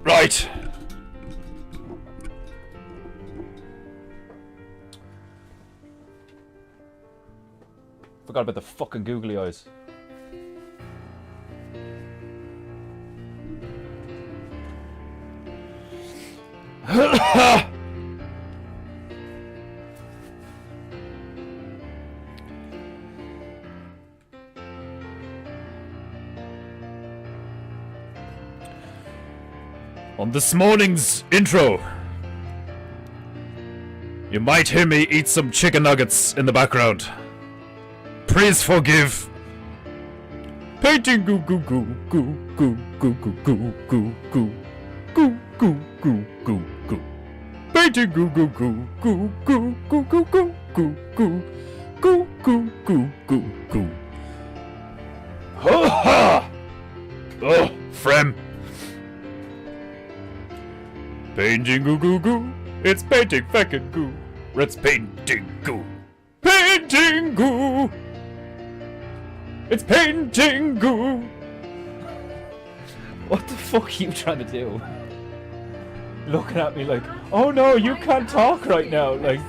Right. Forgot about the fucking googly eyes. On this morning's intro, you might hear me eat some chicken nuggets in the background. Please forgive. Painting goo goo goo goo goo goo goo goo goo goo goo goo goo goo goo. Painting goo goo goo goo goo goo goo goo goo goo goo goo goo goo goo. Ha ha! Oh, Frem. Painting goo goo goo. It's painting fucking goo. It's painting goo. Painting goo. It's painting goo. What the fuck are you trying to do? Looking at me like, oh no, you can't talk right now. Like,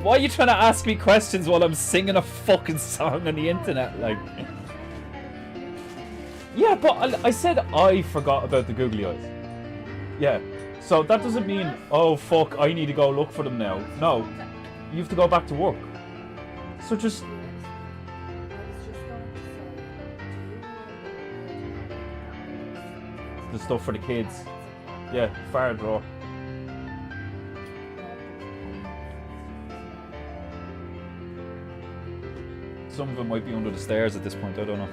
why are you trying to ask me questions while I'm singing a fucking song on the internet? Like, yeah, but I said I forgot about the googly eyes. Yeah. So that doesn't mean, oh fuck, I need to go look for them now. No, you have to go back to work. So just... the stuff for the kids. Yeah, fire drawer. Some of them might be under the stairs at this point, I don't know.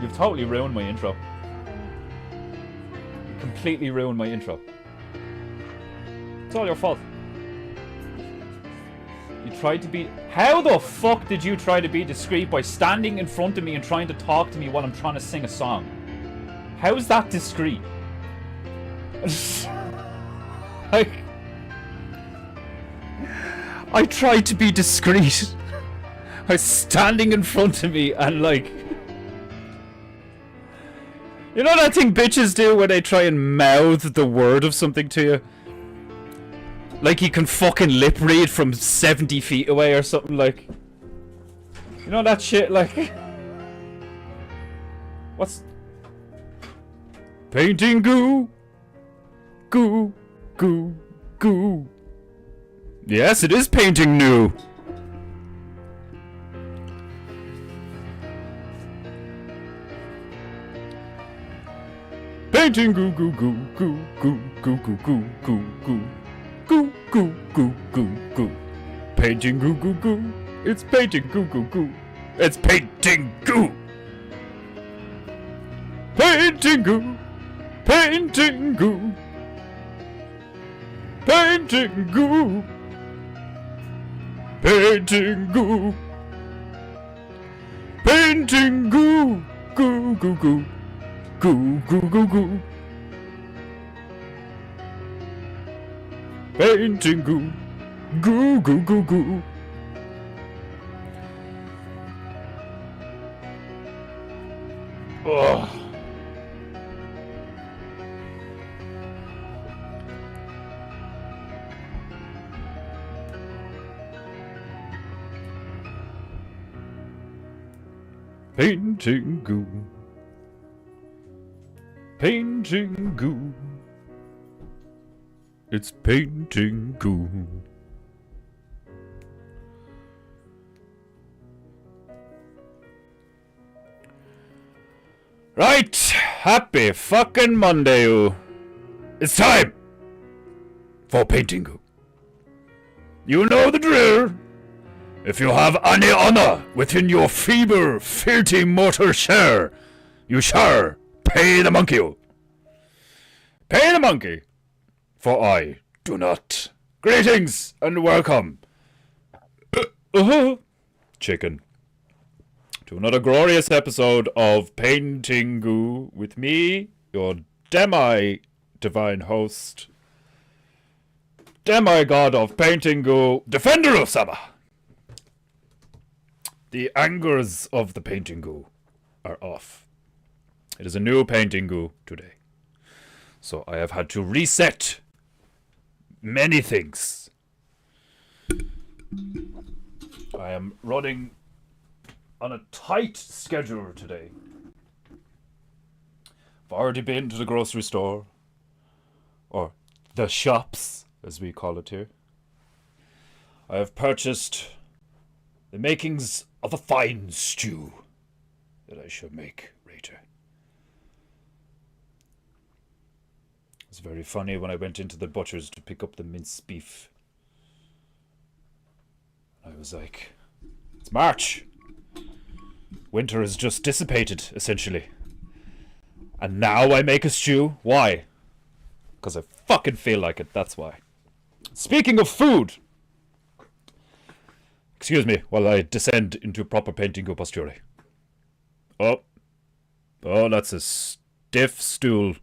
You've totally ruined my intro. Completely ruined my intro. It's all your fault. You tried to be... How the fuck did you try to be discreet by standing in front of me and trying to talk to me while I'm trying to sing a song? How is that discreet? Like... I tried to be discreet. I was standing in front of me and like... You know that thing bitches do where they try and mouth the word of something to you? Like you can fucking lip read from 70 feet away or something, like... You know that shit, like... What's... Painting goo. Goo. Goo. Goo. Yes, it is painting new. Painting goo goo goo goo goo goo goo goo goo goo goo goo goo goo goo. Painting goo goo goo. It's painting goo goo goo. It's painting goo. Painting goo. Painting goo. Painting goo. Painting goo. Painting goo. Goo goo goo. Goo goo goo goo. Painting goo. Goo goo goo goo. Ugh. Painting goo. Painting goo. It's painting goo. Right, happy fucking Monday, you. It's time for painting goo. You know the drill. If you have any honor within your feeble, filthy mortal share, you shall pay the monkey. Pay the monkey, for I do not. Greetings and welcome, chicken, to another glorious episode of Painting Goo with me, your demi-divine host, demigod of Painting Goo, Defender of Summer. The angers of the PEINTEINGU are off. It is a new PEINTEINGU today. So I have had to reset many things. I am running on a tight schedule today. I've already been to the grocery store, or the shops, as we call it here. I have purchased the makings of a fine stew that I shall make later. It's very funny when I went into the butcher's to pick up the minced beef. I was like, it's March. Winter has just dissipated, essentially. And now I make a stew? Why? Because I fucking feel like it, that's why. Speaking of food! Excuse me while I descend into proper PEINTEINGU posture. Oh, that's a stiff stool.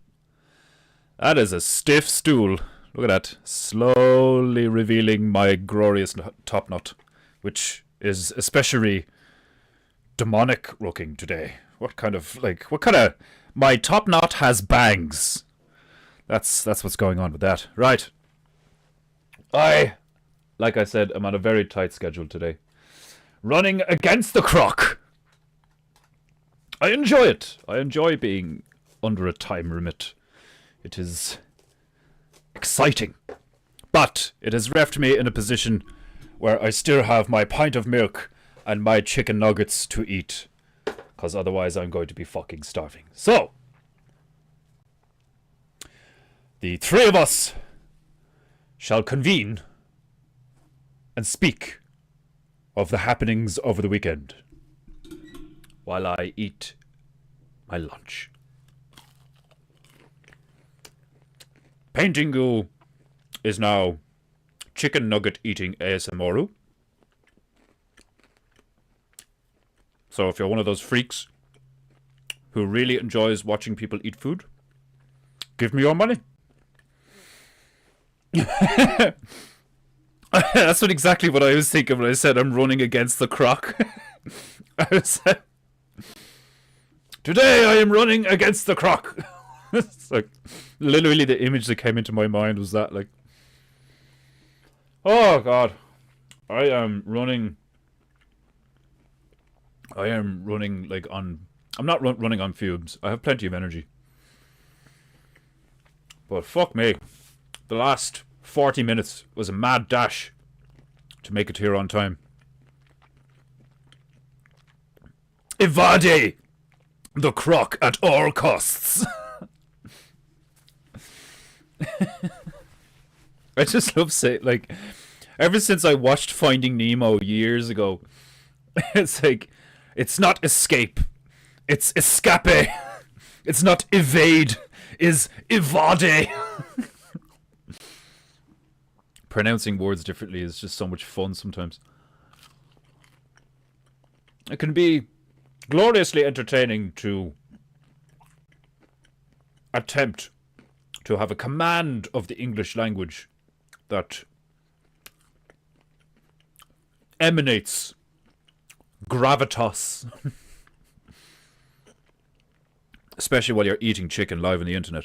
That is a stiff stool. Look at that. Slowly revealing my glorious top knot, which is especially demonic looking today. What kind of, my top knot has bangs. That's what's going on with that. Right. Like I said, I'm on a very tight schedule today. Running against the clock. I enjoy it. I enjoy being under a time limit. It is exciting. But it has left me in a position where I still have my pint of milk and my chicken nuggets to eat. Because otherwise I'm going to be fucking starving. So, the three of us shall convene and speak of the happenings over the weekend while I eat my lunch. PEINTEINGU is now chicken nugget eating ASMR. So if you're one of those freaks who really enjoys watching people eat food, give me your money. That's exactly what I was thinking when I said I'm running against the clock. Today I am running against the clock. It's like, literally the image that came into my mind was that, like, oh god, I am running like on, I'm not running on fumes. I have plenty of energy. But fuck me, the last 40 minutes was a mad dash to make it here on time. Evade the croc at all costs. I just love saying, like, ever since I watched Finding Nemo years ago, it's like, it's not escape, it's escape. It's not evade, is evade. Pronouncing words differently is just so much fun sometimes. It can be gloriously entertaining to attempt to have a command of the English language that emanates gravitas. Especially while you're eating chicken live on the internet.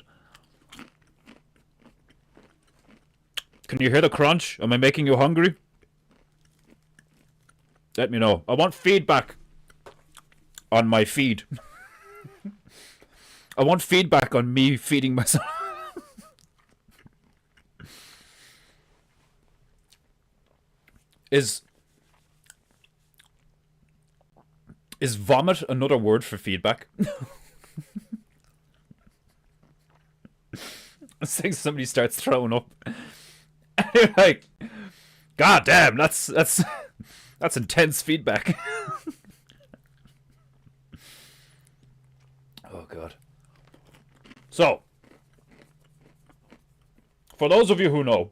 Can you hear the crunch? Am I making you hungry? Let me know. I want feedback on my feed. I want feedback on me feeding myself. Is vomit another word for feedback? It's like somebody starts throwing up. And you're like, god damn, that's intense feedback. Oh god. So, for those of you who know,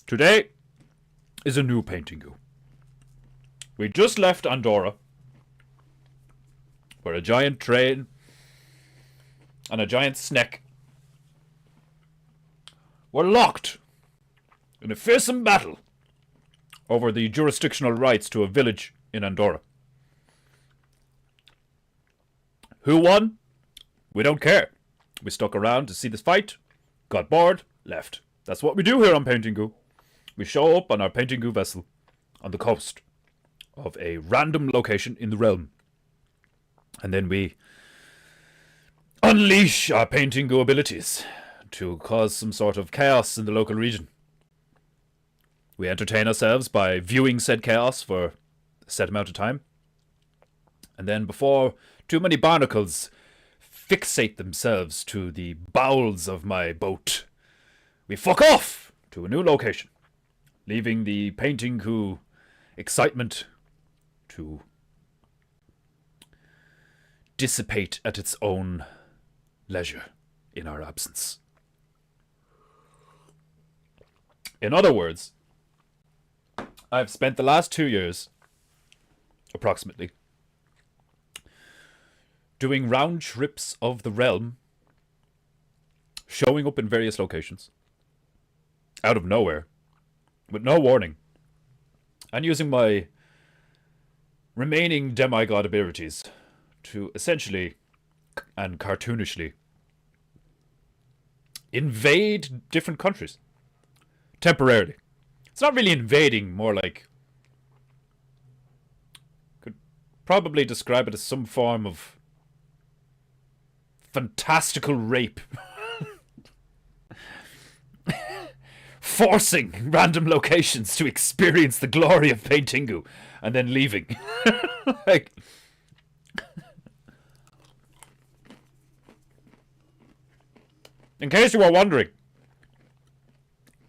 today is a new PEINTEINGU. We just left Andoran, where a giant train and a giant snake were locked in a fearsome battle over the jurisdictional rights to a village in Andoran. Who won? We don't care. We stuck around to see this fight, got bored, left. That's what we do here on PEINTEINGU. We show up on our PEINTEINGU vessel on the coast of a random location in the realm. And then we unleash our PEINTEINGU abilities to cause some sort of chaos in the local region. We entertain ourselves by viewing said chaos for a set amount of time. And then before too many barnacles fixate themselves to the bowels of my boat, we fuck off to a new location, leaving the PEINTEINGU excitement to dissipate at its own leisure in our absence. In other words, I've spent the last 2 years, approximately, doing round trips of the realm, showing up in various locations, out of nowhere, with no warning, and using my remaining demigod abilities to essentially and cartoonishly invade different countries temporarily. It's not really invading, more like, could probably describe it as some form of fantastical rape. Forcing random locations to experience the glory of PEINTEINGU and then leaving. Like, in case you were wondering,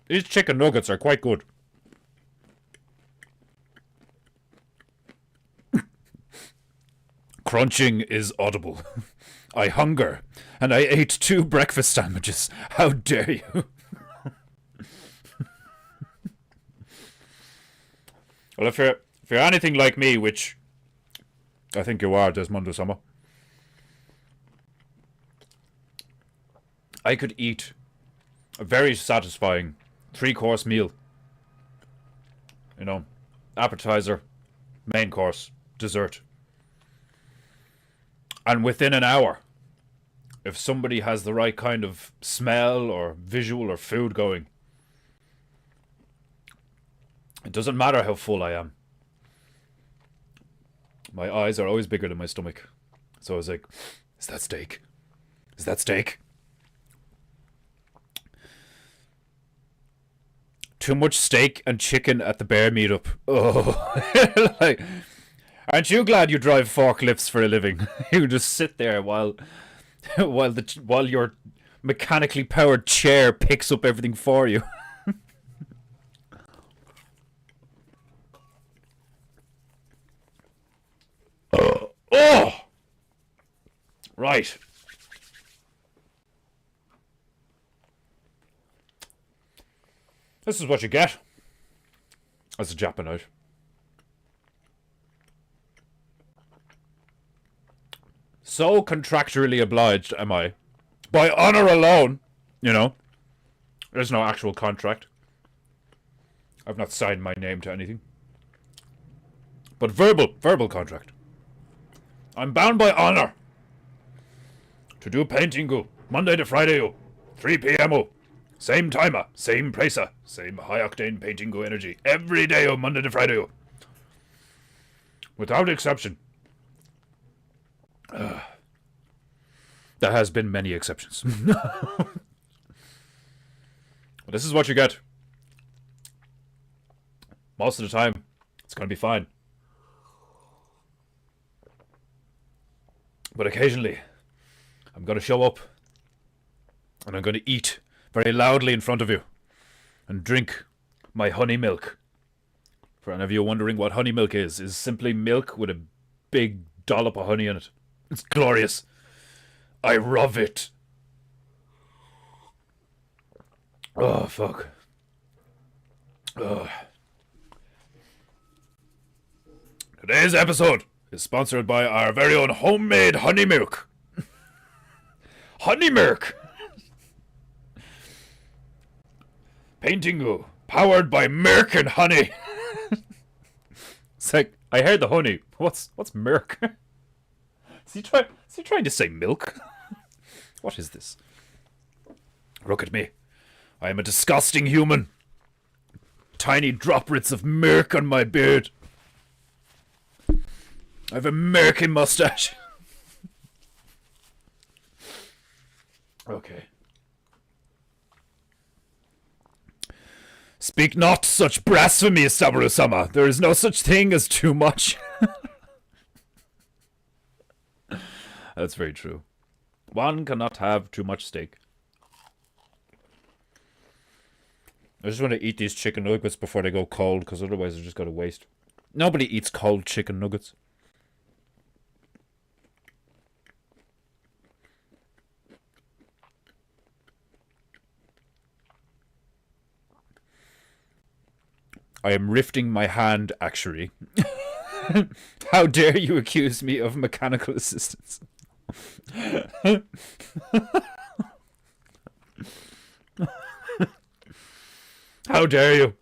these chicken nuggets are quite good. Crunching is audible. I hunger, and I ate 2 breakfast sandwiches. How dare you? Well, if you're anything like me, which I think you are, Desmond Summer, I could eat a very satisfying 3-course meal. You know, appetizer, main course, dessert. And within an hour, if somebody has the right kind of smell or visual or food going, it doesn't matter how full I am. My eyes are always bigger than my stomach. So I was like, is that steak? Is that steak? Too much steak and chicken at the bear meetup. Oh. Like, aren't you glad you drive forklifts for a living? You just sit there while your mechanically powered chair picks up everything for you. Oh! Right. This is what you get as a Japanite. So contractually obliged am I. By honor alone, you know. There's no actual contract. I've not signed my name to anything. But verbal contract. I'm bound by honor to do PEINTEINGU Monday to Friday, 3 p.m. Same timer, same pricer, same high-octane PEINTEINGU energy. Every day, Monday to Friday. Without exception. There has been many exceptions. But this is what you get. Most of the time, it's going to be fine. But occasionally, I'm going to show up and I'm going to eat very loudly in front of you and drink my honey milk. For any of you wondering what honey milk is simply milk with a big dollop of honey in it. It's glorious. I love it. Oh, fuck. Ugh. Today's episode is sponsored by our very own homemade honey milk. Honey milk! PEINTEINGU, powered by milk and honey. It's like, I heard the honey. What's milk? Is he trying to say milk? What is this? Look at me. I am a disgusting human. Tiny droplets of milk on my beard. I have a milky mustache. Okay. Speak not such blasphemy, Sabaru-sama. There is no such thing as too much. That's very true. One cannot have too much steak. I just want to eat these chicken nuggets before they go cold, because otherwise they're just going to waste. Nobody eats cold chicken nuggets. I am rifting my hand, actually. How dare you accuse me of mechanical assistance? How dare you?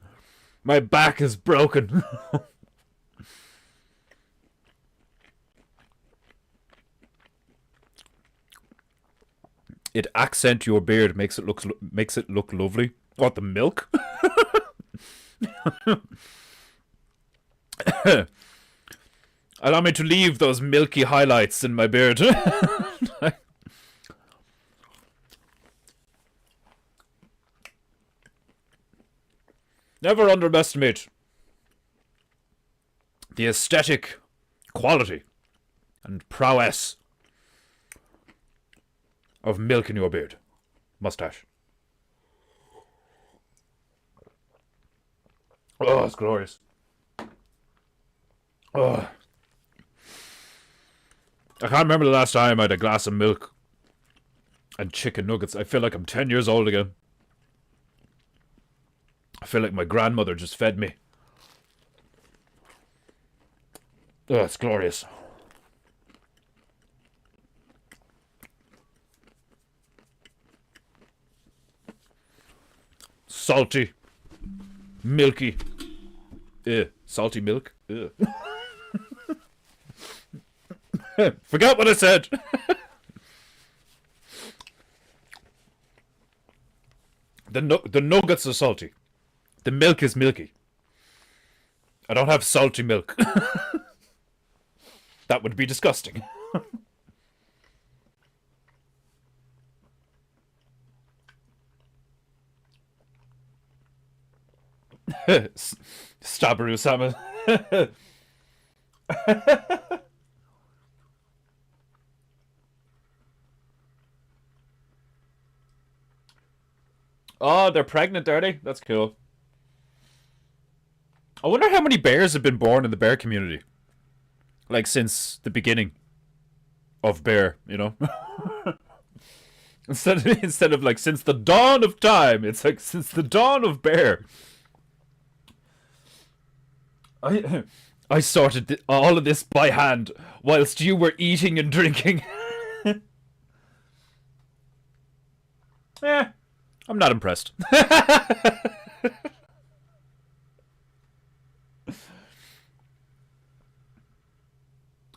My back is broken. It accent your beard, makes it look lovely. What, the milk? Allow me to leave those milky highlights in my beard. Never underestimate the aesthetic quality and prowess of milk in your beard. Mustache. Oh, it's glorious. Oh. I can't remember the last time I had a glass of milk and chicken nuggets. I feel like I'm 10 years old again. I feel like my grandmother just fed me. Oh, it's glorious. Salty. Milky. Salty milk. Forgot what I said. The nuggets are salty. The milk is milky. I don't have salty milk. That would be disgusting. Stabaru-sama. Oh, they're pregnant, are they? That's cool. I wonder how many bears have been born in the bear community. Like, since the beginning of bear, you know? Instead of like, since the dawn of time. It's like, since the dawn of bear. I sorted all of this by hand whilst you were eating and drinking. I'm not impressed.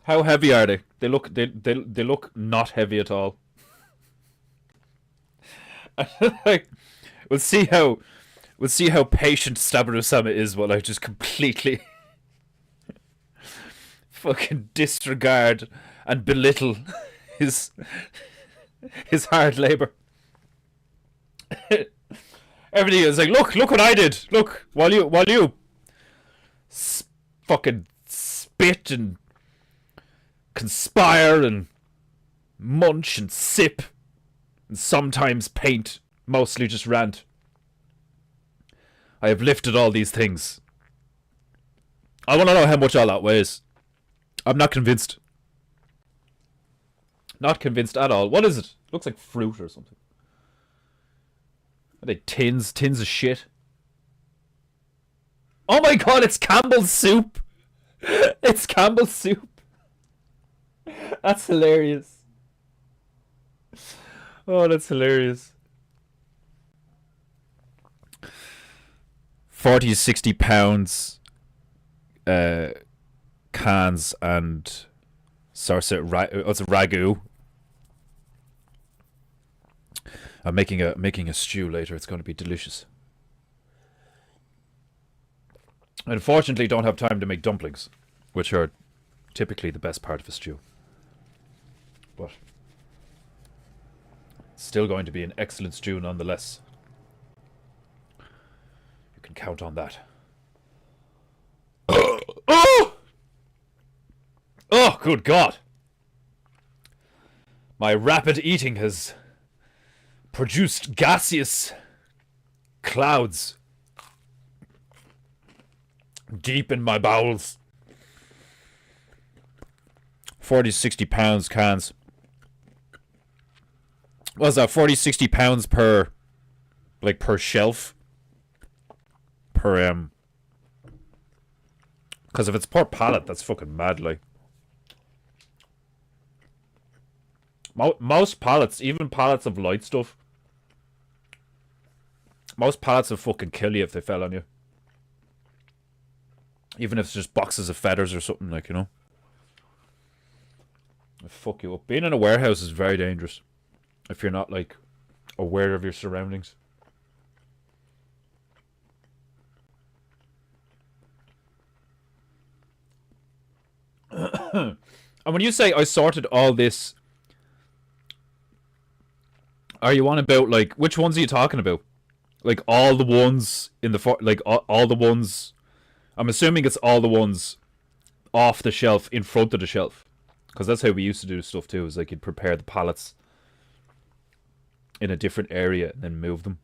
How heavy are they? They look not heavy at all. Like, we'll see how patient Stabaru-sama is while I just completely fucking disregard and belittle his hard labor. Everything is like, look what I did. Look, while you fucking spit and conspire and munch and sip and sometimes paint, mostly just rant. I have lifted all these things. I want to know how much all that weighs. I'm not convinced. Not convinced at all. What is it? Looks like fruit or something. Are they tins of shit? Oh my god, it's Campbell's soup! It's Campbell's soup! That's hilarious. Oh, that's hilarious. 40 to 60 pounds cans and it's a ragu. I'm making a stew later. It's going to be delicious. Unfortunately, don't have time to make dumplings, which are typically the best part of a stew. But still going to be an excellent stew nonetheless. You can count on that. Oh! Oh, good God. My rapid eating has produced gaseous clouds deep in my bowels. 40 to 60 pounds cans. What's that? 40, 60 pounds per shelf? Because if it's per pallet, that's fucking mad, like. Most pallets, even pallets of light stuff, most pallets would fucking kill you if they fell on you. Even if it's just boxes of feathers or something, like, you know. It'll fuck you up. Being in a warehouse is very dangerous if you're not, like, aware of your surroundings. And when you say I sorted all this, are you on about, like, which ones are you talking about? Like, all the ones in the, like, all the ones, I'm assuming it's all the ones off the shelf in front of the shelf. Because that's how we used to do stuff too, is like you'd prepare the pallets in a different area and then move them.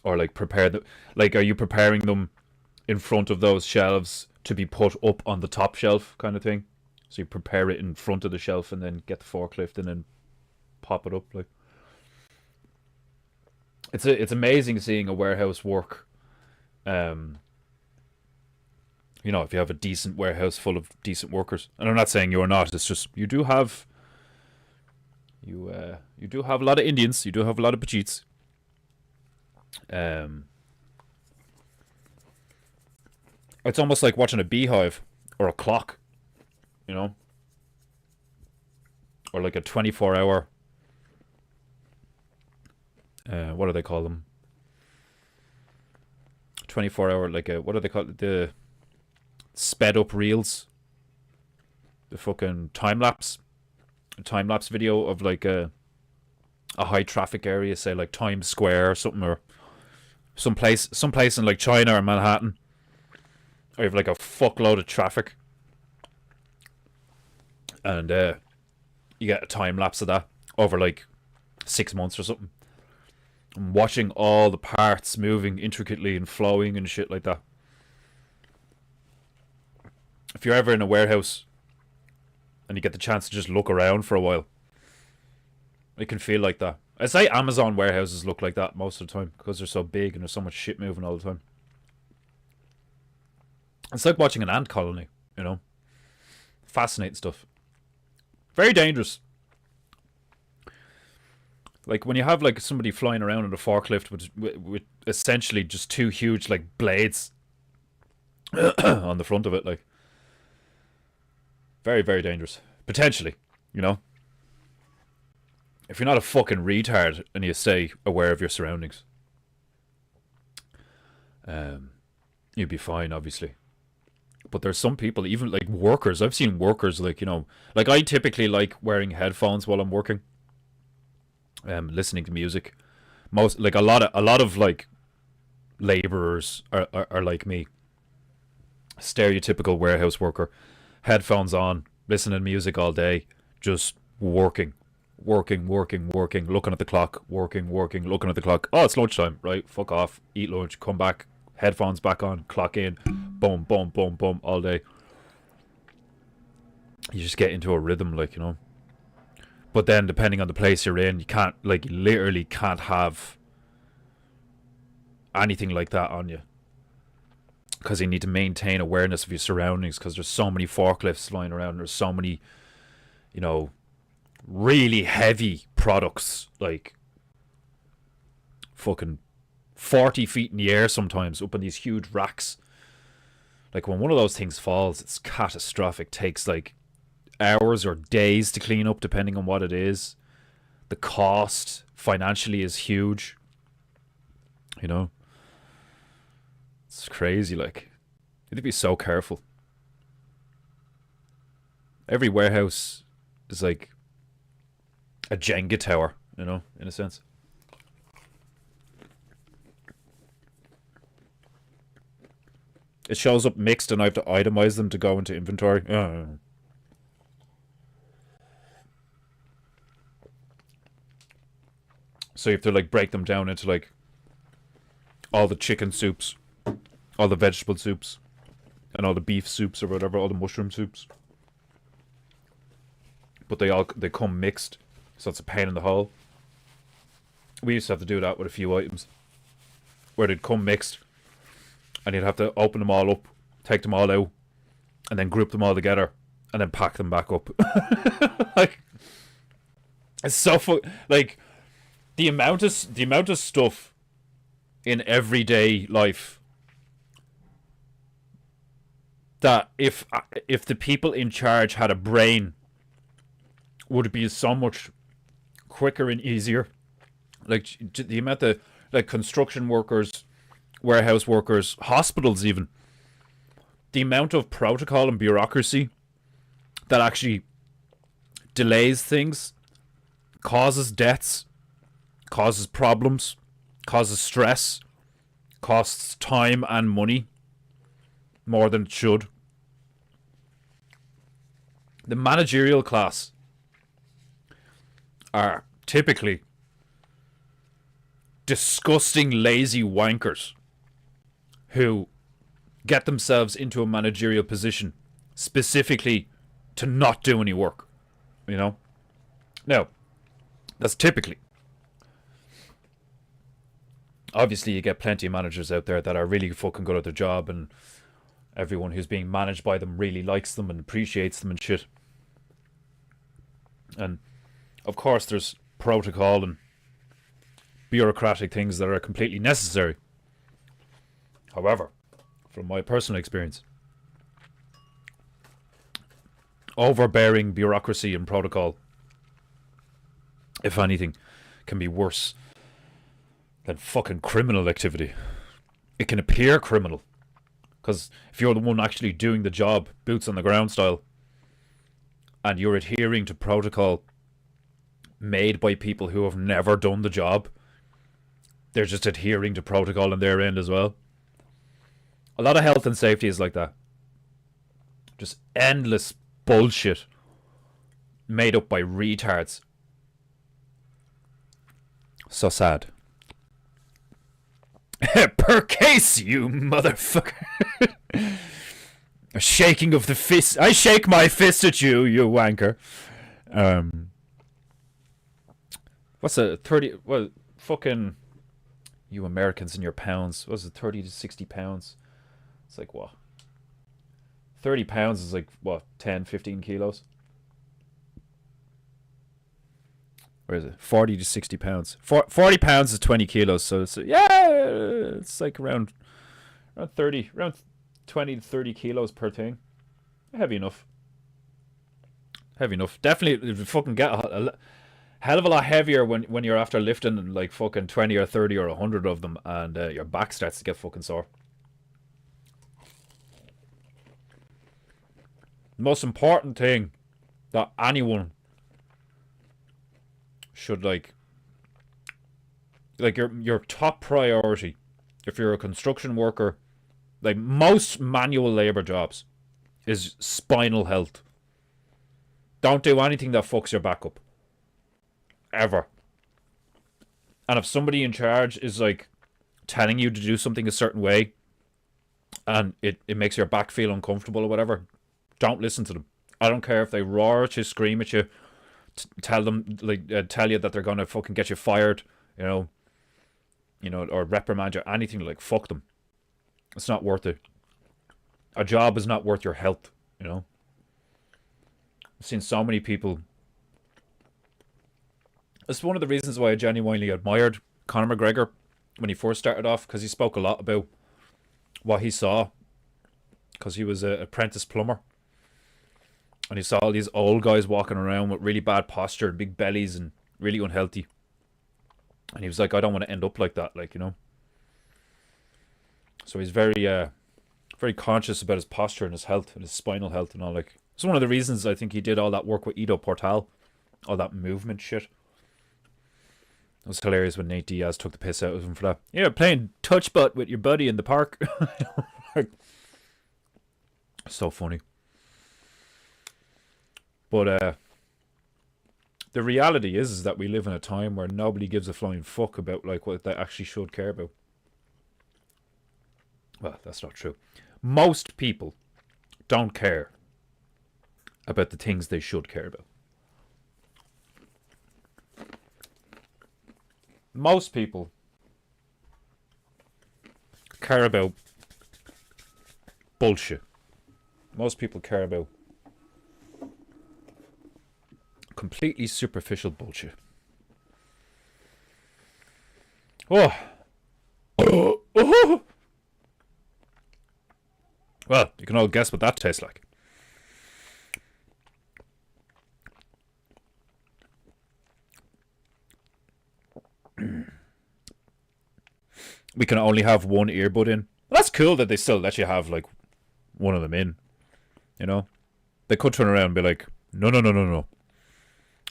Or like prepare the, like, are you preparing them in front of those shelves to be put up on the top shelf kind of thing? So you prepare it in front of the shelf and then get the forklift and then pop it up, like. It's amazing seeing a warehouse work. You know, if you have a decent warehouse full of decent workers, and I'm not saying you're not. It's just you do have you do have a lot of Indians. You do have a lot of Pacheets. It's almost like watching a beehive or a clock, you know, or like a 24-hour. What do they call them? 24-hour, like a, what do they call it? The sped up reels. The fucking time lapse video of like a high traffic area, say like Times Square or something, or some place in like China or Manhattan. Or you have like a fuckload of traffic, and you get a time lapse of that over like 6 months or something. And watching all the parts moving intricately and flowing and shit like that. If you're ever in a warehouse and you get the chance to just look around for a while, it can feel like that. I'd say Amazon warehouses look like that most of the time because they're so big and there's so much shit moving all the time. It's like watching an ant colony, you know. Fascinating stuff. Very dangerous. Like when you have like somebody flying around in a forklift with essentially just two huge like blades on the front of it, like. Very, very dangerous. Potentially, you know. If you're not a fucking retard and you stay aware of your surroundings, you'd be fine, obviously. But there's some people, even like workers. I've seen workers, like, you know, like I typically like wearing headphones while I'm working, listening to music. Most, like a lot of like laborers are like me. Stereotypical warehouse worker. Headphones on, listening to music all day, just working, looking at the clock, working, looking at the clock. Oh, it's lunchtime, right? Fuck off, eat lunch, come back, headphones back on, clock in, boom, boom, boom, boom, all day. You just get into a rhythm, like, you know. But then, depending on the place you're in, you can't, like, you literally can't have anything like that on you. Because you need to maintain awareness of your surroundings, because there's so many forklifts flying around. There's so many, you know, really heavy products, like fucking 40 feet in the air sometimes, up in these huge racks. Like when one of those things falls, it's catastrophic. Takes like hours or days to clean up, depending on what it is. The cost financially is huge. You know, it's crazy. Like, you have to be so careful. Every warehouse is like a Jenga tower, you know, in a sense. It shows up mixed and I have to itemize them to go into inventory. So you have to like break them down into like all the chicken soups, all the vegetable soups, and all the beef soups or whatever, all the mushroom soups. But they come mixed, so it's a pain in the hole. We used to have to do that with a few items, where they'd come mixed, and you'd have to open them all up, take them all out, and then group them all together, and then pack them back up. Like, it's so like the amount of stuff in everyday life that if the people in charge had a brain, would be so much quicker and easier. Like the amount of like construction workers, warehouse workers, hospitals even. The amount of protocol and bureaucracy that actually delays things, causes deaths, causes problems, causes stress, costs time and money more than it should. The managerial class are typically disgusting, lazy wankers who get themselves into a managerial position specifically to not do any work. You know? Now, that's typically. Obviously, you get plenty of managers out there that are really fucking good at their job, and everyone who's being managed by them really likes them and appreciates them and shit. And of course, there's protocol and bureaucratic things that are completely necessary. However, from my personal experience, overbearing bureaucracy and protocol, if anything, can be worse than fucking criminal activity. It can appear criminal, because if you're the one actually doing the job, boots on the ground style, and you're adhering to protocol made by people who have never done the job, they're just adhering to protocol on their end as well. A lot of health and safety is like that. Just endless bullshit made up by retards. So sad. Per case, you motherfucker. A shaking of the fist. I shake my fist at you, you wanker. What's a 30? Well, fucking you Americans and your pounds. What's it, 30 to 60 pounds? It's like what? 30 pounds is like what? 10, 15 kilos? Where is it? 40 to 60 pounds. 40 pounds is 20 kilos. So it's, yeah, it's like around 30, around 20 to 30 kilos per thing. Heavy enough. Heavy enough. Definitely fucking get a hell of a lot heavier when you're after lifting like fucking 20 or 30 or 100 of them, and your back starts to get fucking sore. The most important thing that anyone should like your top priority, if you're a construction worker, like most manual labor jobs, is spinal health. Don't do anything that fucks your back up. Ever. And if somebody in charge is like telling you to do something a certain way and it makes your back feel uncomfortable or whatever, don't listen to them. I don't care if they roar at you, scream at you, tell them tell you that they're gonna fucking get you fired, you know, or reprimand you, anything. Like, fuck them. It's not worth it. A job is not worth your health, you know. I've seen so many people. It's one of the reasons why I genuinely admired Conor McGregor when he first started off, because he spoke a lot about what he saw because he was an apprentice plumber. And he saw all these old guys walking around with really bad posture and big bellies and really unhealthy. And he was like, I don't want to end up like that, like, you know. So he's very, very conscious about his posture and his health and his spinal health and all. Like, it's one of the reasons I think he did all that work with Ido Portal, all that movement shit. It was hilarious when Nate Diaz took the piss out of him for that. Yeah, playing touch butt with your buddy in the park. So funny. But the reality is that we live in a time where nobody gives a flying fuck about like what they actually should care about. Well, that's not true. Most people don't care about the things they should care about. Most people care about bullshit. Most people care about completely superficial bullshit. Oh. Well, you can all guess what that tastes like. We can only have one earbud in. Well, that's cool that they still let you have like one of them in. You know? They could turn around and be like, no.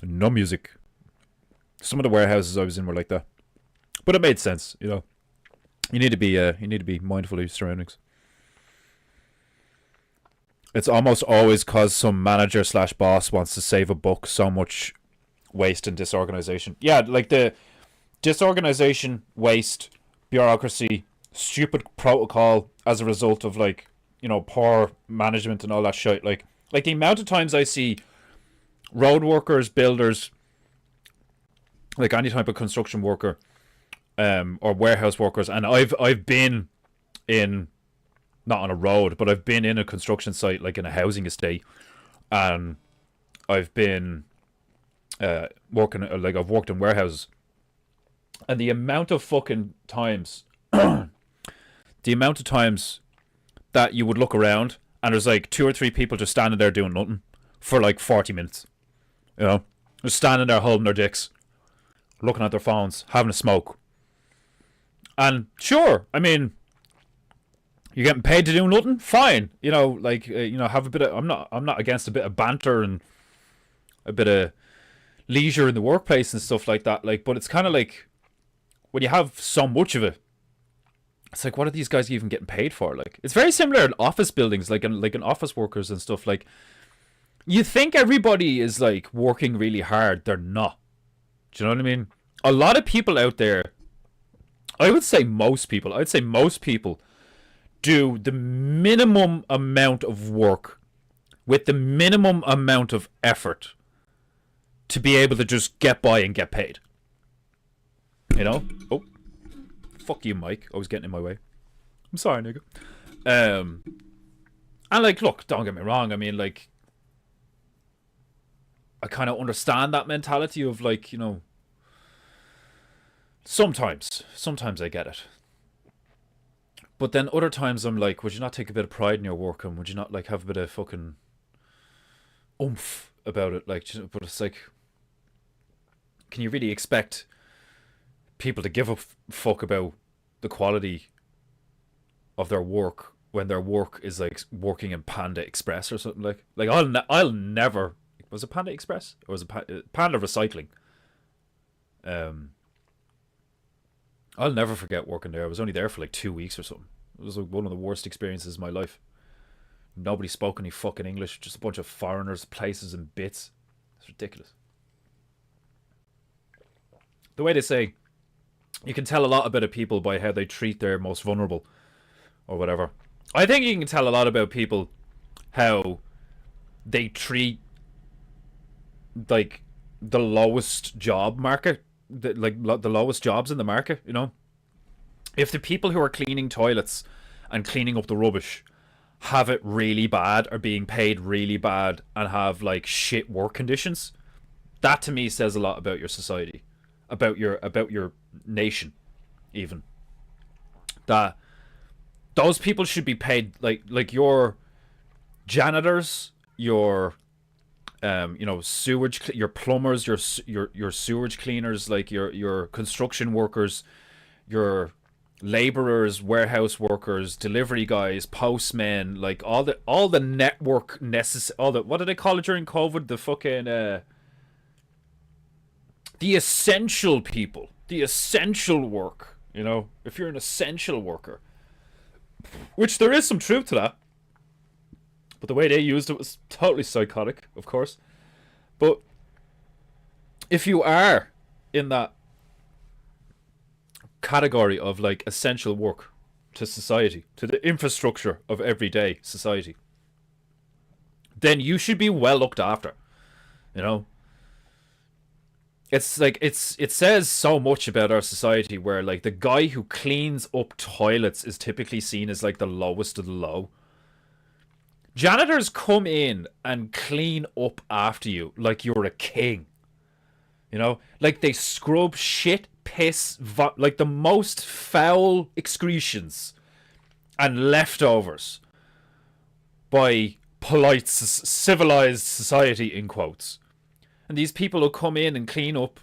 No music. Some of the warehouses I was in were like that. But it made sense, you know. You need to be mindful of your surroundings. It's almost always cause some manager / boss wants to save a buck. So much waste and disorganization. Yeah, like the disorganization, waste, bureaucracy, stupid protocol as a result of like, you know, poor management and all that shit. Like the amount of times I see road workers, builders, like any type of construction worker, or warehouse workers, and I've been in, not on a road, but I've been in a construction site, like in a housing estate, and I've been working, like I've worked in warehouses, and the amount of fucking times, the amount of times that you would look around and there's like 2 or 3 people just standing there doing nothing for like 40 minutes. You know, just standing there holding their dicks, looking at their phones, having a smoke. And sure, I mean, you're getting paid to do nothing, fine. You know, like you know, have a bit of. I'm not against a bit of banter and a bit of leisure in the workplace and stuff like that. Like, but it's kind of like when you have so much of it, it's like, what are these guys even getting paid for? Like, it's very similar in office buildings, like in office workers and stuff. Like, you think everybody is like working really hard. They're not. Do you know what I mean? A lot of people out there, I'd say most people do the minimum amount of work with the minimum amount of effort to be able to just get by and get paid. You know? Oh. Fuck you, Mike. I was getting in my way. I'm sorry, nigga. And like, look, don't get me wrong. I mean, like, I kind of understand that mentality of like, you know, sometimes I get it. But then other times I'm like, would you not take a bit of pride in your work, and would you not like have a bit of fucking oomph about it? Like, but it's like, can you really expect people to give a fuck about the quality of their work when their work is like working in Panda Express or something? Like I'll never, was it Panda Express or was it Panda Recycling? I'll never forget working there. I was only there for like 2 weeks or something. It was like one of the worst experiences of my life. Nobody spoke any fucking English. Just a bunch of foreigners, places and bits. It's ridiculous. The way they say, you can tell a lot about a people by how they treat their most vulnerable or whatever. I think you can tell a lot about people how they treat like the lowest job market, the lowest jobs in the market, you know. If the people who are cleaning toilets and cleaning up the rubbish have it really bad, are being paid really bad, and have like shit work conditions, that to me says a lot about your society, about your nation, even. That those people should be paid like your janitors, your sewage, your plumbers, your sewage cleaners, like your construction workers, your laborers, warehouse workers, delivery guys, postmen, like all the network all the, what did they call it during COVID? The fucking the essential people, the essential work. If you're an essential worker, which there is some truth to that. But the way they used it was totally psychotic, of course. But if you are in that category of like essential work to society, to the infrastructure of everyday society, then you should be well looked after. It's like it says so much about our society where like the guy who cleans up toilets is typically seen as like the lowest of the low. Janitors come in and clean up after you like you're a king. Like they scrub shit, piss, like the most foul excretions and leftovers by polite, civilized society, in quotes. And these people will come in and clean up,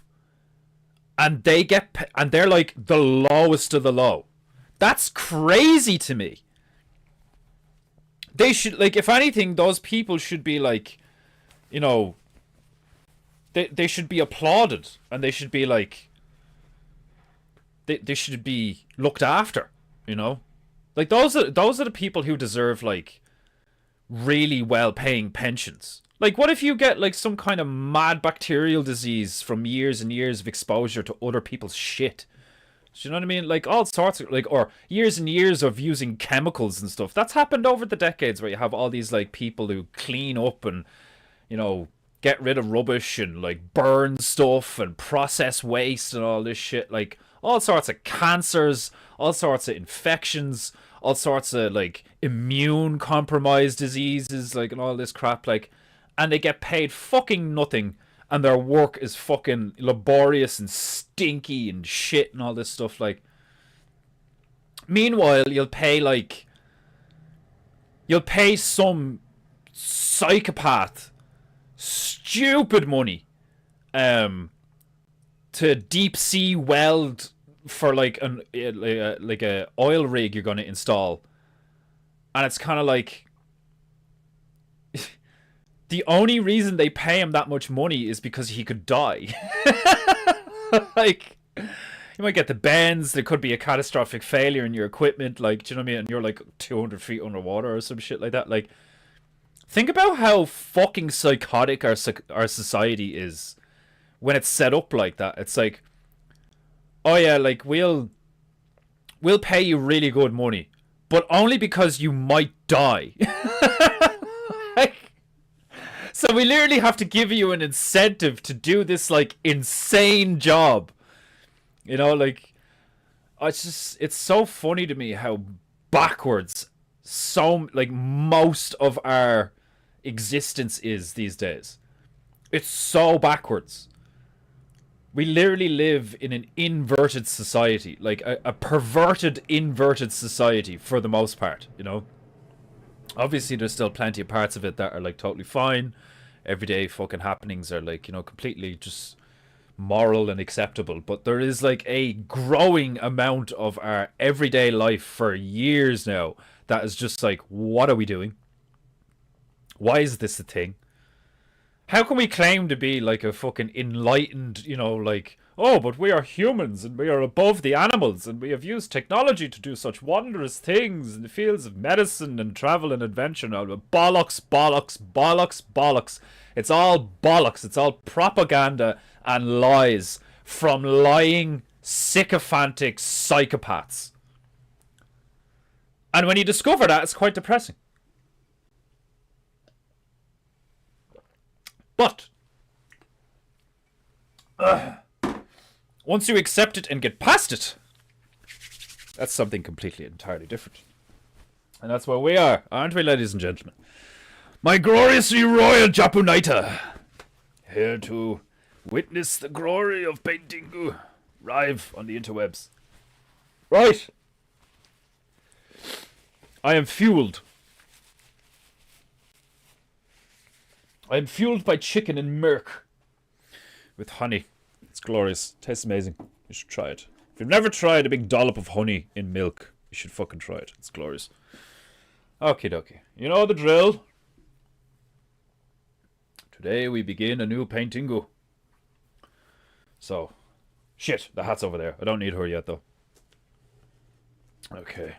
and they're like the lowest of the low. That's crazy to me. They should, like, if anything, those people should be like, they should be applauded, and they should be like, they should be looked after, like those are the people who deserve like really well paying pensions. Like, what if you get like some kind of mad bacterial disease from years and years of exposure to other people's shit? Do you know what I mean? Like all sorts of like, or years and years of using chemicals and stuff. That's happened over the decades where you have all these like people who clean up and, get rid of rubbish and like burn stuff and process waste and all this shit. Like all sorts of cancers, all sorts of infections, all sorts of like immune compromised diseases, like, and all this crap. Like, and they get paid fucking nothing. And their work is fucking laborious and stinky and shit and all this stuff. Like, meanwhile, you'll pay some psychopath stupid money to deep sea weld for like a oil rig you're going to install. And it's kind of like, the only reason they pay him that much money is because he could die. Like, you might get the bends. There could be a catastrophic failure in your equipment. Like, do you know what I mean? And you're like 200 feet underwater or some shit like that. Like, think about how fucking psychotic our society is when it's set up like that. It's like, oh yeah, like we'll pay you really good money, but only because you might die. Like, so we literally have to give you an incentive to do this like insane job. Like, it's so funny to me how backwards like most of our existence is these days. It's so backwards. We literally live in an inverted society, like a perverted inverted society for the most part, Obviously, there's still plenty of parts of it that are like totally fine. Everyday fucking happenings are like, completely just moral and acceptable. But there is like a growing amount of our everyday life for years now that is just like, what are we doing? Why is this a thing? How can we claim to be like a fucking enlightened, like, oh, but we are humans and we are above the animals and we have used technology to do such wondrous things in the fields of medicine and travel and adventure and all. But bollocks, bollocks, bollocks, bollocks. It's all bollocks. It's all propaganda and lies from lying, sycophantic psychopaths. And when you discover that, it's quite depressing. But once you accept it and get past it, that's something completely entirely different. And that's where we are, aren't we, ladies and gentlemen? My gloriously royal Japunaita, here to witness the glory of PEINTEINGU live on the interwebs. Right. I am fueled. I am fueled by chicken and milk with honey. It's glorious. Tastes amazing. You should try it. If you've never tried a big dollop of honey in milk, you should fucking try it. It's glorious. Okie dokie. You know the drill. Today we begin a new PEINTEINGU. So, shit, the hat's over there. I don't need her yet though. Okay.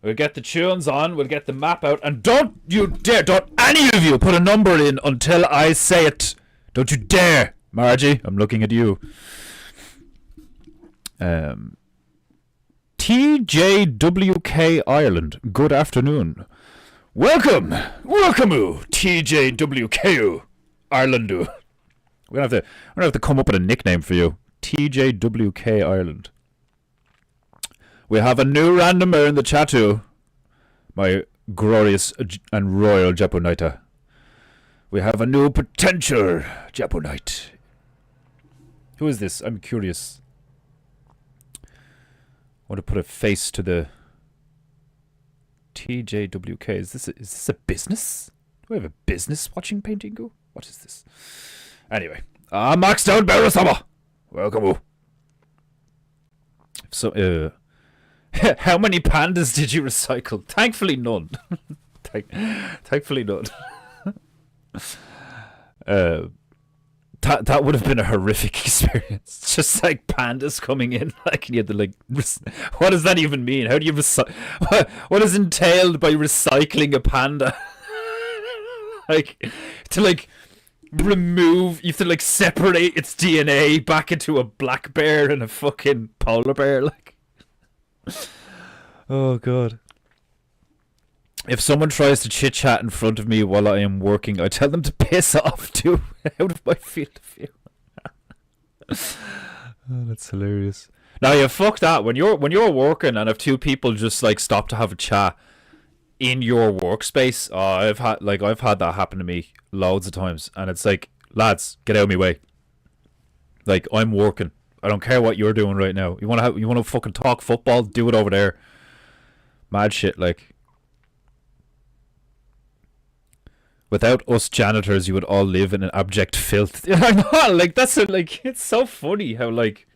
We'll get the tunes on, we'll get the map out, and don't any of you put a number in until I say it. Don't you dare. Margie, I'm looking at you. TJWK Ireland, good afternoon. Welcome, TJWK Ireland. We're gonna have to come up with a nickname for you. TJWK Ireland. We have a new randomer in the chat too. My glorious and royal Japonite. We have a new potential Japonite. Who is this? I'm curious. I want to put a face to the TJWK. Is this a business? Do we have a business watching PEINTEINGU? What is this? Anyway, I'm maxed out, Barasama. Welcome. So, how many pandas did you recycle? Thankfully, none. Thankfully, none. That would have been a horrific experience. Just like pandas coming in, like, and you had to like, what does that even mean? How do you what is entailed by recycling a panda? Like, to like remove, you have to like separate its DNA back into a black bear and a fucking polar bear, like. Oh god. If someone tries to chit chat in front of me while I am working, I tell them to piss off too, out of my field of view. Oh, that's hilarious. Now yeah, fuck that. When you're working and if two people just like stop to have a chat in your workspace, I've had that happen to me loads of times, and it's like, lads, get out of my way. Like, I'm working. I don't care what you're doing right now. You wanna fucking talk football? Do it over there. Mad shit, like. Without us janitors, you would all live in an abject filth. I know, like, it's so funny how, like,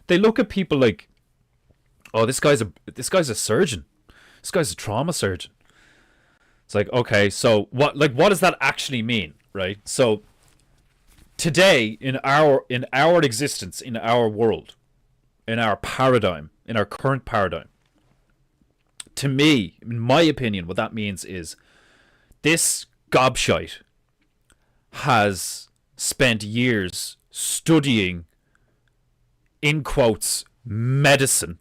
they look at people like, oh, this guy's a surgeon. This guy's a trauma surgeon. It's like, okay, so what does that actually mean, right? So today, in our existence, in our world, in our paradigm, in our current paradigm, to me, in my opinion, what that means is this gobshite has spent years studying, in quotes, medicine,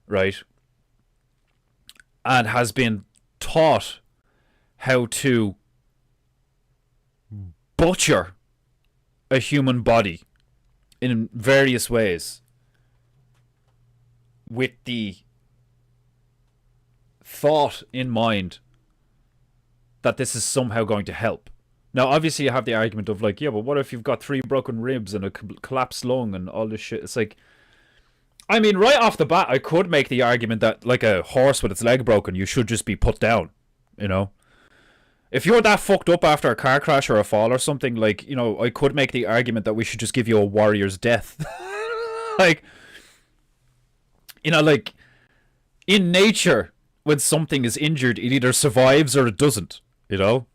right? And has been taught how to butcher a human body in various ways with the thought in mind that this is somehow going to help. Now, obviously, you have the argument of like, yeah, but what if you've got 3 broken ribs and a collapsed lung and all this shit? It's like, I mean, right off the bat, I could make the argument that like a horse with its leg broken, you should just be put down, you know? If you're that fucked up after a car crash or a fall or something, like, you know, I could make the argument that we should just give you a warrior's death. Like, you know, like, in nature, when something is injured, it either survives or it doesn't, you know?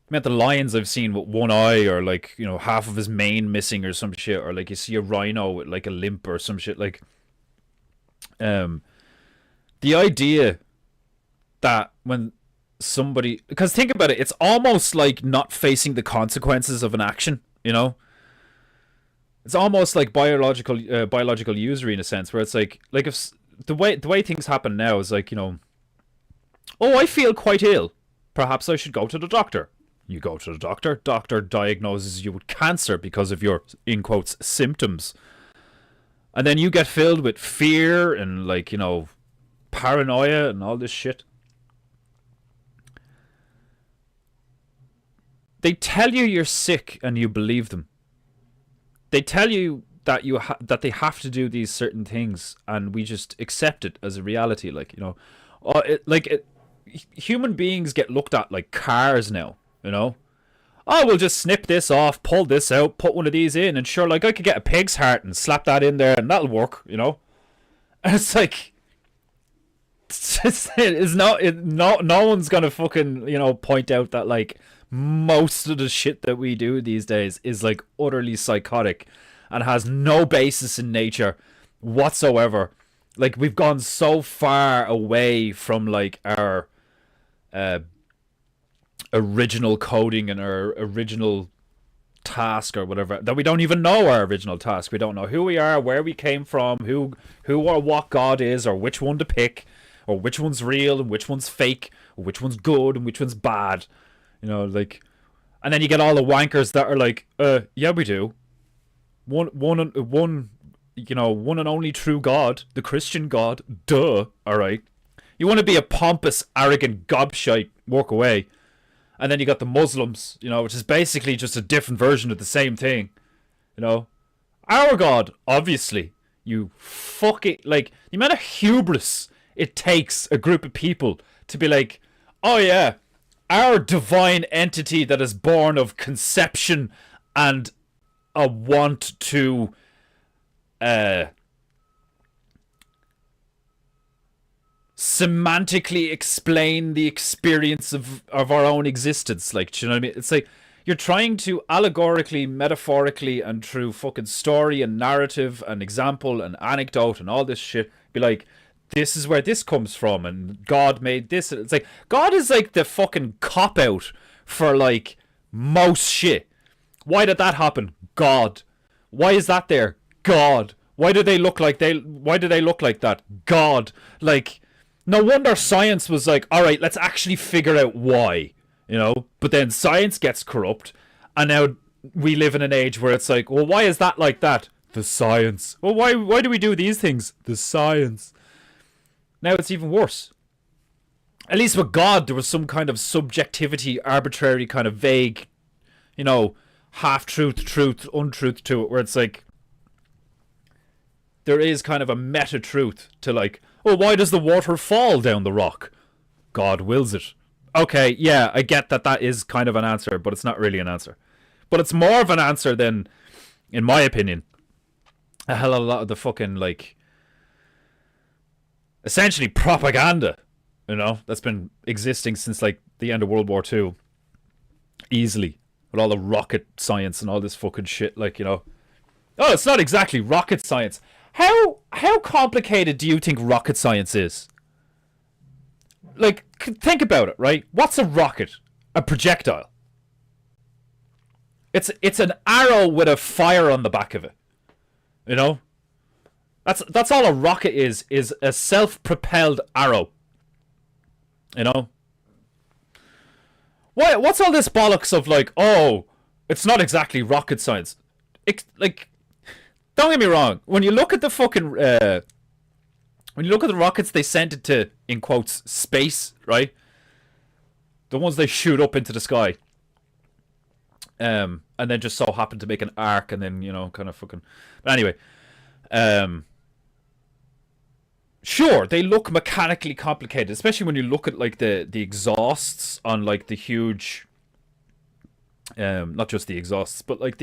I mean, the lions I've seen with one eye or, like, you know, half of his mane missing or some shit, or, like, you see a rhino with, like, a limp or some shit, like, the idea that when somebody, because think about it, it's almost like not facing the consequences of an action, you know? It's almost like biological usury in a sense, where it's like if the way things happen now is like, you know, oh, I feel quite ill, perhaps I should go to the doctor. You go to the doctor diagnoses you with cancer because of your, in quotes, symptoms, and then you get filled with fear and, like, you know, paranoia and all this shit. They tell you you're sick and you believe them. They tell you that that they have to do these certain things, and we just accept it as a reality. Like, you know, human beings get looked at like cars now. You know, oh, we'll just snip this off, pull this out, put one of these in, and sure, like I could get a pig's heart and slap that in there, and that'll work. You know, and it's like. No one's gonna fucking, you know, point out that like most of the shit that we do these days is like utterly psychotic and has no basis in nature whatsoever. Like, we've gone so far away from like our original coding and our original task or whatever, that we don't even know our original task. We don't know who we are, where we came from, who or what God is, or which one to pick, or which one's real and which one's fake, or which one's good and which one's bad. You know, like, and then you get all the wankers that are like, yeah, we do. One, you know, one and only true God, the Christian God, duh, alright. You want to be a pompous, arrogant gobshite, walk away. And then you got the Muslims, you know, which is basically just a different version of the same thing. You know, our God, obviously, you fucking, like, the amount of hubris it takes a group of people to be like, oh yeah, our divine entity that is born of conception and a want to semantically explain the experience of our own existence. Like, do you know what I mean? It's like you're trying to allegorically, metaphorically, and through fucking story and narrative and example and anecdote and all this shit, be like, this is where this comes from, and God made this. It's like, God is like the fucking cop-out for like most shit. Why did that happen? God. Why is that there? God. Why do they look like that? God. Like, no wonder science was like, all right, let's actually figure out why, you know? But then science gets corrupt, and now we live in an age where it's like, well, why is that like that? The science. Well, why do we do these things? The science. Now it's even worse. At least with God, there was some kind of subjectivity, arbitrary, kind of vague, you know, half-truth, truth, untruth to it, where it's like, there is kind of a meta-truth to like, oh, why does the water fall down the rock? God wills it. Okay, yeah, I get that that is kind of an answer, but it's not really an answer. But it's more of an answer than, in my opinion, a hell of a lot of the fucking, like, essentially propaganda, you know, that's been existing since, like, the end of World War II. Easily. With all the rocket science and all this fucking shit, like, you know. Oh, it's not exactly rocket science. How complicated do you think rocket science is? Like, think about it, right? What's a rocket? A projectile. It's an arrow with a fire on the back of it. You know? That's all a rocket is a self-propelled arrow. You know? What's all this bollocks of like, oh, it's not exactly rocket science? Like, don't get me wrong. When you look at the fucking, when you look at the rockets they sent it to, in quotes, space, right? The ones they shoot up into the sky. And then just so happen to make an arc and then, you know, kind of fucking... But anyway. Sure, they look mechanically complicated, especially when you look at, like, the exhausts on, like, the huge... not just the exhausts, but, like,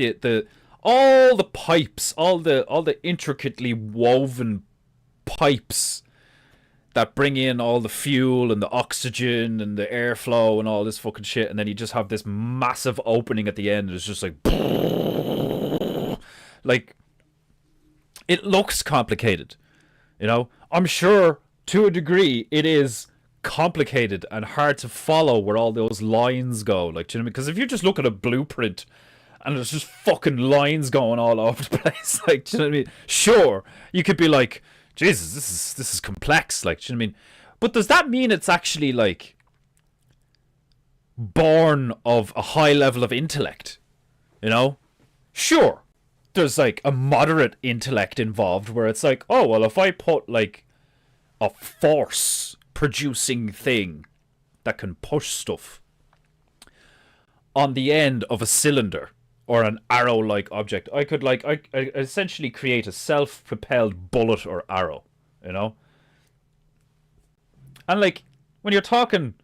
all the pipes, all the intricately woven pipes that bring in all the fuel and the oxygen and the airflow and all this fucking shit, and then you just have this massive opening at the end. It's just like it looks complicated, you know. I'm sure to a degree it is complicated and hard to follow where all those lines go. Like, do you know what I mean? Because if you just look at a blueprint and there's just fucking lines going all over the place, like, do you know what I mean? Sure, you could be like, Jesus, this is complex, like, do you know what I mean? But does that mean it's actually, like, born of a high level of intellect? You know? Sure, there's, like, a moderate intellect involved where it's like, oh, well, if I put, like, a force-producing thing that can push stuff on the end of a cylinder, or an arrow-like object. I could I essentially create a self-propelled bullet or arrow, you know. And like when you're talking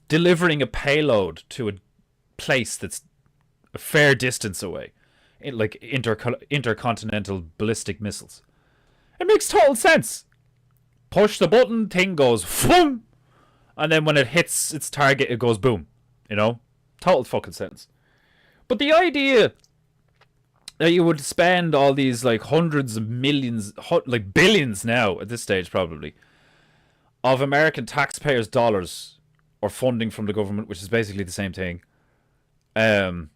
delivering a payload to a place that's a fair distance away, like intercontinental ballistic missiles, it makes total sense. Push the button, thing goes boom, and then when it hits its target, it goes boom. You know, total fucking sense. But the idea that you would spend all these like hundreds of millions, like billions now at this stage probably, of American taxpayers' dollars or funding from the government, which is basically the same thing, on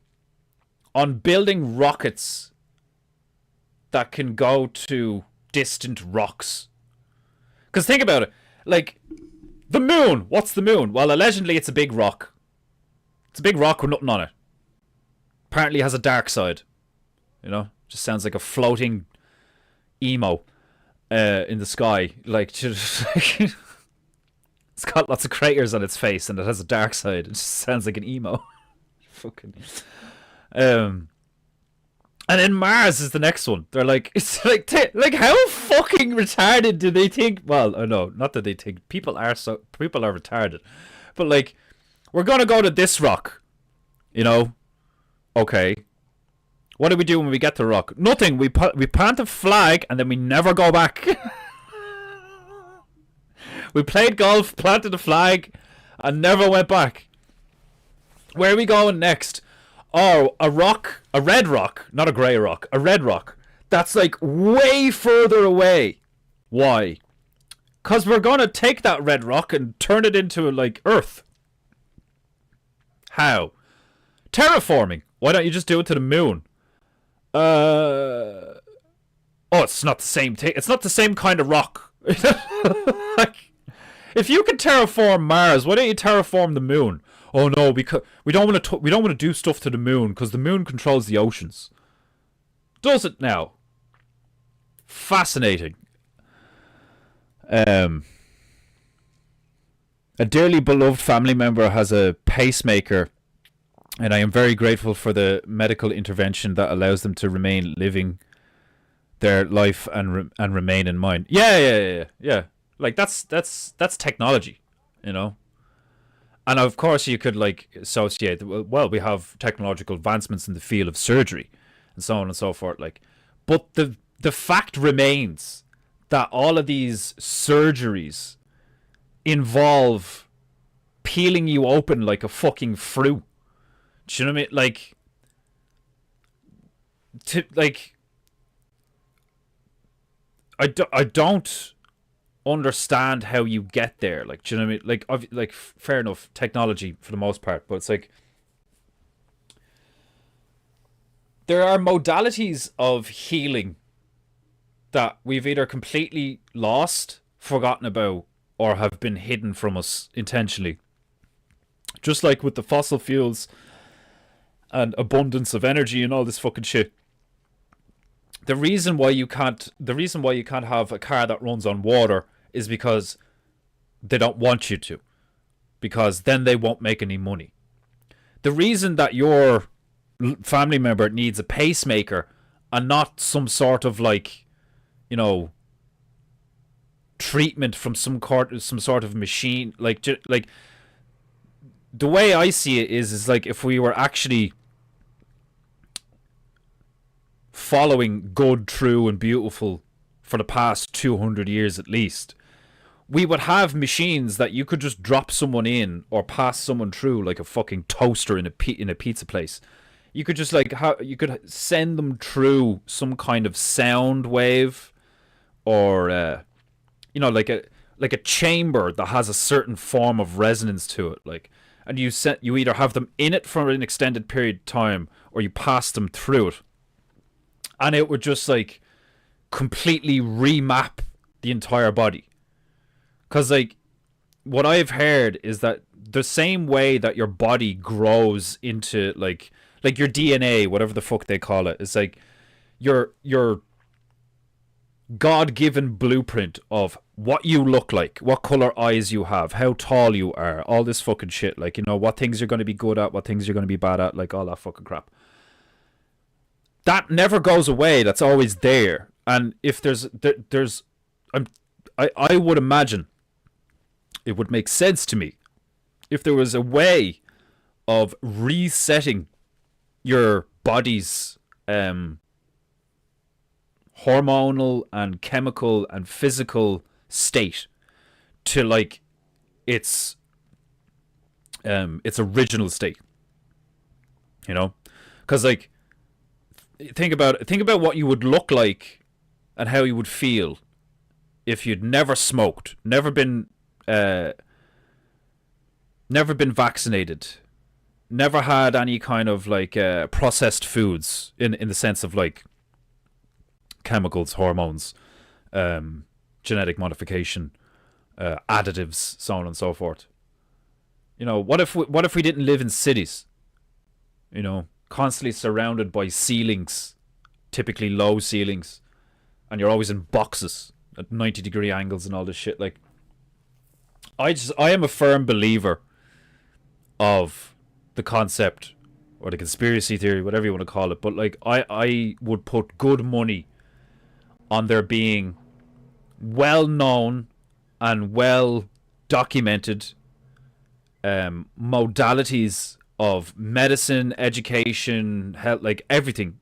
building rockets that can go to distant rocks. Because think about it, like the moon. What's the moon? Well, allegedly it's a big rock. It's a big rock with nothing on it. Apparently it has a dark side. You know, just sounds like a floating emo in the sky. Like, just, it's got lots of craters on its face and it has a dark side. It just sounds like an emo. Fucking. And then Mars is the next one. They're like, it's like how fucking retarded do they think? Well, I know, not that they think people are retarded, but like, we're gonna go to this rock, you know? Okay. What do we do when we get to the rock? Nothing. We plant a flag and then we never go back. We played golf, planted a flag, and never went back. Where are we going next? Oh, a rock, a red rock, not a grey rock, a red rock. That's like way further away. Why? Because we're going to take that red rock and turn it into like Earth. How? Terraforming. Why don't you just do it to the moon? Oh, it's not the same thing. It's not the same kind of rock. Like, if you can terraform Mars, why don't you terraform the moon? Oh no, because we don't want to do stuff to the moon because the moon controls the oceans. Does it now? Fascinating. A dearly beloved family member has a pacemaker, and I am very grateful for the medical intervention that allows them to remain living their life and remain in mine. Yeah. Like that's technology, you know. And of course you could like associate, well, we have technological advancements in the field of surgery and so on and so forth, like, but the fact remains that all of these surgeries involve peeling you open like a fucking fruit. Do you know what I mean? I don't understand how you get there. Like, do you know what I mean? Like fair enough, technology for the most part, but it's like there are modalities of healing that we've either completely lost, forgotten about, or have been hidden from us intentionally. Just like with the fossil fuels and abundance of energy and all this fucking shit. The reason why you can't have a car that runs on water is because they don't want you to, because then they won't make any money. The reason that your family member needs a pacemaker and not some sort of like, you know, treatment from some sort of machine, like the way I see it is like if we were actually following good, true, and beautiful for the past 200 years at least, we would have machines that you could just drop someone in or pass someone through like a fucking toaster in a pizza place. You could just like you could send them through some kind of sound wave, or you know, like a chamber that has a certain form of resonance to it, like, and you either have them in it for an extended period of time or you pass them through it, and it would just like completely remap the entire body. Because like what I've heard is that the same way that your body grows into like your DNA, whatever the fuck they call it, is like your God-given blueprint of what you look like, what color eyes you have, how tall you are, all this fucking shit, like, you know, what things you're going to be good at, what things you're going to be bad at, like all that fucking crap. that never goes away. That's always there. And if there's I would imagine it would make sense to me if there was a way of resetting your body's hormonal and chemical and physical state to like its original state, you know, because like think about what you would look like and how you would feel if you'd never smoked, never been vaccinated, never had any kind of like processed foods in the sense of like chemicals, hormones, genetic modification, additives, so on and so forth. You know, what if we didn't live in cities? You know, constantly surrounded by ceilings, typically low ceilings, and you're always in boxes at 90-degree angles and all this shit. Like, I am a firm believer of the concept or the conspiracy theory, whatever you want to call it. But like, I would put good money on there being well known and well documented modalities of medicine, education, health, like everything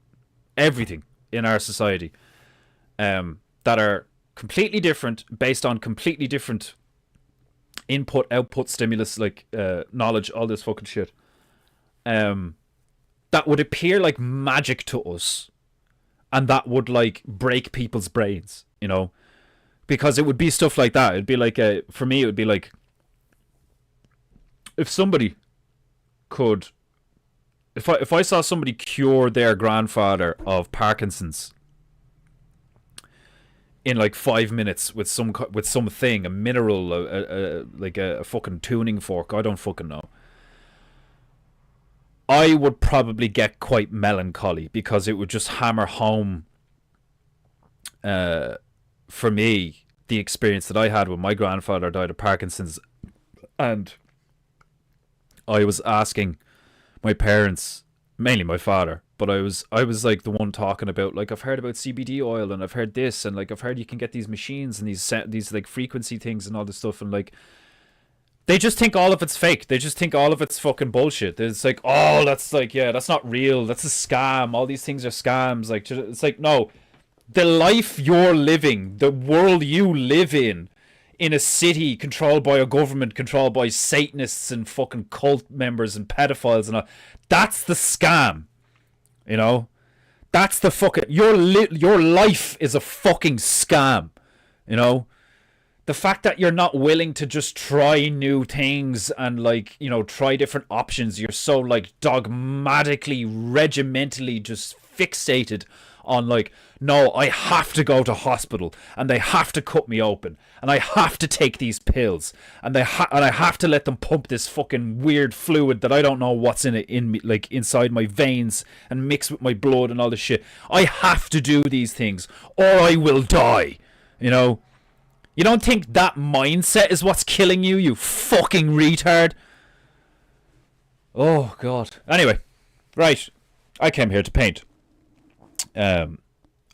in our society that are completely different, based on completely different input, output, stimulus, like knowledge, all this fucking shit. That would appear like magic to us, and that would like break people's brains, you know, because it would be stuff like that. It'd be like for me, it would be like if somebody could, if I saw somebody cure their grandfather of Parkinson's in like 5 minutes with something, a mineral, like a fucking tuning fork, I don't fucking know, I would probably get quite melancholy, because it would just hammer home for me the experience that I had when my grandfather died of Parkinson's, and I was asking my parents, mainly my father, but I was like the one talking about, like, I've heard about CBD oil, and I've heard this, and like I've heard you can get these machines and these like frequency things and all this stuff, and like they just think all of it's fake. They just think all of it's fucking bullshit. It's like, oh, that's like, yeah, that's not real. That's a scam. All these things are scams. Like, it's like, no, the life you're living, the world you live in a city controlled by a government, controlled by Satanists and fucking cult members and pedophiles and all, that's the scam. You know, that's the fucking, your life is a fucking scam. You know, the fact that you're not willing to just try new things and, like, you know, try different options. You're so like dogmatically, regimentally just fixated on like, no, I have to go to hospital and they have to cut me open and I have to take these pills and I have to let them pump this fucking weird fluid that I don't know what's in it, in me, like inside my veins, and mix with my blood and all this shit. I have to do these things or I will die. You know, you don't think that mindset is what's killing you, you fucking retard? Oh god. Anyway, right, I came here to paint.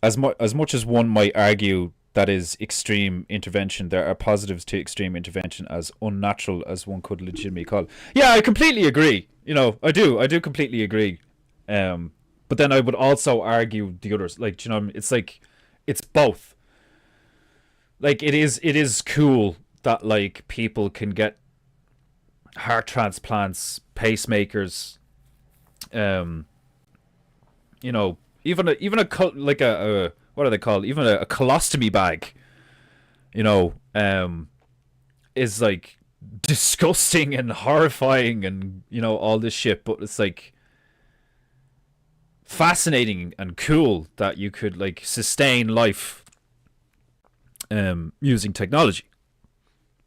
As much as one might argue that is extreme intervention, there are positives to extreme intervention, as unnatural as one could legitimately call it. Yeah, I completely agree. You know, I do completely agree. But then I would also argue the others. Like, you know, it's like, it's both. Like, it is cool that, like, people can get heart transplants, pacemakers, you know, even a what are they called? Even a colostomy bag, you know, is like disgusting and horrifying, and, you know, all this shit. But it's like fascinating and cool that you could like sustain life using technology.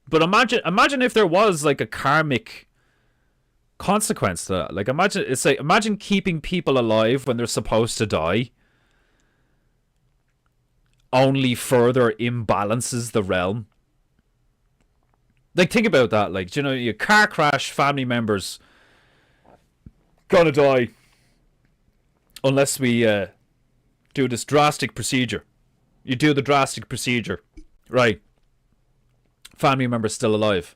But imagine if there was like a karmic consequence to that. Like, imagine keeping people alive when they're supposed to die only further imbalances the realm. Like, think about that. Like, you know, your car crash, family members gonna die unless we do this drastic procedure. You do the drastic procedure. Right. Family member's still alive.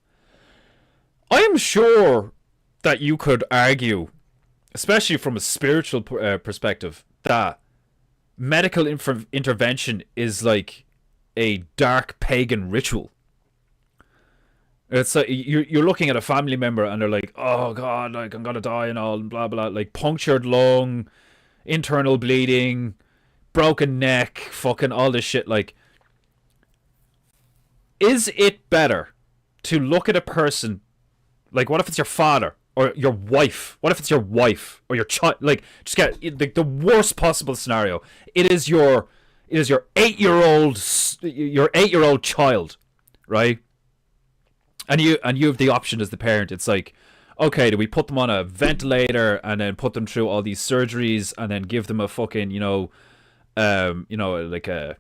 I am sure that you could argue, especially from a spiritual perspective, that medical intervention is like a dark pagan ritual. It's like you're looking at a family member and they're like, oh god, like I'm gonna die and all, and blah blah, like punctured lung, internal bleeding, broken neck, fucking all this shit. Like, is it better to look at a person, like, what if it's your father or your wife? What if it's your wife or your child? Like, just get like the worst possible scenario. It is your 8-year-old child, right? And you have the option as the parent. It's like, okay, do we put them on a ventilator and then put them through all these surgeries and then give them a fucking, like a,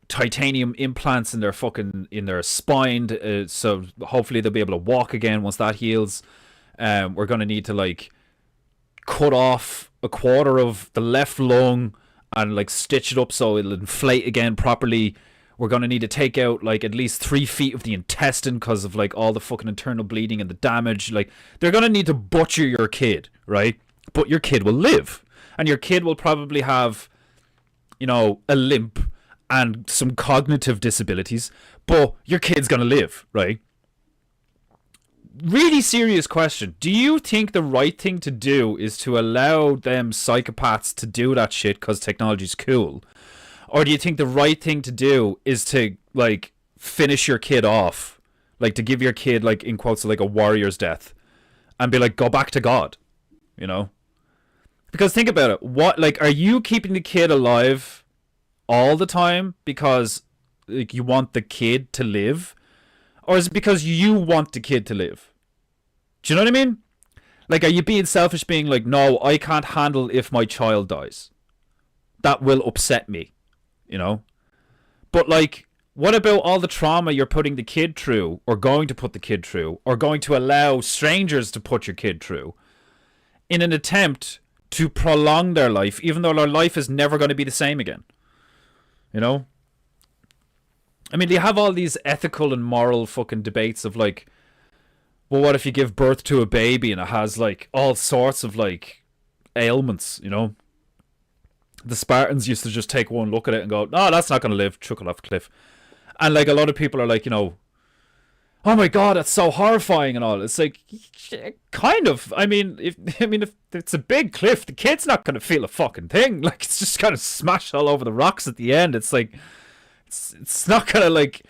titanium implants in their spine, so hopefully they'll be able to walk again once that heals. We're gonna need to like cut off a quarter of the left lung and like stitch it up so it'll inflate again properly. We're gonna need to take out like at least 3 feet of the intestine because of like all the fucking internal bleeding and the damage. Like, they're gonna need to butcher your kid, right? But your kid will live, and your kid will probably have, a limp and some cognitive disabilities, but your kid's gonna live, right? Really serious question. Do you think the right thing to do is to allow them psychopaths to do that shit because technology's cool? Or do you think the right thing to do is to, like, finish your kid off? Like, to give your kid, like, in quotes, like a warrior's death. And be like, go back to God. Because think about it. What, like, are you keeping the kid alive all the time because, like, you want the kid to live? Or is it because you want the kid to live? Do you know what I mean? Like, are you being selfish, being like, no, I can't handle if my child dies. That will upset me. But like, what about all the trauma you're putting the kid through, or going to put the kid through, or going to allow strangers to put your kid through in an attempt to prolong their life, even though their life is never going to be the same again? I mean, they have all these ethical and moral fucking debates of like, well, what if you give birth to a baby and it has like all sorts of like ailments, The Spartans used to just take one look at it and go, no, that's not going to live, chuck it off a cliff. And like, a lot of people are like, oh my god, that's so horrifying and all. It's like, kind of. I mean, if it's a big cliff, the kid's not going to feel a fucking thing. Like, it's just kind of smashed all over the rocks at the end. It's like, it's not going to like,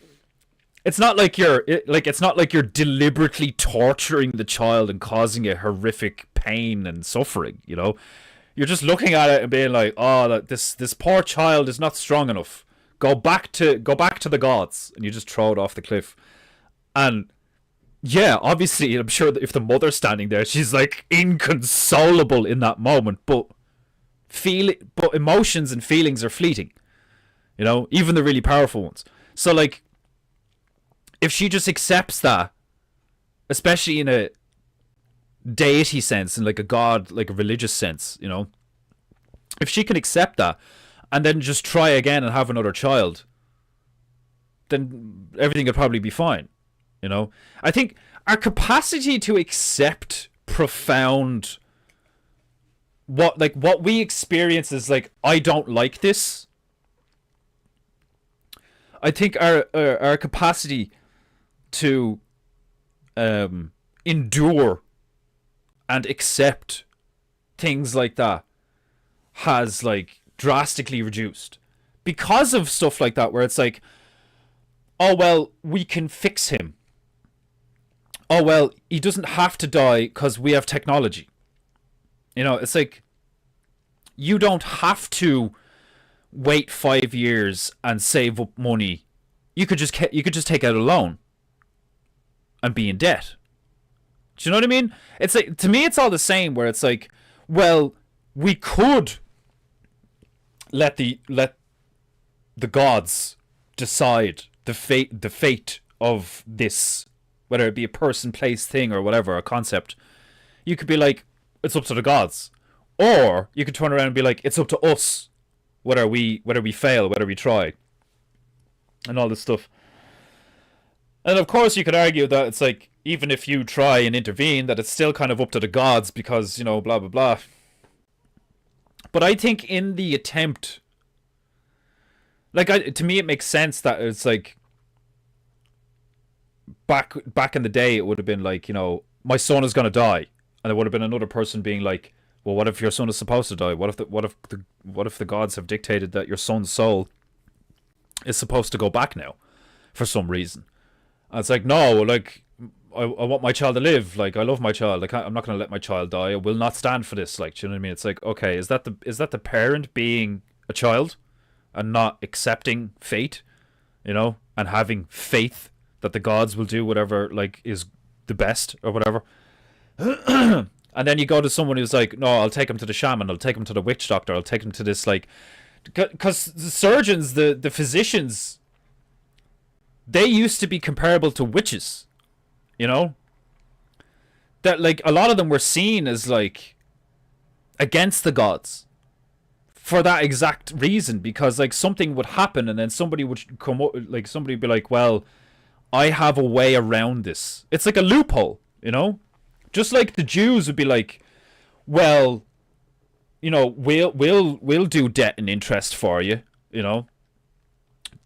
it's not like you're deliberately torturing the child and causing a horrific pain and suffering, You're just looking at it and being like, oh, this poor child is not strong enough. Go back to the gods, and you just throw it off the cliff. And yeah, obviously, I'm sure that if the mother's standing there, she's like inconsolable in that moment. But emotions and feelings are fleeting, even the really powerful ones. So like, if she just accepts that, especially in a deity sense, in like a god, like a religious sense, if she can accept that and then just try again and have another child, then everything could probably be fine. I think our capacity to accept profound what we experience is like, I don't like this. I think our capacity to endure and accept things like that has like drastically reduced because of stuff like that, where it's like, oh well, we can fix him. Oh well, he doesn't have to die because we have technology. It's like, you don't have to wait 5 years and save up money. You could just take out a loan and be in debt. Do you know what I mean? It's like, to me, it's all the same, where it's like, well, we could let the gods decide the fate of this, whether it be a person, place, thing, or whatever, a concept. You could be like, it's up to the gods. Or you could turn around and be like, it's up to us whether we fail, whether we try, and all this stuff. And of course, you could argue that it's like, even if you try and intervene, that it's still kind of up to the gods because, you know, blah, blah, blah. But I think in the attempt, like, to me, it makes sense that it's like, back in the day, it would have been like, you know, my son is going to die. And there would have been another person being like, well, what if your son is supposed to die? What if the gods have dictated that your son's soul is supposed to go back now for some reason? And it's like, no, like, I want my child to live. Like, I love my child. I'm not going to let my child die. I will not stand for this. Like, do you know what I mean? It's like, okay, is that the parent being a child and not accepting fate, you know, and having faith that the gods will do whatever, like, is the best or whatever? And then you go to someone who's like, no, I'll take him to the shaman. I'll take him to the witch doctor. I'll take him to this, like, because the surgeons, the physicians, they used to be comparable to witches, you know? That, like, a lot of them were seen as, like, against the gods for that exact reason, because, like, something would happen and then somebody would come up, like, somebody would be like, well, I have a way around this. It's like a loophole, you know? Just like the Jews would be like, well, you know, we'll do debt and interest for you, you know?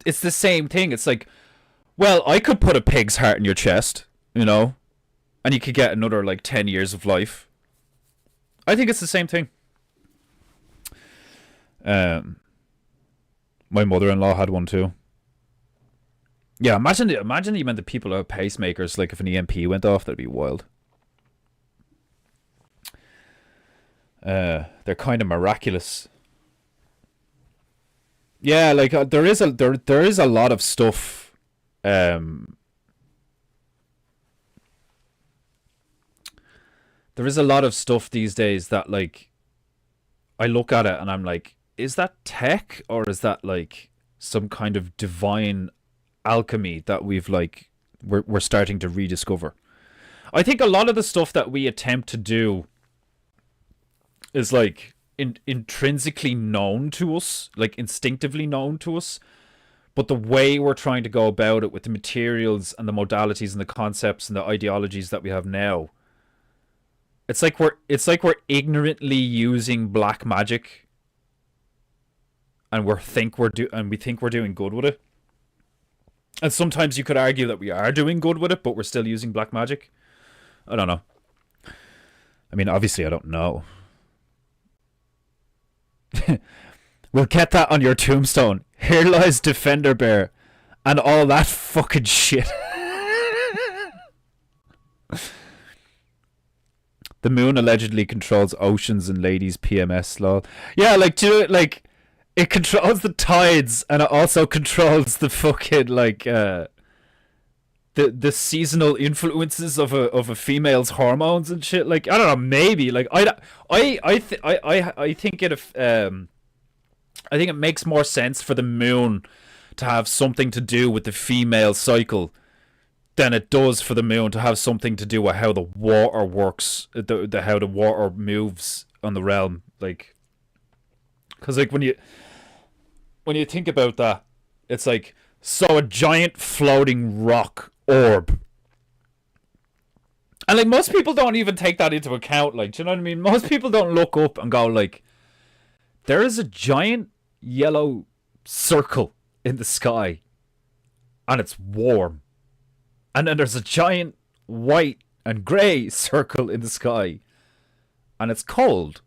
It's the same thing. It's like, well, I could put a pig's heart in your chest, you know, and you could get another, like, 10 years of life. I think it's the same thing. My mother-in-law had one too. Yeah, imagine the amount of people who have pacemakers. Like, if an EMP went off, that'd be wild. They're kind of miraculous. Yeah, like, there is a lot of stuff. There is a lot of stuff these days that, like, I look at it and I'm like, is that tech or is that, like, some kind of divine alchemy that we've, like, we're starting to rediscover? I think a lot of the stuff that we attempt to do is, like, intrinsically known to us, like, instinctively known to us, but the way we're trying to go about it with the materials and the modalities and the concepts and the ideologies that we have now, it's like we're ignorantly using black magic, and we think we're doing good with it. And sometimes you could argue that we are doing good with it, but we're still using black magic. I don't know. I mean, obviously, I don't know. We'll get that on your tombstone. Here lies Defender Bear, and all that fucking shit. The moon allegedly controls oceans and ladies' PMS. Lol. Yeah, like, like, it controls the tides, and it also controls the fucking, like, the seasonal influences of a female's hormones and shit. Like, I don't know, maybe, like, I think it makes more sense for the moon to have something to do with the female cycle than it does for the moon to have something to do with how the water works, how the water moves on the realm. Like, because, like, when you think about that, it's like, so a giant floating rock orb, and, like, most people don't even take that into account. Like, do you know what I mean? Most people don't look up and go, like, there is a giant yellow circle in the sky and it's warm, and then there's a giant white and grey circle in the sky and it's cold,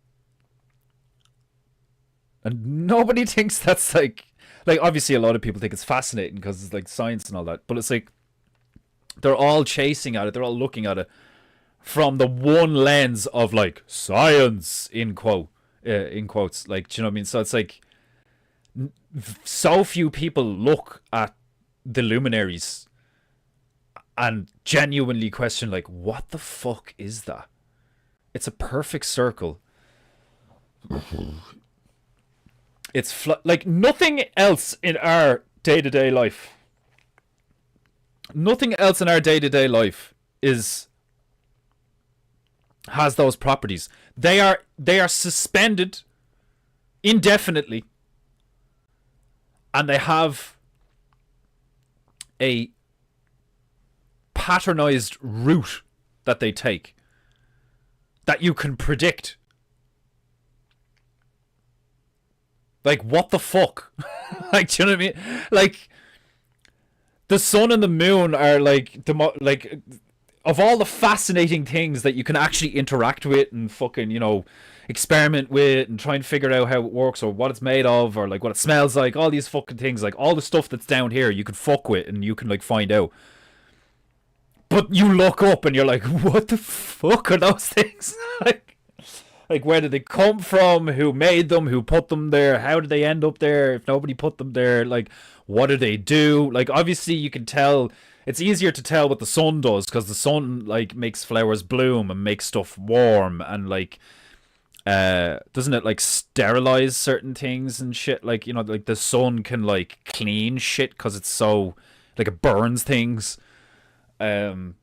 and nobody thinks that's, like, obviously a lot of people think it's fascinating because it's, like, science and all that, but it's like they're all chasing at it, they're all looking at it from the one lens of, like, science, in quotes, like, do you know what I mean? So it's like, so few people look at the luminaries and genuinely question, like, what the fuck is that? It's a perfect circle. It's like, nothing else in our day-to-day life. Nothing else in our day-to-day life is has those properties. They are suspended indefinitely, and they have a patternized route that they take that you can predict. Like, what the fuck? Like, do you know what I mean? Like, the sun and the moon are like like of all the fascinating things that you can actually interact with and fucking, experiment with and try and figure out how it works or what it's made of or like what it smells like, all these fucking things, like all the stuff that's down here you can fuck with and you can like find out. But you look up and you're like, what the fuck are those things? Like, where did they come from? Who made them? Who put them there? How did they end up there? If nobody put them there, like, what do they do? Like, obviously, you can tell. It's easier to tell what the sun does because the sun, like, makes flowers bloom and makes stuff warm and, like, doesn't it, like, sterilize certain things and shit? Like, like the sun can, like, clean shit because it's so, like, it burns things. Like,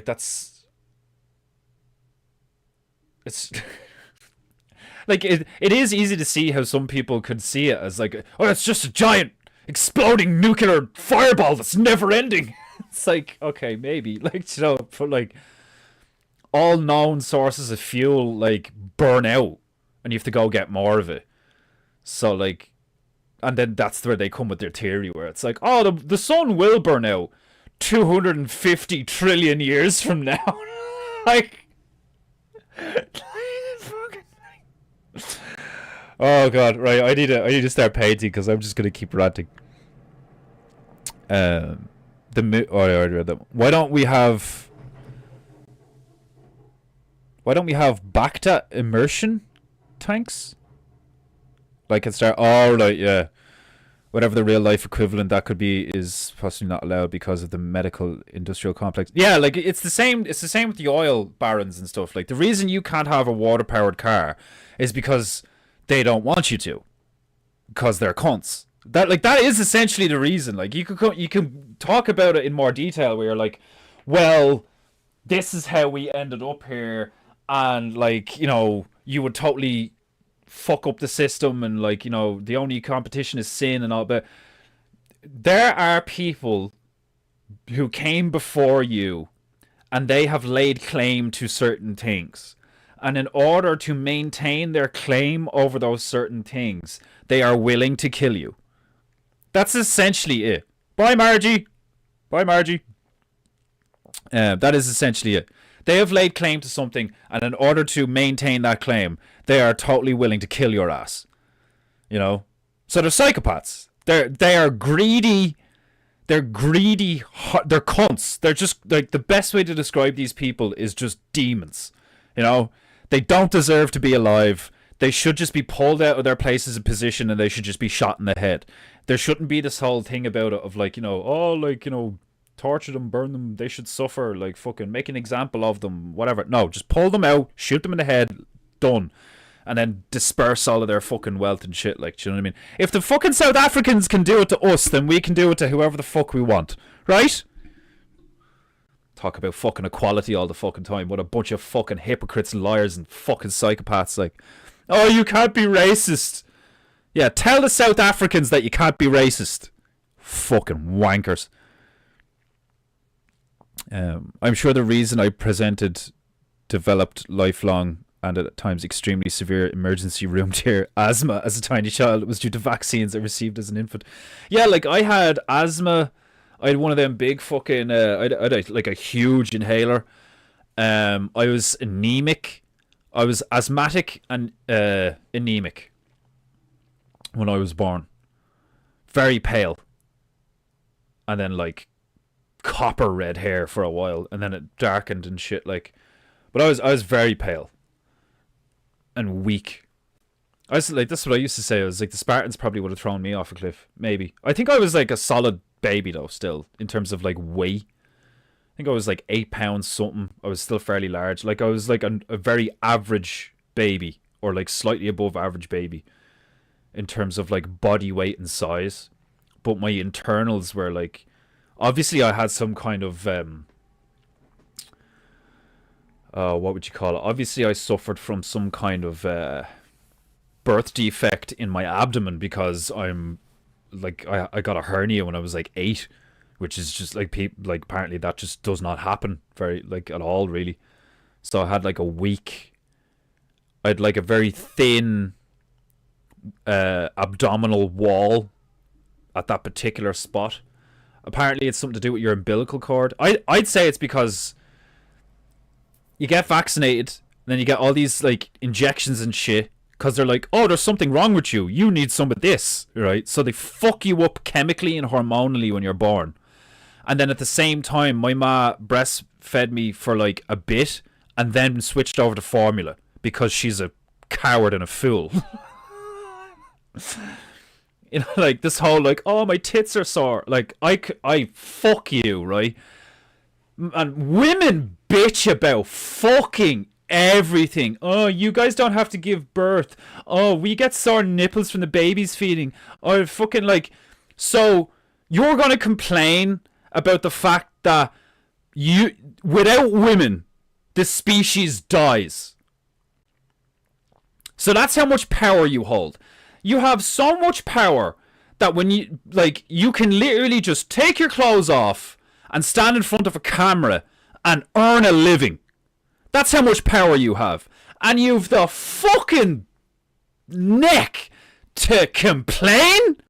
that's. It's like it is easy to see how some people could see it as like, oh, it's just a giant exploding nuclear fireball that's never ending. It's like, okay, maybe, like, but like all known sources of fuel like burn out and you have to go get more of it. So like, and then that's where they come with their theory where it's like, oh, the sun will burn out 250 trillion years from now. Like, oh god, right, I need to start painting because I'm just gonna keep ranting. Why don't we have Bacta immersion tanks? Like, and start, oh right, yeah, whatever the real life equivalent that could be is possibly not allowed because of the medical industrial complex. Yeah, like it's the same with the oil barons and stuff. Like, the reason you can't have a water powered car is because they don't want you to, because they're cunts. That is essentially the reason. Like, you can talk about it in more detail where you're like, well, this is how we ended up here, and like, you would totally fuck up the system, and like, the only competition is sin and all. But there are people who came before you and they have laid claim to certain things, and in order to maintain their claim over those certain things, they are willing to kill you. That's essentially it. Bye, Margie. That is essentially it. They have laid claim to something, and in order to maintain that claim, they are totally willing to kill your ass. So they're psychopaths. They are greedy. They're greedy. They're cunts. They're just, like, the best way to describe these people is just demons. They don't deserve to be alive. They should just be pulled out of their places of position, and they should just be shot in the head. There shouldn't be this whole thing about it of like, torture them, burn them, they should suffer, like, fucking make an example of them, whatever. No, just pull them out, shoot them in the head, done. And then disperse all of their fucking wealth and shit, like, do you know what I mean? If the fucking South Africans can do it to us, then we can do it to whoever the fuck we want, right? Talk about fucking equality all the fucking time. What a bunch of fucking hypocrites and liars and fucking psychopaths. Like, oh, you can't be racist. Yeah, tell the South Africans that you can't be racist. Fucking wankers. I'm sure the reason I developed lifelong and at times extremely severe emergency room tier asthma as a tiny child was due to vaccines I received as an infant. Yeah, like, I had asthma. I had one of them big fucking I had like a huge inhaler. I was anemic. I was asthmatic and anemic when I was born. Very pale. And then like copper red hair for a while, and then it darkened and shit, like. But I was very pale and weak. I was like, that's what I used to say. I was like, the Spartans probably would have thrown me off a cliff. Maybe. I think I was like a solid baby though, still, in terms of like weight. I think I was like 8 pounds something. I was still fairly large. Like, I was like a very average baby, or like slightly above average baby in terms of like body weight and size. But my internals were like, obviously I had some kind of what would you call it? Obviously, I suffered from some kind of birth defect in my abdomen because I'm like I got a hernia when I was like 8, which is just like like apparently that just does not happen very like at all really. So I had like I had like a very thin abdominal wall at that particular spot. Apparently, it's something to do with your umbilical cord. I'd say it's because you get vaccinated, and then you get all these like injections and shit. Because they're like, oh, there's something wrong with you. You need some of this, right? So they fuck you up chemically and hormonally when you're born. And then at the same time, my ma breastfed me for like a bit and then switched over to formula because she's a coward and a fool. You know, like this whole like, oh, my tits are sore. Like, I fuck you, right? And women bitch about fucking everything. Oh, you guys don't have to give birth. Oh, we get sore nipples from the babies feeding. Oh, fucking like. So you're gonna complain about the fact that without women, the species dies. So that's how much power you hold. You have so much power that when you can literally just take your clothes off and stand in front of a camera and earn a living. That's how much power you have. And you've the fucking neck to complain?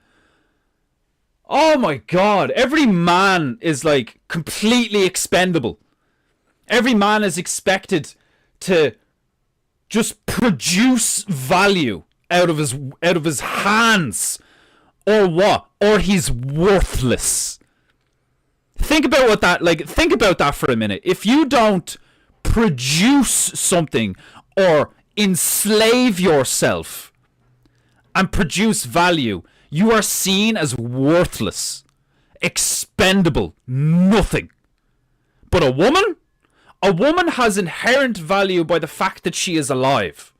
Oh my god. Every man is like completely expendable. Every man is expected to just produce value out of his hands. Or what? Or he's worthless. Think about that for a minute. If you don't produce something or enslave yourself and produce value, you are seen as worthless, expendable, nothing. But a woman has inherent value by the fact that she is alive.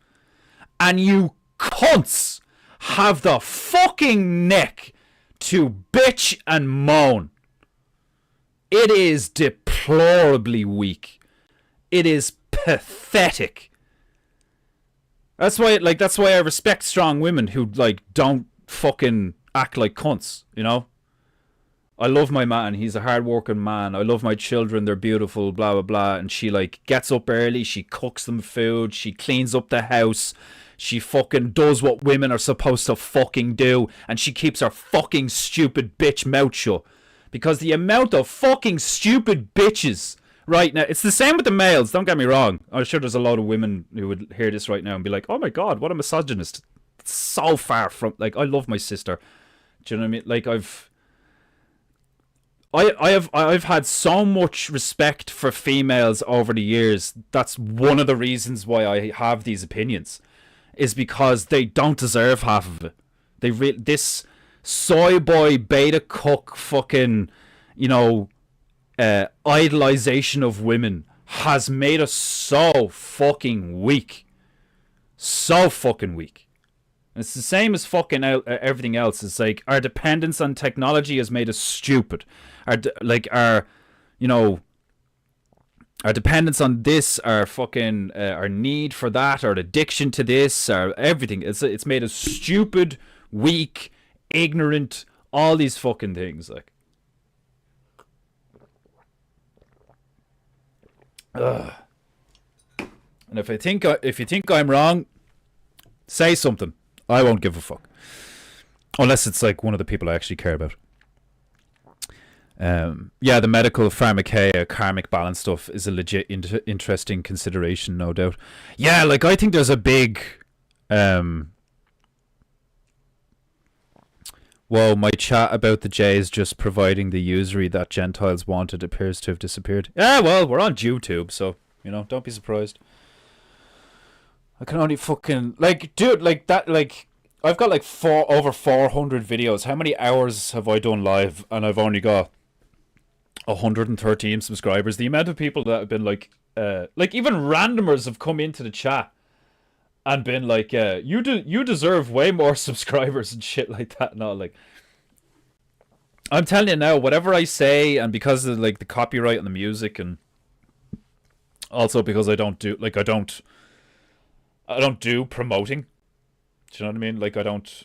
And you cunts have the fucking neck to bitch and moan. It is deplorably weak. It is pathetic. That's why I respect strong women who like don't fucking act like cunts, you know? I love my man, he's a hard-working man. I love my children, they're beautiful, blah blah blah. And she like gets up early, she cooks them food, she cleans up the house, she fucking does what women are supposed to fucking do, and she keeps her fucking stupid bitch mouth shut. Because the amount of fucking stupid bitches right now, it's the same with the males, don't get me wrong. I'm sure there's a lot of women who would hear this right now and be like, oh my god, what a misogynist. It's so far from, like, I love my sister. Do you know what I mean? Like, I've had so much respect for females over the years. That's one of the reasons why I have these opinions, is because they don't deserve half of it. This soy boy beta cuck fucking, you know, idolization of women has made us so fucking weak. So fucking weak. And it's the same as fucking everything else. It's like our dependence on technology has made us stupid. Our dependence on this, our fucking our need for that, our addiction to this, our everything. It's made us stupid, weak, ignorant, all these fucking things. Like, ugh. And if you think I'm wrong, say something. I won't give a fuck, unless it's like one of the people I actually care about. Yeah, the medical pharmakeia, karmic balance stuff is a legit interesting consideration, no doubt. Yeah, like I think there's a big whoa, my chat about the Jays just providing the usury that Gentiles wanted appears to have disappeared. Yeah, well, we're on YouTube, so, you know, don't be surprised. I can only fucking, like, dude, like that, like, I've got like over 400 videos. How many hours have I done live? And I've only got 113 subscribers. The amount of people that have been like even randomers have come into the chat and been like, you deserve way more subscribers and shit like that. Not like, I'm telling you now, whatever I say, and because of like the copyright on the music and Also because I don't do promoting. Do you know what I mean? Like I don't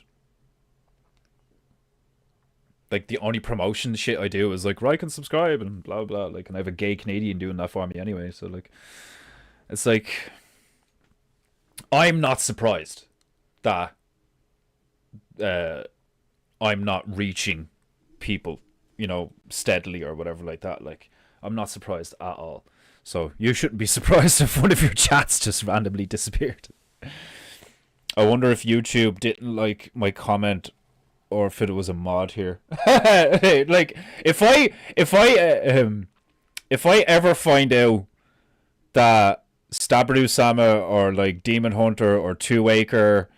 like the only promotion shit I do is like like and subscribe and blah blah. Like, and I have a gay Canadian doing that for me anyway. So like, it's like I'm not surprised that I'm not reaching people, you know, steadily or whatever like that. Like, I'm not surprised at all. So you shouldn't be surprised if one of your chats just randomly disappeared. I wonder if YouTube didn't like my comment or if it was a mod here. Like if I ever find out that Stabru Sama or like Demon Hunter or Two Acre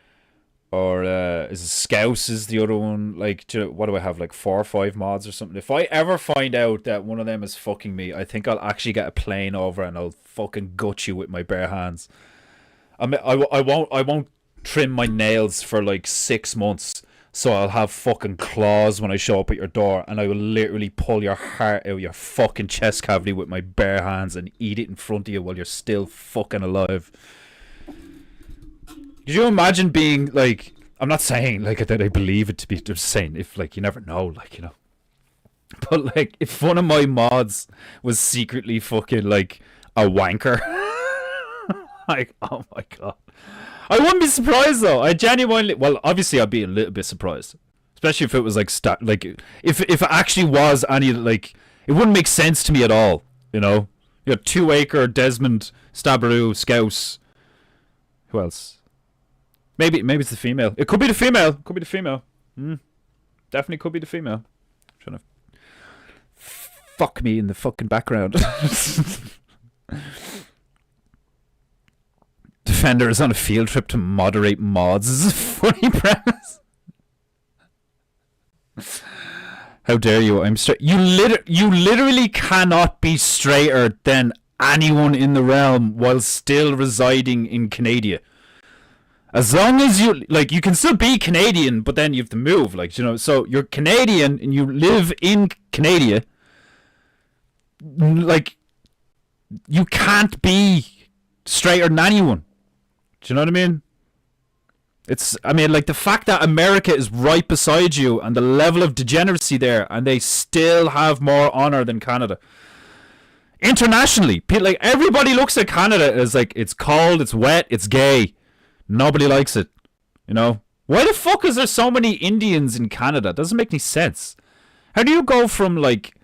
or is Scouse is the other one, like what do I have, like 4 or 5 mods or something? If I ever find out that one of them is fucking me, I think I'll actually get a plane over and I'll fucking gut you with my bare hands. I won't trim my nails for like 6 months, so I'll have fucking claws when I show up at your door, and I will literally pull your heart out of your fucking chest cavity with my bare hands and eat it in front of you while you're still fucking alive. Could you imagine being like, I'm not saying like that I believe it to be, just saying if like, you never know, like, you know, but like if one of my mods was secretly fucking like a wanker, like, oh my god, I wouldn't be surprised though. I genuinely, well, obviously I'd be a little bit surprised, especially if it was like like if it actually was any, like, it wouldn't make sense to me at all. You know, you got Two Acre, Desmond, Stabaroo, Scouse. Who else? Maybe it's the female. It could be the female. Could be the female. Definitely could be the female. I'm trying to fuck me in the fucking background. Defender is on a field trip to moderate mods. This is a funny premise. How dare you? I'm straight. You literally cannot be straighter than anyone in the realm while still residing in Canada. As long as you, like, you can still be Canadian, but then you have to move, like, you know. So you're Canadian and you live in Canada. Like, you can't be straighter than anyone. Do you know what I mean? I mean, like, the fact that America is right beside you and the level of degeneracy there, and they still have more honor than Canada. Internationally, like, everybody looks at Canada as like, it's cold, it's wet, it's gay. Nobody likes it, you know? Why the fuck is there so many Indians in Canada? It doesn't make any sense. How do you go from, like,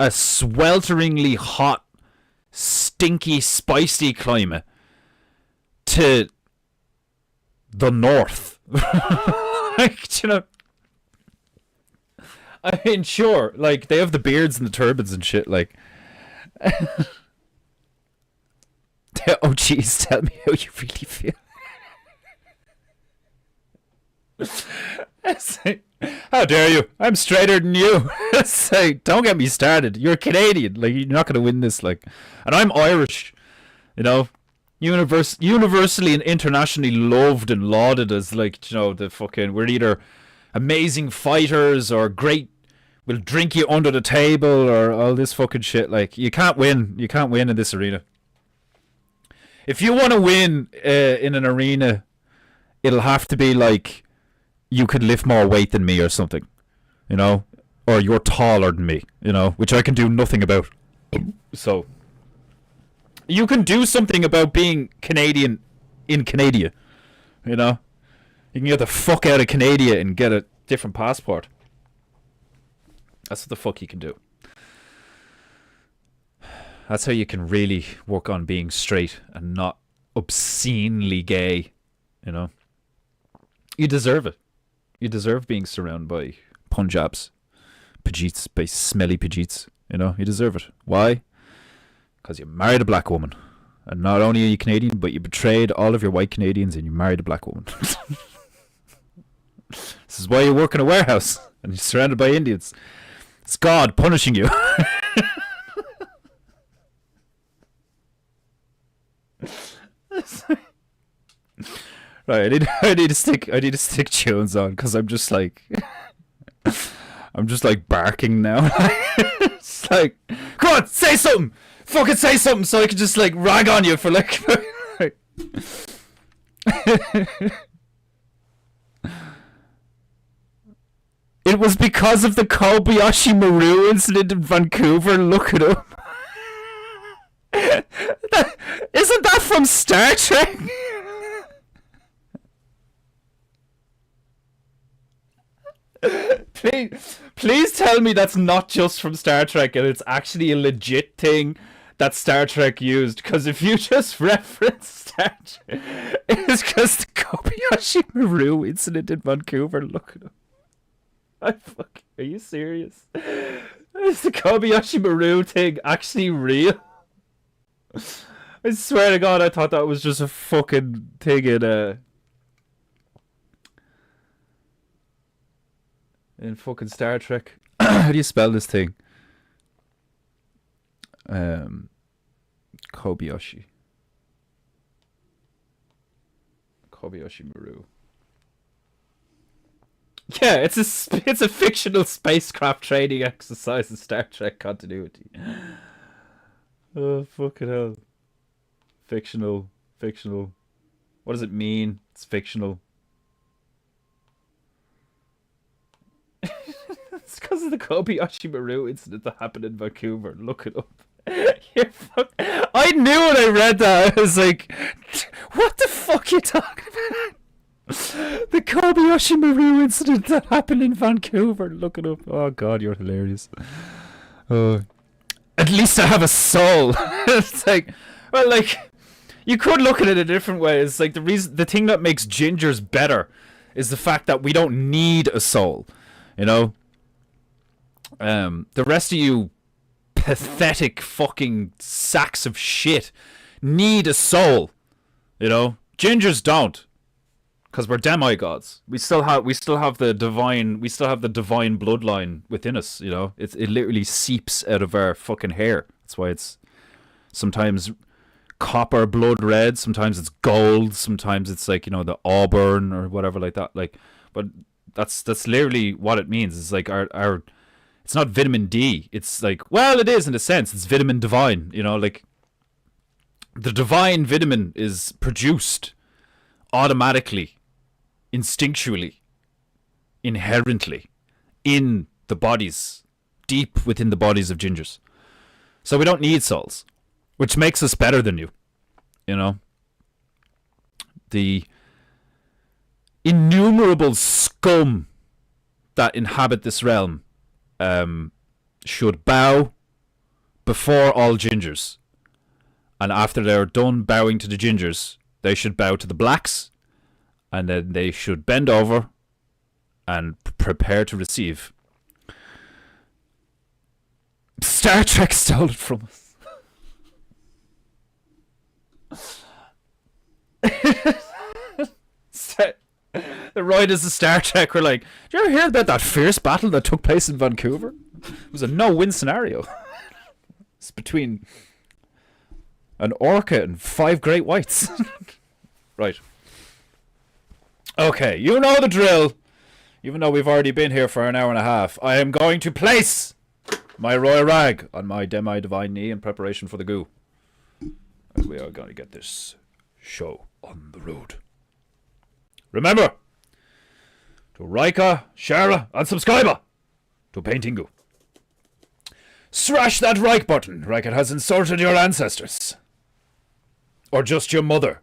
a swelteringly hot, stinky, spicy climate to the north? Like, you know? I mean, sure, like, they have the beards and the turbans and shit, like... Oh jeez, tell me how you really feel. Like, how dare you? I'm straighter than you. Like, don't get me started. You're Canadian. Like, you're not going to win this. Like, and I'm Irish. You know, universally and internationally loved and lauded as, like, you know, the fucking, we're either amazing fighters or great, we'll drink you under the table or all this fucking shit. Like, you can't win. You can't win in this arena. If you want to win in an arena, it'll have to be like you could lift more weight than me or something, you know, or you're taller than me, you know, which I can do nothing about. So you can do something about being Canadian in Canada, you know. You can get the fuck out of Canada and get a different passport. That's what the fuck you can do. That's how you can really work on being straight and not obscenely gay, you know. You deserve it. You deserve being surrounded by Punjabs, Pajeets, by smelly Pajeets, you know. You deserve it. Why? Because you married a black woman. And not only are you Canadian, but you betrayed all of your white Canadians and you married a black woman. This is why you work in a warehouse and you're surrounded by Indians. It's God punishing you. Right, I need to stick tunes on because I'm just like I'm just like barking now. It's like, come on, say something! Fucking say something so I can just like rag on you for like... It was because of the Kobayashi Maru incident in Vancouver. Look it up. Isn't that from Star Trek? Please tell me that's not just from Star Trek and it's actually a legit thing that Star Trek used. Because if you just reference Star Trek, it's because the Kobayashi Maru incident in Vancouver. Look it up. Are you serious? Is the Kobayashi Maru thing actually real? I swear to God, I thought that was just a fucking thing in fucking Star Trek. How do you spell this thing? Kobayashi Maru. Yeah, it's a fictional spacecraft training exercise in Star Trek continuity. Oh, fucking hell. Fictional. What does it mean? It's fictional. It's because of the Kobayashi Maru incident that happened in Vancouver. Look it up. I knew when I read that. I was like, what the fuck are you talking about? The Kobayashi Maru incident that happened in Vancouver. Look it up. Oh God, you're hilarious. At least I have a soul. It's like, well, like, you could look at it a different way. It's like the thing that makes gingers better is the fact that we don't need a soul. You know? The rest of you pathetic fucking sacks of shit need a soul. You know? Gingers don't. Because we're demigods. We still have the divine bloodline within us, you know? It literally seeps out of our fucking hair. That's why it's sometimes copper blood red, sometimes it's gold, sometimes it's like, you know, the auburn or whatever like that. Like, but that's literally what it means. It's like our it's not vitamin D. It's like, well, it is in a sense. It's vitamin divine, you know, like the divine vitamin is produced automatically, instinctually, inherently in the bodies, deep within the bodies of gingers. So we don't need souls, which makes us better than you, you know. The innumerable scum that inhabit this realm should bow before all gingers. And after they're done bowing to the gingers, they should bow to the blacks. And then they should bend over and prepare to receive. Star Trek stole it from us. The writers of Star Trek were like, did you ever hear about that fierce battle that took place in Vancouver? It was a no-win scenario. It's between an orca and 5 great whites. Right. Okay, you know the drill. Even though we've already been here for an hour and a half, I am going to place my royal rag on my demi-divine knee in preparation for the goo. And we are going to get this show on the road. Remember to Rika, share, and subscribe to PEINTEINGU. Smash that like button like it has insulted your ancestors. Or just your mother.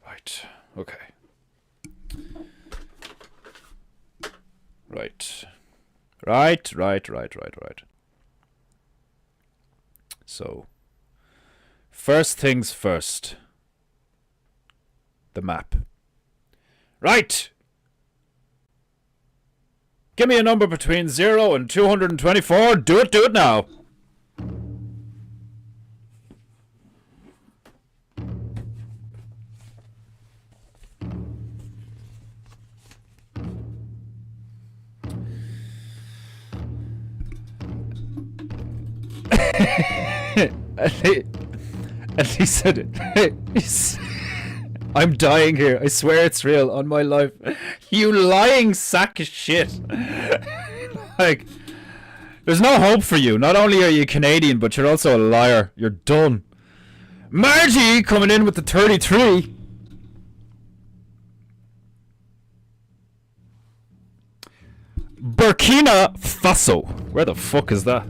Right, okay. Right. So, first things first. The map. Right! Give me a number between 0 and 224. Do it now. And he said, I'm dying here. I swear it's real on my life. You lying sack of shit. Like, there's no hope for you. Not only are you Canadian, but you're also a liar. You're done. Margie coming in with the 33. Burkina Faso. Where the fuck is that?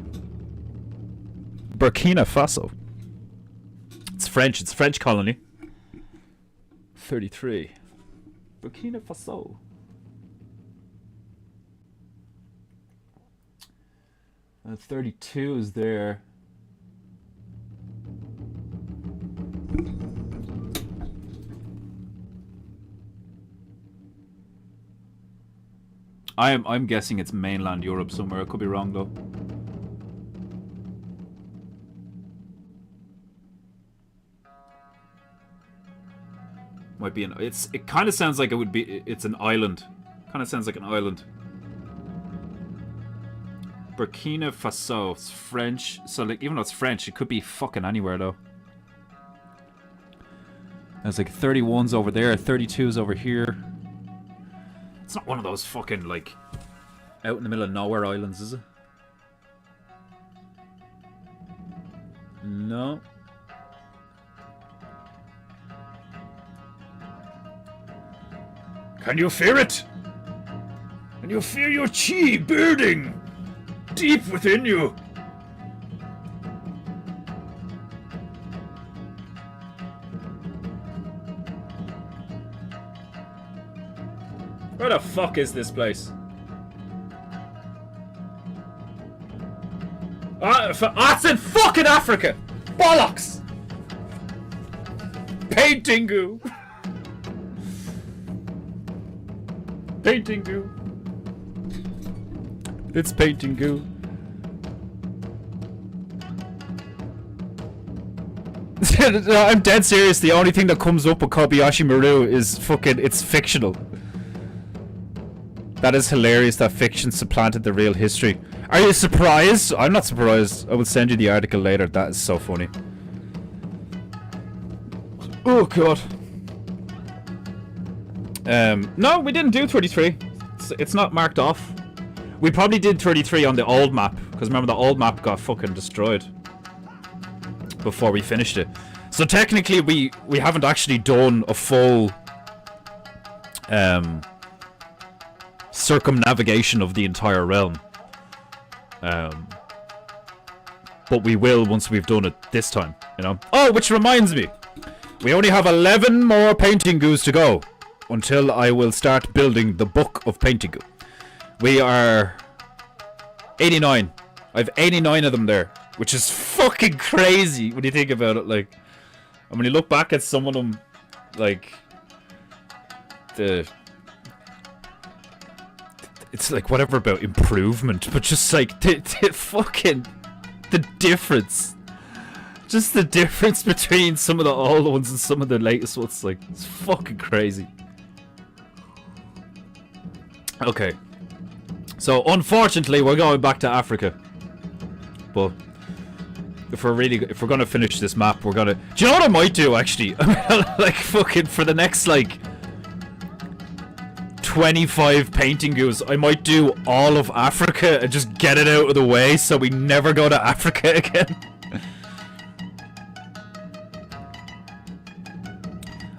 Burkina Faso. It's French. It's a French colony. 33. Burkina Faso. And 32 is there. I'm guessing it's mainland Europe somewhere. I could be wrong though. Might be an. It kind of sounds like it would be. It's an island. Kind of sounds like an island. Burkina Faso. It's French. So like, even though it's French, it could be fucking anywhere though. There's like 31's over there, 32's over here. It's not one of those fucking like out in the middle of nowhere islands, is it? No. Can you fear it? Can you feel your chi building deep within you? Where the fuck is this place? It's in fucking Africa! Bollocks! PEINTEINGU! PEINTEINGU. It's PEINTEINGU. I'm dead serious. The only thing that comes up with Kobayashi Maru is fucking. It's fictional. That is hilarious that fiction supplanted the real history. Are you surprised? I'm not surprised. I will send you the article later. That is so funny. Oh god. No, we didn't do 33. It's not marked off. We probably did 33 on the old map, because remember the old map got fucking destroyed before we finished it. So technically we haven't actually done a full circumnavigation of the entire realm. But we will once we've done it this time, you know. Oh, which reminds me, we only have 11 more PEINTEINGUs to go until I will start building the book of PEINTEINGU. We are 89. I have 89 of them there, which is fucking crazy when you think about it. Like, and when you look back at some of them, like it's like whatever about improvement, but just like the fucking the difference. Just the difference between some of the old ones and some of the latest ones, like, it's fucking crazy. Okay. So, unfortunately, we're going back to Africa. But if we're gonna finish this map, we're gonna... Do you know what I might do, actually? Like, fucking, for the next, like, 25 PEINTEINGUs, I might do all of Africa and just get it out of the way so we never go to Africa again.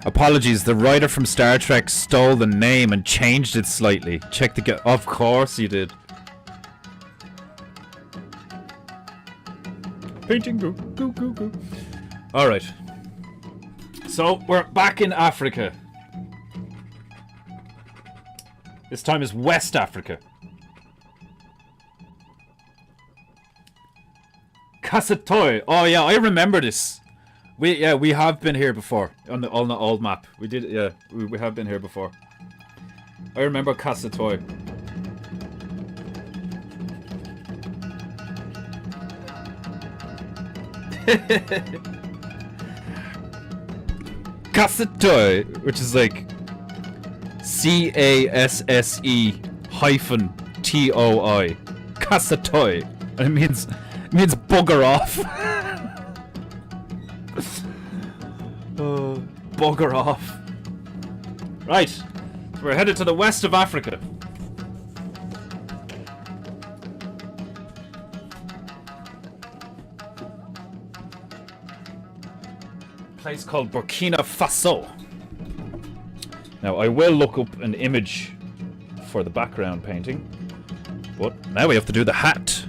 Apologies, the writer from Star Trek stole the name and changed it slightly. Check the... Of course you did. PEINTEINGU, goo goo goo. Alright. So, we're back in Africa. This time is West Africa. Kasatoy. Oh yeah, I remember this. We have been here before on the old map. We did, yeah, we have been here before. I remember Kasatoy. Kasatoy, which is like CASSE-TOI. Kasatoy. And it means bugger off. Bugger off. Right. So we're headed to the west of Africa. A place called Burkina Faso. Now, I will look up an image for the background painting. But now we have to do the hat.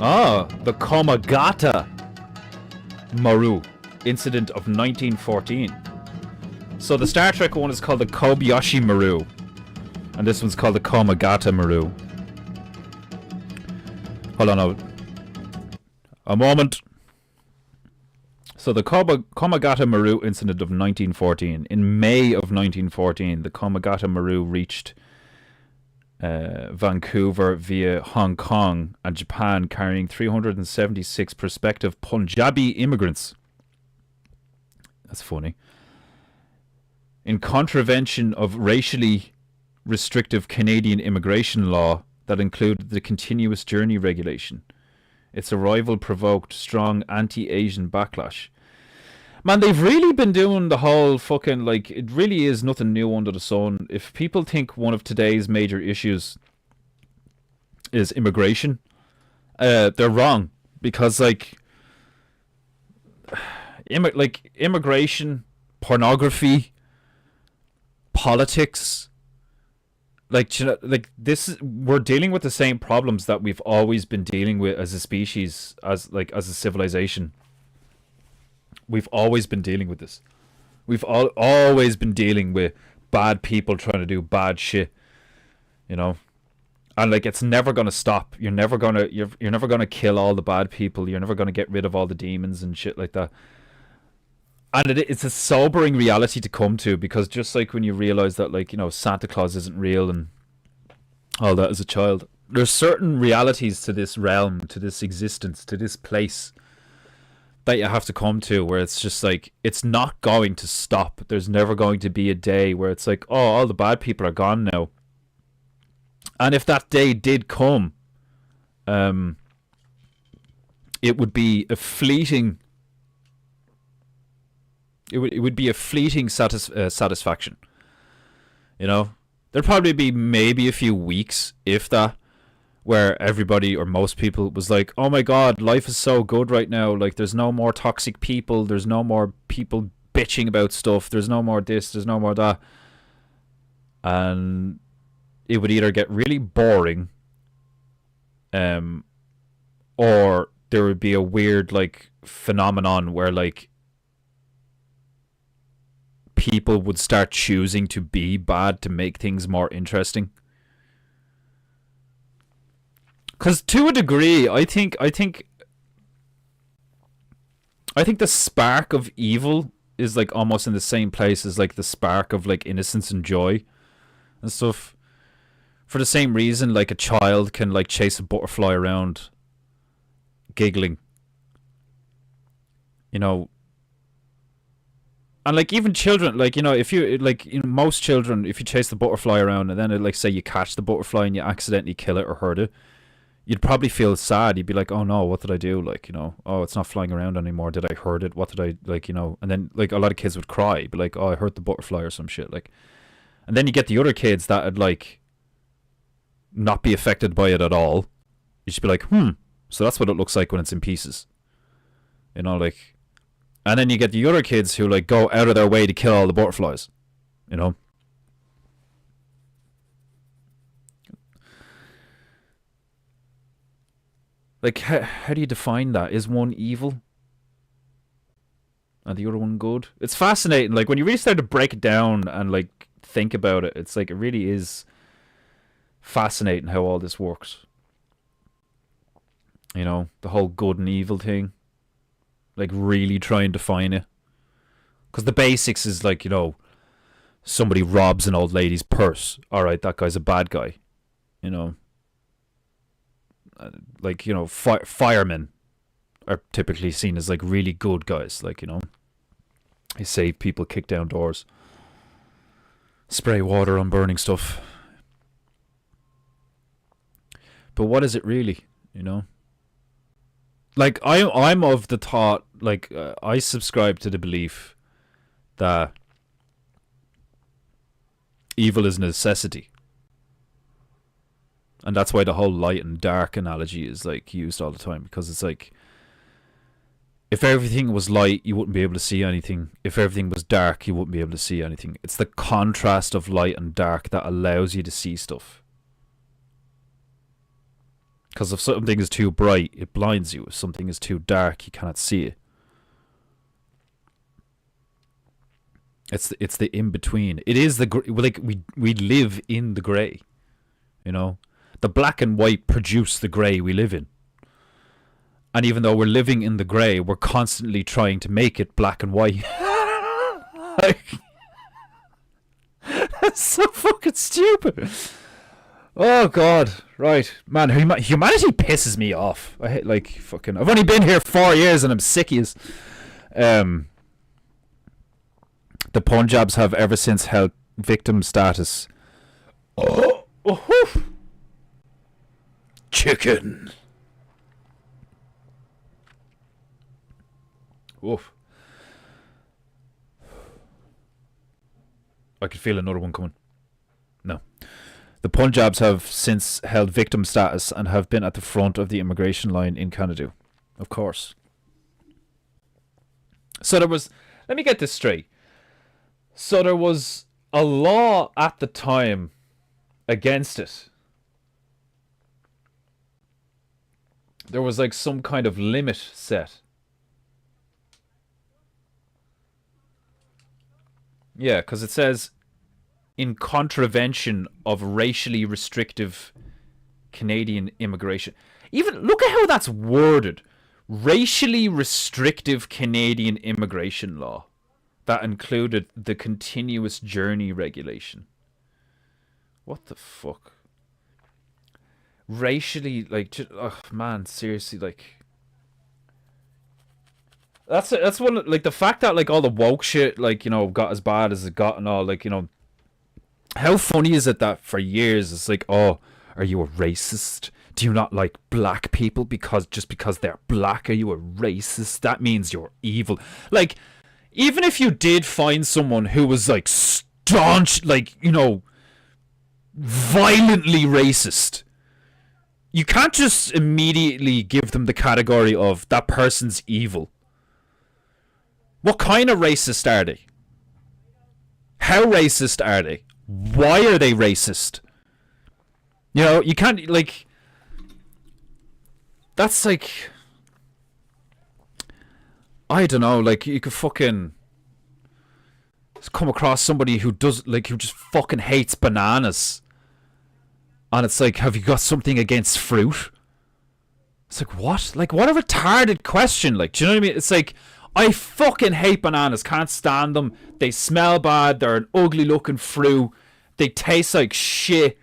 Ah, the Komagata Maru incident of 1914. So the Star Trek one is called the Kobayashi Maru, and this one's called the Komagata Maru. Hold on, a moment. So the Komagata Maru incident of 1914. In May of 1914, the Komagata Maru reached Vancouver via Hong Kong and Japan, carrying 376 prospective Punjabi immigrants. That's funny. In contravention of racially restrictive Canadian immigration law that included the continuous journey regulation. Its arrival provoked strong anti-Asian backlash. Man, they've really been doing the whole fucking, like, it really is nothing new under the sun. If people think one of today's major issues is immigration, they're wrong. Because, like, immigration, pornography, politics, like, you know, like this, we're dealing with the same problems that we've always been dealing with as a species, as a civilization. We've always been dealing with this. We've always been dealing with bad people trying to do bad shit, you know. And like, it's never gonna stop. You're never gonna kill all the bad people. You're never gonna get rid of all the demons and shit like that. And it's a sobering reality to come to, because just like when you realize that, like, you know, Santa Claus isn't real and all that as a child, there's certain realities to this realm, to this existence, to this place that you have to come to, where it's just like, it's not going to stop. There's never going to be a day where it's like, oh, all the bad people are gone now. And if that day did come, it would be a fleeting... It would be a fleeting satisfaction, you know. There'd probably be maybe a few weeks, if that, where everybody or most people was like, "Oh my God, life is so good right now. Like, there's no more toxic people. There's no more people bitching about stuff. There's no more this. There's no more that." And it would either get really boring, or there would be a weird, like, phenomenon where, like, people would start choosing to be bad to make things more interesting. Because to a degree, I think the spark of evil is like almost in the same place as like the spark of like innocence and joy and stuff. For the same reason, like a child can like chase a butterfly around, giggling, you know. And like even children, like, you know, if you like, you know, most children, if you chase the butterfly around and then it, like, say you catch the butterfly and you accidentally kill it or hurt it, you'd probably feel sad. You'd be like, oh no, what did I do? Like, you know, oh, it's not flying around anymore. Did I hurt it? What did I, like, you know? And then like a lot of kids would cry, be like, oh, I hurt the butterfly or some shit. Like, and then you get the other kids that would like not be affected by it at all. You should be like, so that's what it looks like when it's in pieces, you know, like. And then you get the other kids who like go out of their way to kill all the butterflies, you know. Like, how do you define that? Is one evil and the other one good? It's fascinating. Like, when you really start to break it down and like think about it, it's like, it really is fascinating how all this works. You know, the whole good and evil thing. Like, really try and define it. Because the basics is like, you know, somebody robs an old lady's purse. Alright, that guy's a bad guy. You know. Like, you know, firemen are typically seen as like really good guys. Like, you know, they save people, kick down doors. spray water on burning stuff. But what is it really, you know? Like, I'm of the thought, like, I subscribe to the belief that evil is a necessity. And that's why the whole light and dark analogy is, like, used all the time. Because it's like, if everything was light, you wouldn't be able to see anything. If everything was dark, you wouldn't be able to see anything. It's the contrast of light and dark that allows you to see stuff. Because if something is too bright, it blinds you. If something is too dark, you cannot see it. It's the in between. It is the like we live in the grey, you know. The black and white produce the grey we live in. And even though we're living in the grey, we're constantly trying to make it black and white. Like, that's so fucking stupid. Oh god, right, man. Humanity pisses me off. I hate, like, fucking. I've only been here 4 years and I'm sick as. The Punjabs have ever since held victim status. Oh, chicken. Oof. I could feel another one coming. No. The Punjabs have since held victim status and have been at the front of the immigration line in Canada. Of course. So there was... Let me get this straight. So there was a law at the time against it. There was like some kind of limit set. Yeah, because it says in contravention of racially restrictive Canadian immigration. Even look at how that's worded. Racially restrictive Canadian immigration law. That included the continuous journey regulation. What the fuck? Racially, like, oh man, seriously, like, that's one, like, the fact that, like, all the woke shit, like, you know, got as bad as it got and all, like, you know, how funny is it that for years it's like, oh, are you a racist? Do you not like black people just because they're black? Are you a racist? That means you're evil. Like, even if you did find someone who was, like, staunch, like, you know, violently racist, you can't just immediately give them the category of that person's evil. What kind of racist are they? How racist are they? Why are they racist? You know, you can't, like... That's like... I don't know, like, you could fucking... come across somebody who does, like, who just fucking hates bananas. And it's like, have you got something against fruit? It's like, what? Like, what a retarded question. Like, do you know what I mean? It's like, I fucking hate bananas. Can't stand them. They smell bad. They're an ugly looking fruit. They taste like shit.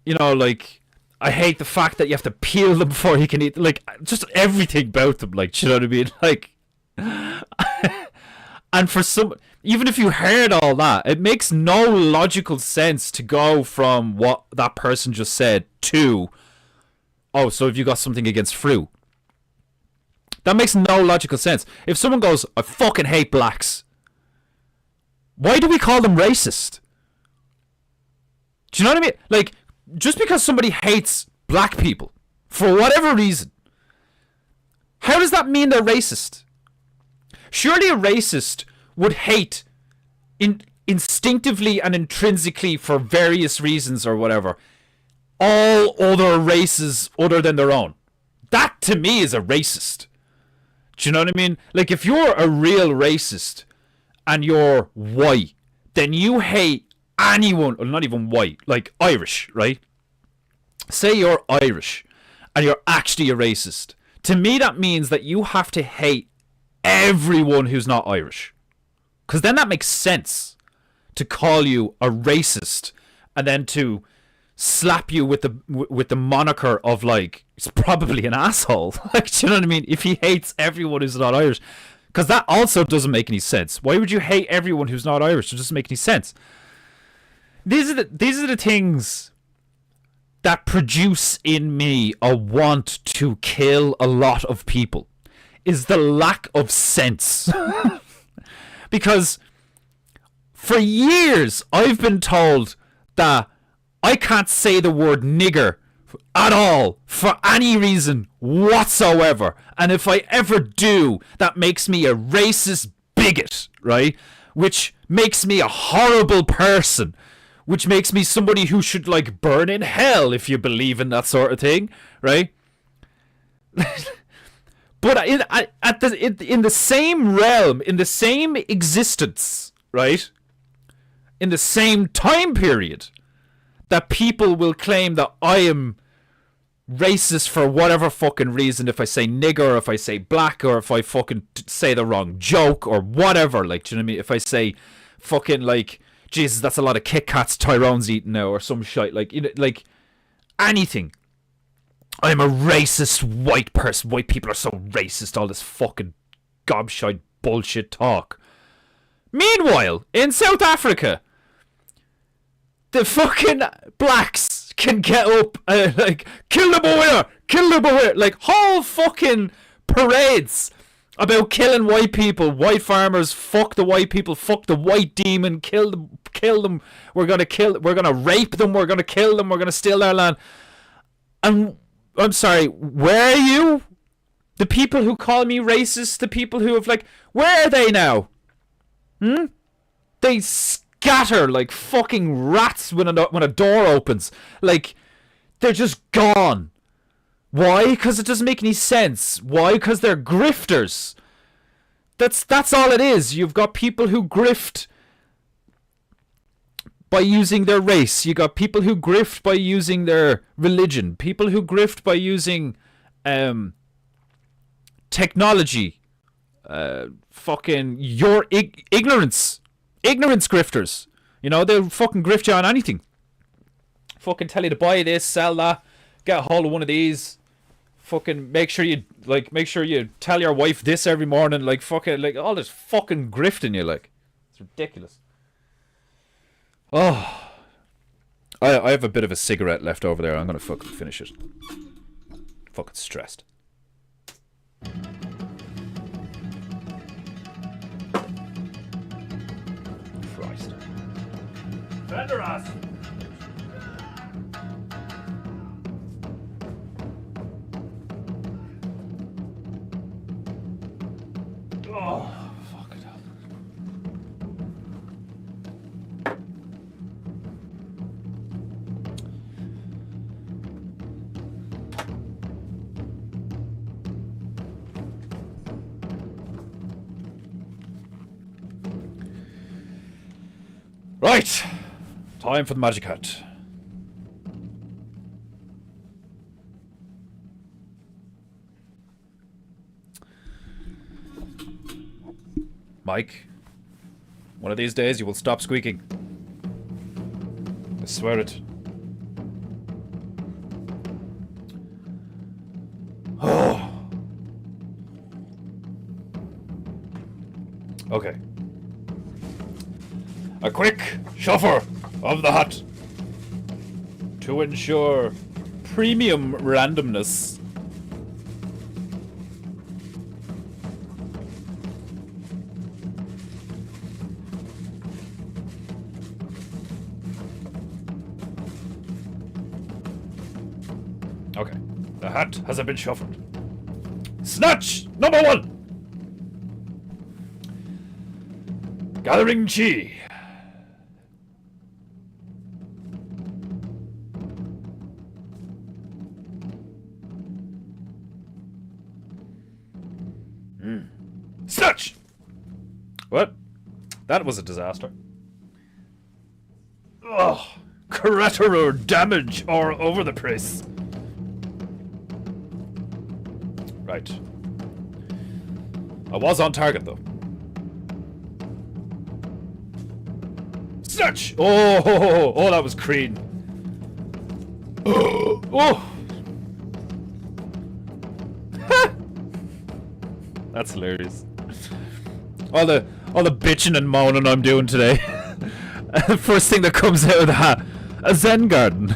You know, like, I hate the fact that you have to peel them before you can eat. Like, just everything about them. Like, do you know what I mean? Like, and for some... Even if you heard all that, it makes no logical sense to go from what that person just said to, oh, so have you got something against fruit? That makes no logical sense. If someone goes, I fucking hate blacks, why do we call them racist? Do you know what I mean? Like, just because somebody hates black people, for whatever reason, how does that mean they're racist? Surely a racist would hate instinctively and intrinsically for various reasons or whatever all other races other than their own. That to me is a racist. Do you know what I mean? Like, if you're a real racist and you're white, then you hate anyone, or not even white, like Irish, right? Say you're Irish and you're actually a racist. To me that means that you have to hate everyone who's not Irish. Because then that makes sense to call you a racist and then to slap you with the moniker of, like, he's probably an asshole. Like, do you know what I mean? If he hates everyone who's not Irish. Because that also doesn't make any sense. Why would you hate everyone who's not Irish? It doesn't make any sense. these are the things that produce in me a want to kill a lot of people, is the lack of sense. Because for years I've been told that I can't say the word nigger at all for any reason whatsoever, and if I ever do, that makes me a racist bigot, right? Which makes me a horrible person, which makes me somebody who should like burn in hell, if you believe in that sort of thing, right? But in the same realm, in the same existence, right? In the same time period, that people will claim that I am racist for whatever fucking reason, if I say nigger, or if I say black, or if I fucking say the wrong joke, or whatever, like, do you know what I mean? If I say fucking, like, Jesus, that's a lot of Kit Kats Tyrone's eating now, or some shit, like, you know, like, anything. I'm a racist white person. White people are so racist, all this fucking gobshite bullshit talk. Meanwhile, in South Africa, the fucking blacks can get up like, kill the boy, kill the boy, like whole fucking parades about killing white people, white farmers, fuck the white people, fuck the white demon, kill them, we're gonna rape them, we're gonna kill them, we're gonna steal their land. And I'm sorry, where are you? The people who call me racist, the people who have like, where are they now? They scatter like fucking rats when a door opens. Like, they're just gone. Why? Because it doesn't make any sense. Why? Because they're grifters. That's all it is. You've got people who grift by using their race. You got people who grift by using their religion. People who grift by using technology. Fucking your ignorance grifters. You know, they'll fucking grift you on anything. Fucking tell you to buy this, sell that, get a hold of one of these. Fucking make sure you tell your wife this every morning. Like, fucking, like, all this fucking grifting you, like, it's ridiculous. Oh, I have a bit of a cigarette left over there. I'm gonna fucking finish it. Fucking stressed. Christ. Fender ass. Oh, fuck it up. Right, time for the magic hat. Mike, one of these days you will stop squeaking. I swear it. Oh. Okay. A quick shuffle of the hat to ensure premium randomness. Okay, the hat has been shuffled. Snatch number 1. Gathering chi. Snatch! What? That was a disaster. Ugh. Collateral damage all over the place. Right. I was on target, though. Snatch! Oh, that was clean. Oh! That's hilarious. All the bitching and moaning I'm doing today. First thing that comes out of the hat, a Zen garden.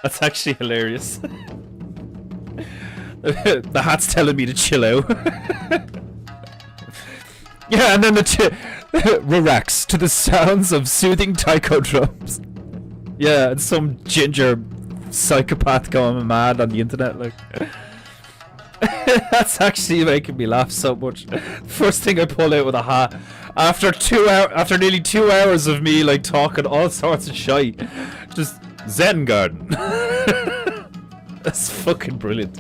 That's actually hilarious. The hat's telling me to chill out. Yeah, and then relax to the sounds of soothing taiko drums. Yeah, and some ginger psychopath going mad on the internet, like. That's actually making me laugh so much. First thing I pull out with a hat after nearly 2 hours of me like talking all sorts of shite, just Zen garden. That's fucking brilliant.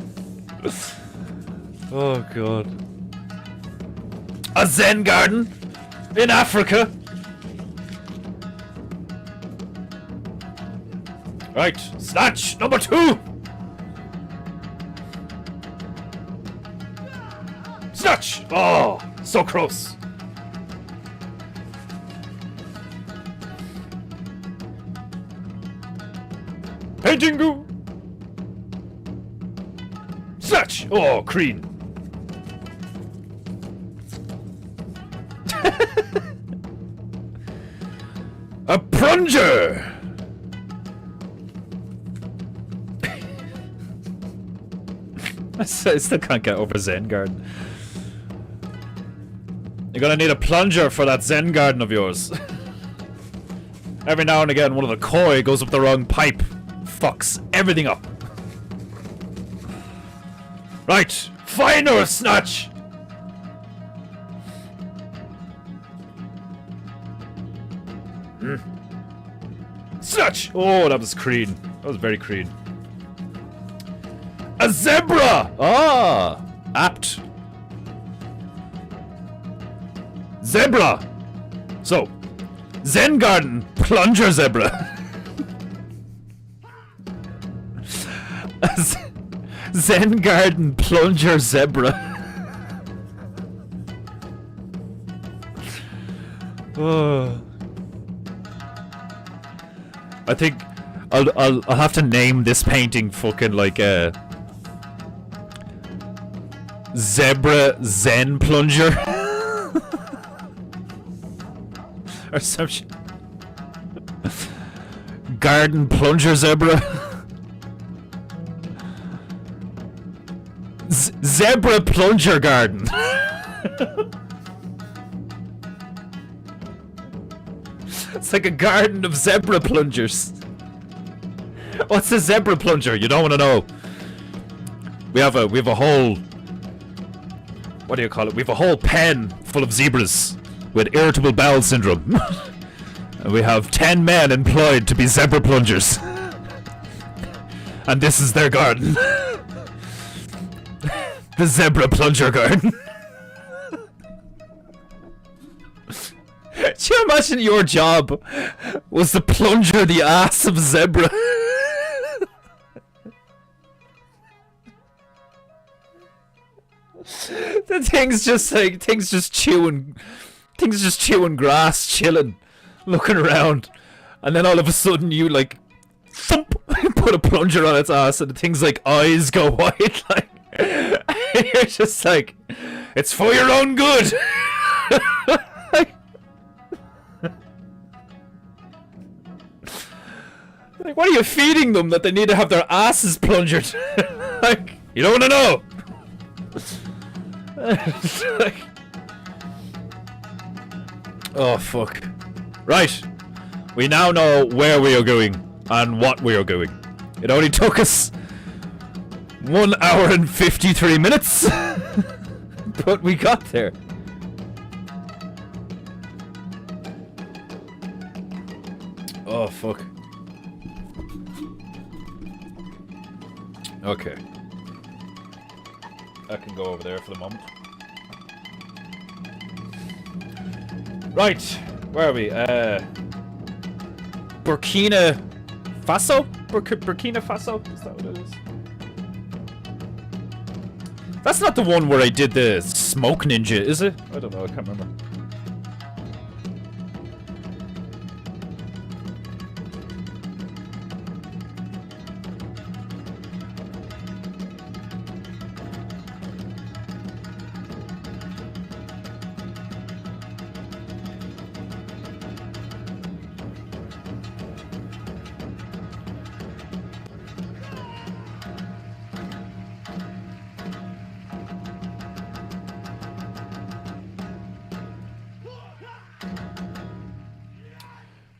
Oh god. A Zen garden in Africa. Right, snatch number 2. Snatch! Oh, so close. Paintingu! Snatch! Oh, Crean. A plunger! I still can't get over Zen garden. You're gonna need a plunger for that Zen garden of yours. Every now and again, one of the koi goes up the wrong pipe. Fucks everything up. Right, finer snatch! Snatch! Oh, that was Crean. That was very Crean. A zebra! Ah, apt. Zebra! So, Zen garden, plunger zebra. Zen garden, plunger zebra. Oh. I think I'll have to name this painting fucking like Zebra Zen plunger. Or some shit. Garden plunger zebra. Zebra plunger garden. It's like a garden of zebra plungers. What's a zebra plunger? You don't want to know. We have a whole, what do you call it? We have a whole pen full of zebras with irritable bowel syndrome. And we have 10 men employed to be zebra plungers. And this is their garden. The zebra plunger garden. Do you imagine your job was to plunger the ass of zebra? The thing's just like, things just chewing grass, chilling, looking around, and then all of a sudden you like thump, put a plunger on its ass, and the thing's like eyes go wide, like, and you're just like, it's for your own good. Like, what are you feeding them that they need to have their asses plungered? Like, you don't want to know. Like, oh fuck. Right, we now know where we are going and what we are going. It only took us 1 hour and 53 minutes. But we got there. Oh fuck. Okay. I can go over there for the moment. Right, where are we? Burkina Faso? Burkina Faso? Is that what it is? That's not the one where I did the smoke ninja, is it? I don't know, I can't remember.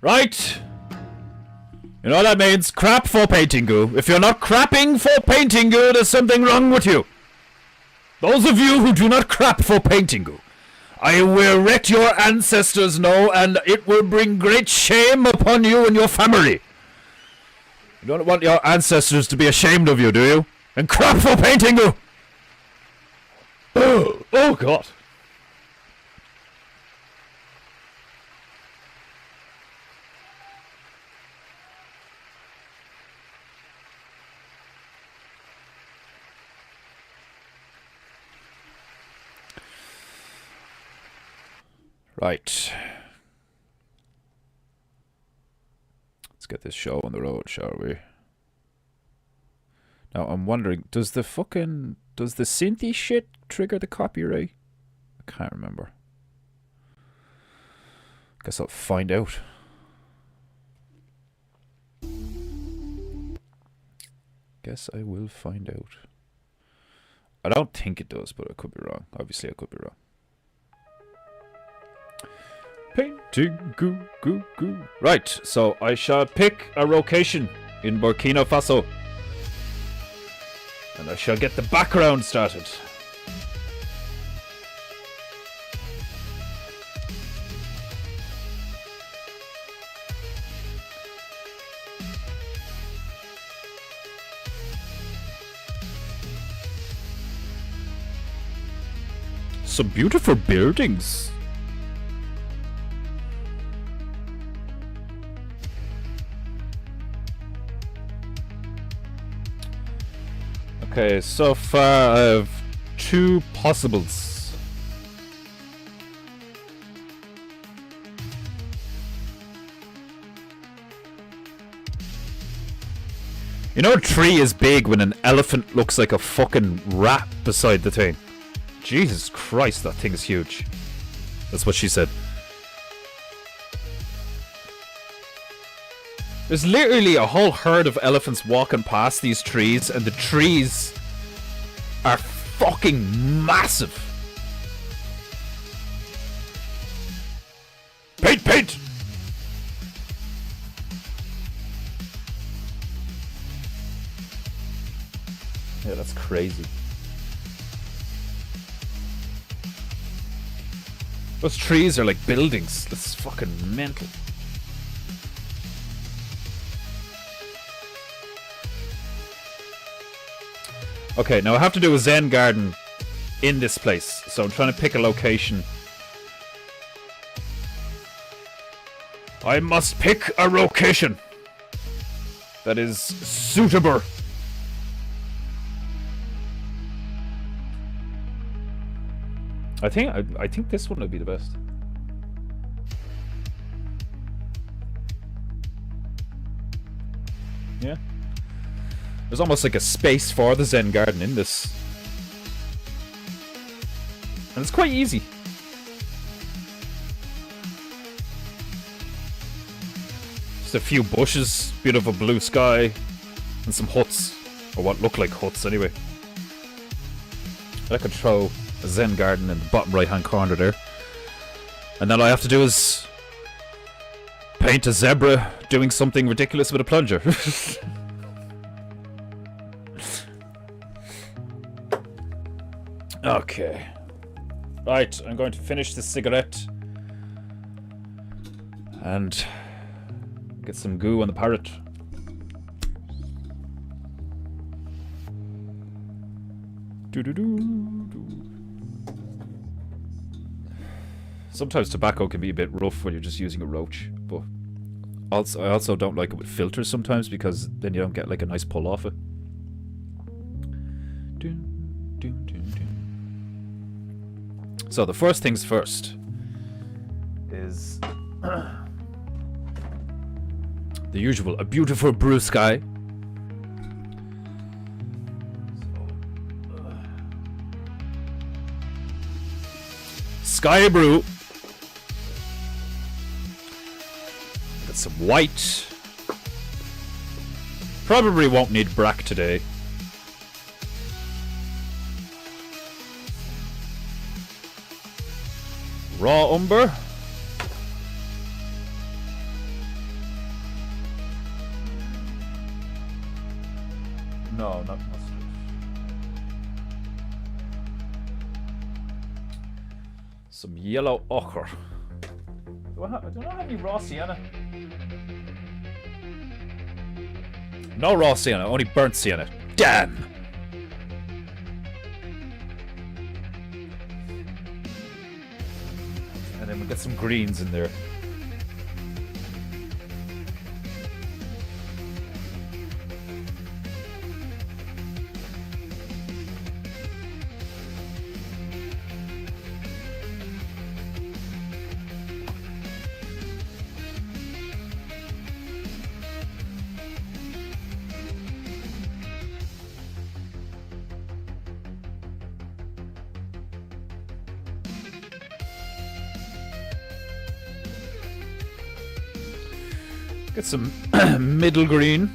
Right? You know what that means? Crap for painting goo. If you're not crapping for painting goo, there's something wrong with you. Those of you who do not crap for painting goo, I will let your ancestors know, and it will bring great shame upon you and your family. You don't want your ancestors to be ashamed of you, do you? And crap for painting goo! Oh God. Right. Let's get this show on the road, shall we? Now, I'm wondering, does the synthy shit trigger the copyright? I can't remember. Guess I'll find out. Guess I will find out. I don't think it does, but I could be wrong. Obviously, I could be wrong. Painting goo goo goo. Right, so I shall pick a location in Burkina Faso. And I shall get the background started. Some beautiful buildings. Okay, so far I have 2 possibles. You know a tree is big when an elephant looks like a fucking rat beside the thing. Jesus Christ, that thing is huge. That's what she said. There's literally a whole herd of elephants walking past these trees, and the trees are fucking massive. Paint, paint! Yeah, that's crazy. Those trees are like buildings. That's fucking mental. Okay, now I have to do a Zen garden in this place, so I'm trying to pick a location. I must pick a location that is suitable. I think this one would be the best. Yeah. There's almost like a space for the Zen garden in this. And it's quite easy. Just a few bushes, beautiful blue sky, and some huts. Or what look like huts anyway. I could throw a Zen garden in the bottom right hand corner there. And then all I have to do is paint a zebra doing something ridiculous with a plunger. Okay. Right, I'm going to finish this cigarette and get some goo on the parrot. Sometimes tobacco can be a bit rough when you're just using a roach, but I also don't like it with filters sometimes because then you don't get like a nice pull off it. So the first things first is the usual, a beautiful blue sky. Sky blue. Got some white. Probably won't need black today. Raw umber. No, not mustard. Some yellow ochre. Do I not have any raw sienna? No raw sienna, only burnt sienna. Damn! And then we'll get some greens in there. Get some middle green.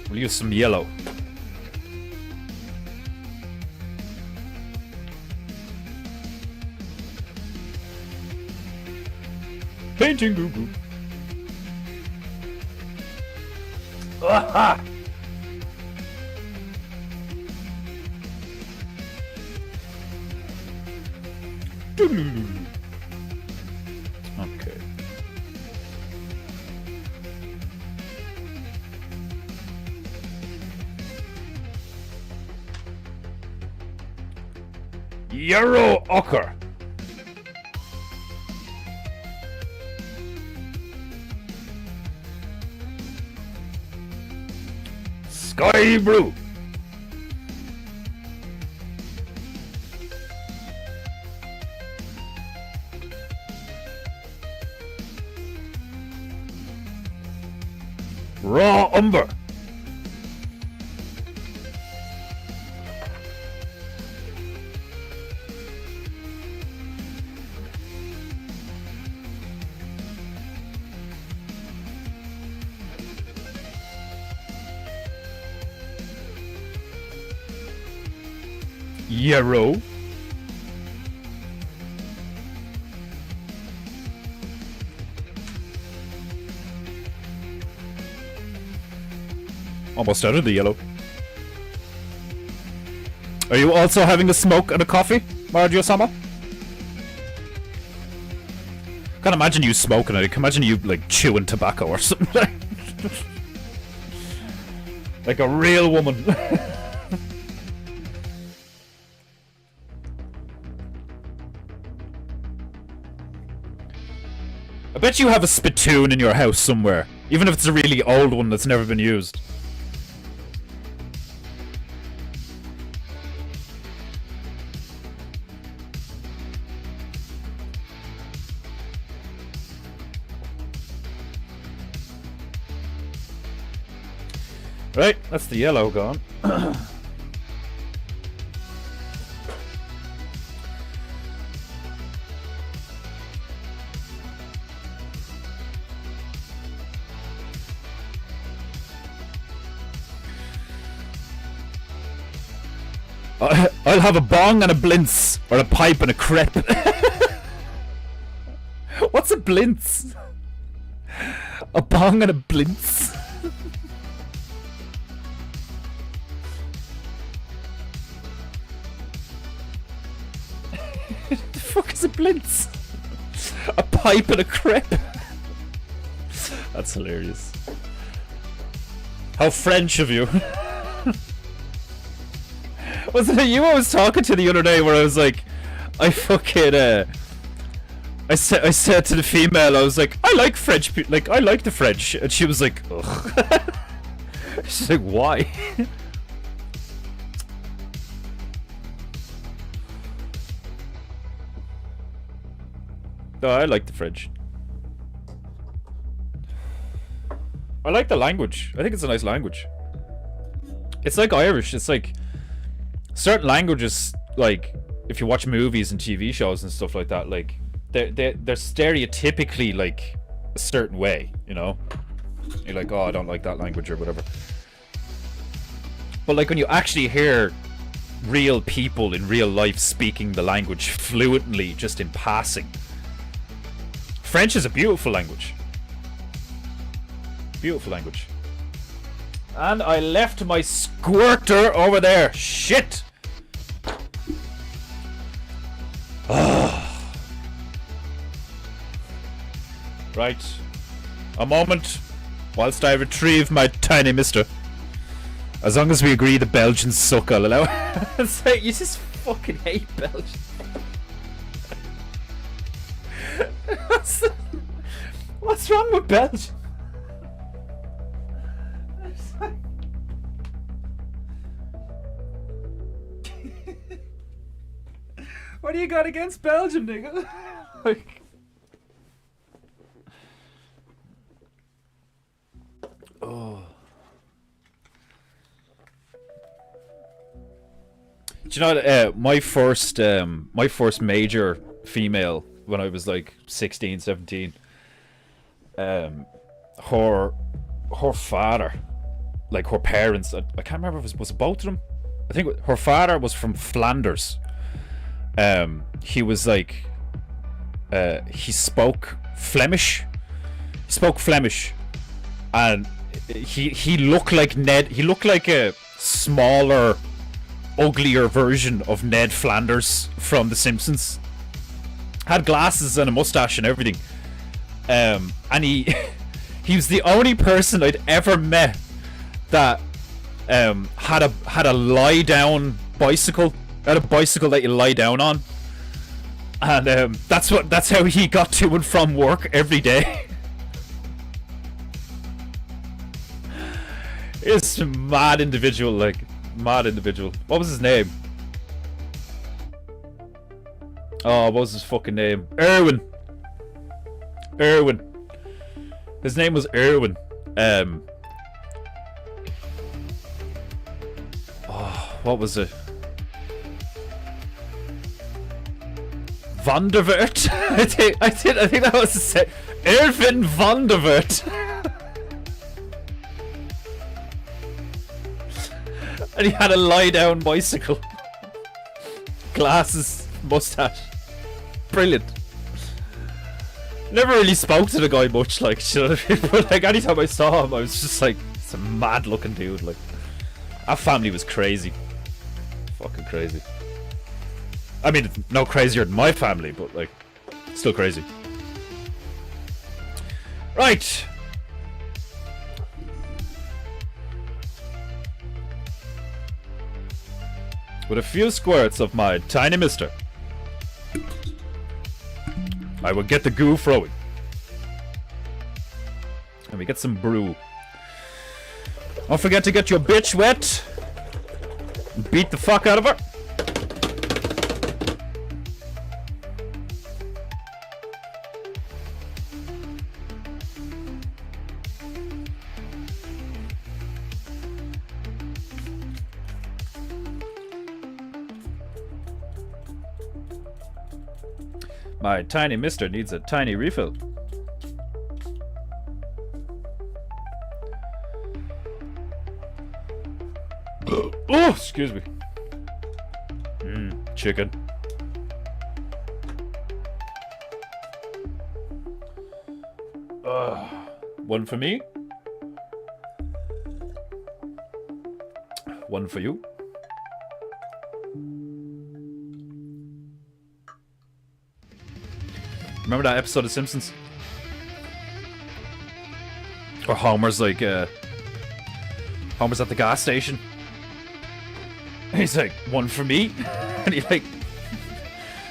We'll use some yellow. Painting goo goo. Aha! Okay. Yarrow ochre. Sky blue. Raw umber. Yarrow. Almost out of the yellow. Are you also having a smoke and a coffee, Mario-sama? Can't imagine you smoking it. I can imagine you like chewing tobacco or something. Like a real woman. I bet you have a spittoon in your house somewhere, even if it's a really old one that's never been used. Right, that's the yellow gone. I'll have a bong and a blintz, or a pipe and a crepe. What's a blintz? A bong and a blintz? The fuck is a blintz? A pipe and a crepe? That's hilarious. How French of you. Wasn't it you I was talking to the other day where I was like, I fucking, I said to the female, I was like, I like French people, like, I like the French. And she was like, ugh. She's like, why? No, I like the French. I like the language. I think it's a nice language. It's like Irish. It's like certain languages, like if you watch movies and TV shows and stuff like that, like they're stereotypically like a certain way, you know? You're like, oh, I don't like that language or whatever. But like when you actually hear real people in real life speaking the language fluently, just in passing. French is a beautiful language. Beautiful language. And I left my squirter over there. Shit! Right. A moment whilst I retrieve my tiny mister. As long as we agree the Belgians suck, I'll allow it. It's like, you just fucking hate Belgians. What's wrong with Belgium? What do you got against Belgium, nigga? Like... Oh. Do you know my first major female when I was like 16, 17, her father, like her parents, I can't remember if it was both of them. I think her father was from Flanders. He was like, he spoke Flemish. And he looked like Ned. He looked like a smaller, uglier version of Ned Flanders from The Simpsons. Had glasses and a mustache and everything. And he was the only person I'd ever met that had a lie down bicycle. Had a bicycle that you lie down on. And that's how he got to and from work every day. It's a mad individual, like, mad individual. What was his name? Oh, what was his fucking name? Erwin. His name was Erwin. Oh, what was it? Van der Wert? I think that was the same. Erwin van der Wert. And he had a lie-down bicycle. Glasses, mustache. Brilliant. Never really spoke to the guy much, like, you know what I mean? But like, anytime I saw him, I was just like, it's a mad-looking dude, like. Our family was crazy. Fucking crazy. I mean, no crazier than my family, but like, still crazy. Right. With a few squirts of my tiny mister, I will get the goo flowing. And we get some brew. Don't forget to get your bitch wet. Beat the fuck out of her. My tiny mister needs a tiny refill. Oh, excuse me. Chicken. One for me. One for you. Remember that episode of Simpsons? Where Homer's like, Homer's at the gas station. And he's like, one for me? And he like,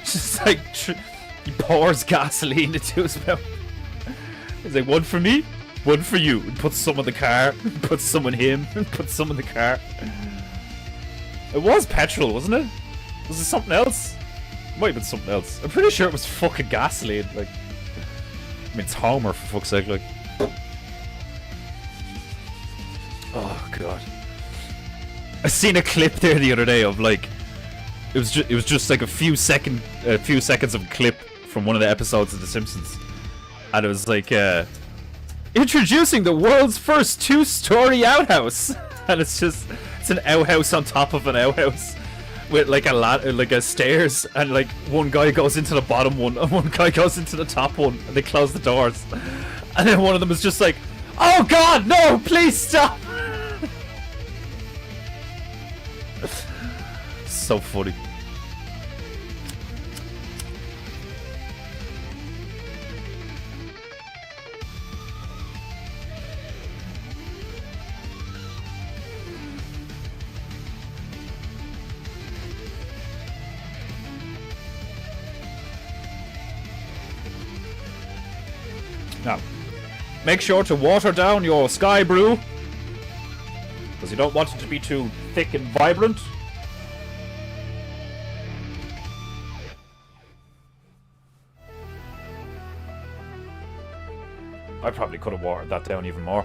just like, he pours gasoline into his mouth. He's like, one for me, one for you. And puts some in the car, puts some in him, and puts some in the car. It was petrol, wasn't it? Was it something else? Might have been something else. I'm pretty sure it was fucking gasoline. Like, I mean, it's Homer for fuck's sake. Like, oh god. I seen a clip there the other day of like, it was just like a few seconds of a clip from one of the episodes of The Simpsons, and it was like, introducing the world's first 2-story outhouse, and it's an outhouse on top of an outhouse. with like a stairs, and like one guy goes into the bottom one and one guy goes into the top one, and they close the doors, and then one of them is just like, "Oh God, no! Please stop!" So funny. Now, make sure to water down your sky brew, because you don't want it to be too thick and vibrant. I probably could have watered that down even more.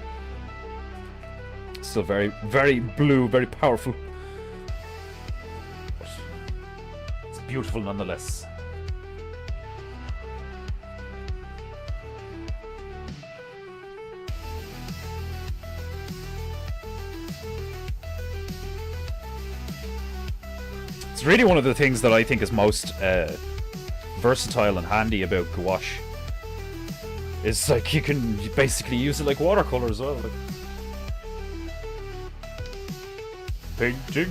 Still very, very blue, very powerful. But it's beautiful nonetheless. It's really one of the things that I think is most versatile and handy about gouache. It's like you can basically use it like watercolor as well. Like. Painting.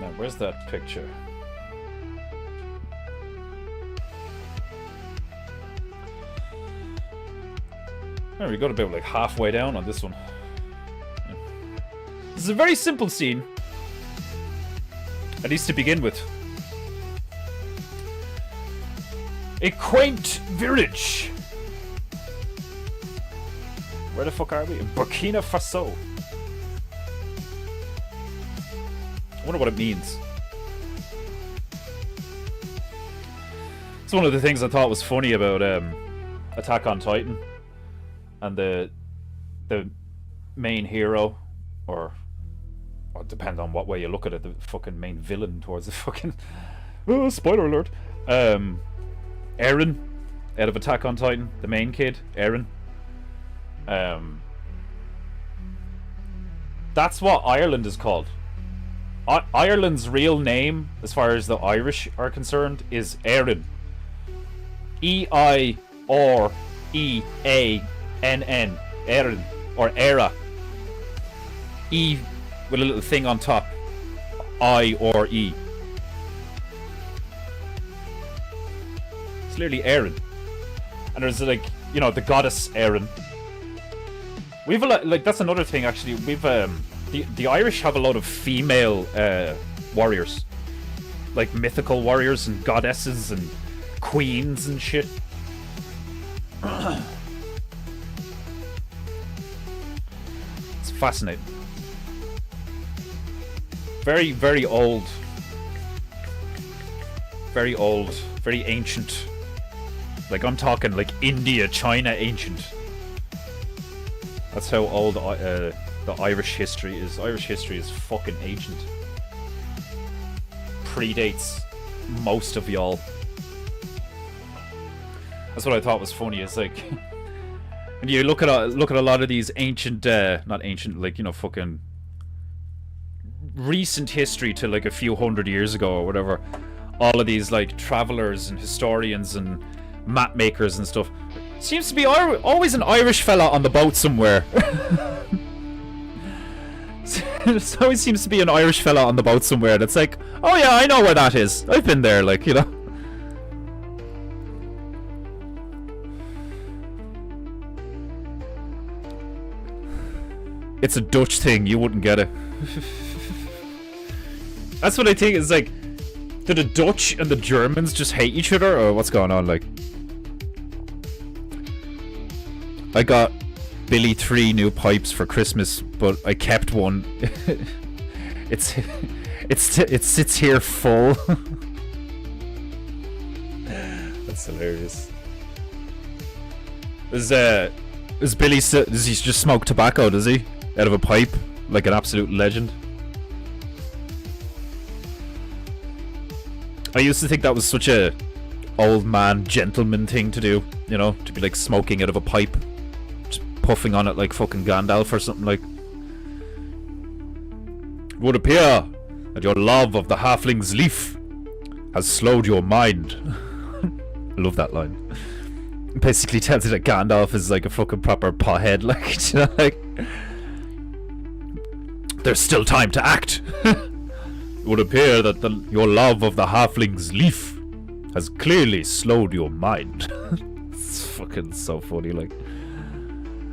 Now, where's that picture? Oh, we got about like halfway down on this one. This is a very simple scene, at least to begin with. A quaint village. Where the fuck are we? Burkina Faso. I wonder what it means. It's one of the things I thought was funny about Attack on Titan, and the main hero, or depend on what way you look at it, the fucking main villain towards the fucking spoiler alert. Eren, out of Attack on Titan, the main kid, Eren. That's what Ireland is called. Ireland's real name, as far as the Irish are concerned, is Éireann. E-I-R-E-A-N-N. Éireann. Or Éire. E with a little thing on top. I or E. It's literally Éireann. And there's like, you know, the goddess Éireann. We've a lot, like, that's another thing actually. We've the Irish have a lot of female warriors, like mythical warriors and goddesses and queens and shit. It's fascinating. Very, very old. Very old. Very ancient. Like, I'm talking like India, China ancient. That's how old the Irish history is. Irish history is fucking ancient. Predates most of y'all. That's what I thought was funny. It's like, when you look at a lot of these ancient, not ancient, like, you know, fucking recent history to like a few hundred years ago or whatever. All of these like travelers and historians and map makers and stuff. Seems to be always an Irish fella on the boat somewhere. There always seems to be an Irish fella on the boat somewhere that's like, oh yeah, I know where that is. I've been there, like, you know. It's a Dutch thing, you wouldn't get it. That's what I think, is like, do the Dutch and the Germans just hate each other, or what's going on? Like, I got Billy 3 new pipes for Christmas, but I kept one. it sits here full. That's hilarious. Is Billy does he just smoke tobacco, does he? Out of a pipe? Like an absolute legend. I used to think that was such a old man gentleman thing to do, you know, to be like smoking out of a pipe. Just puffing on it like fucking Gandalf or something like. It would appear that your love of the halfling's leaf has slowed your mind. I love that line. Basically tells you that Gandalf is like a fucking proper pothead, like, you know, like, there's still time to act. It would appear that your love of the halfling's leaf has clearly slowed your mind. It's fucking so funny, like.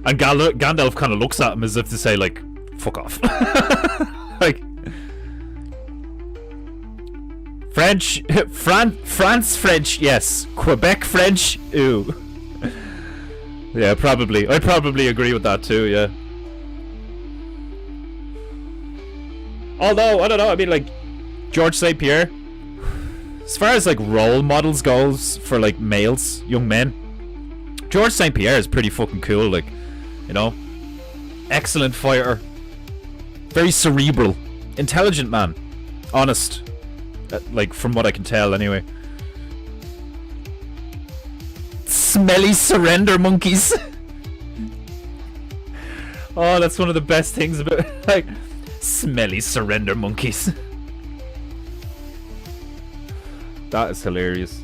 And Gandalf kind of looks at him as if to say, like, fuck off. Like, French, France French, yes. Quebec French, ooh. Yeah, probably. I probably agree with that too, yeah. Although, I don't know, I mean, like, George St. Pierre, as far as, like, role models goes for, like, males, young men, George St. Pierre is pretty fucking cool, like, you know? Excellent fighter. Very cerebral. Intelligent man. Honest. Like, from what I can tell, anyway. Smelly surrender monkeys. Oh, that's one of the best things about, like, smelly surrender monkeys. That is hilarious.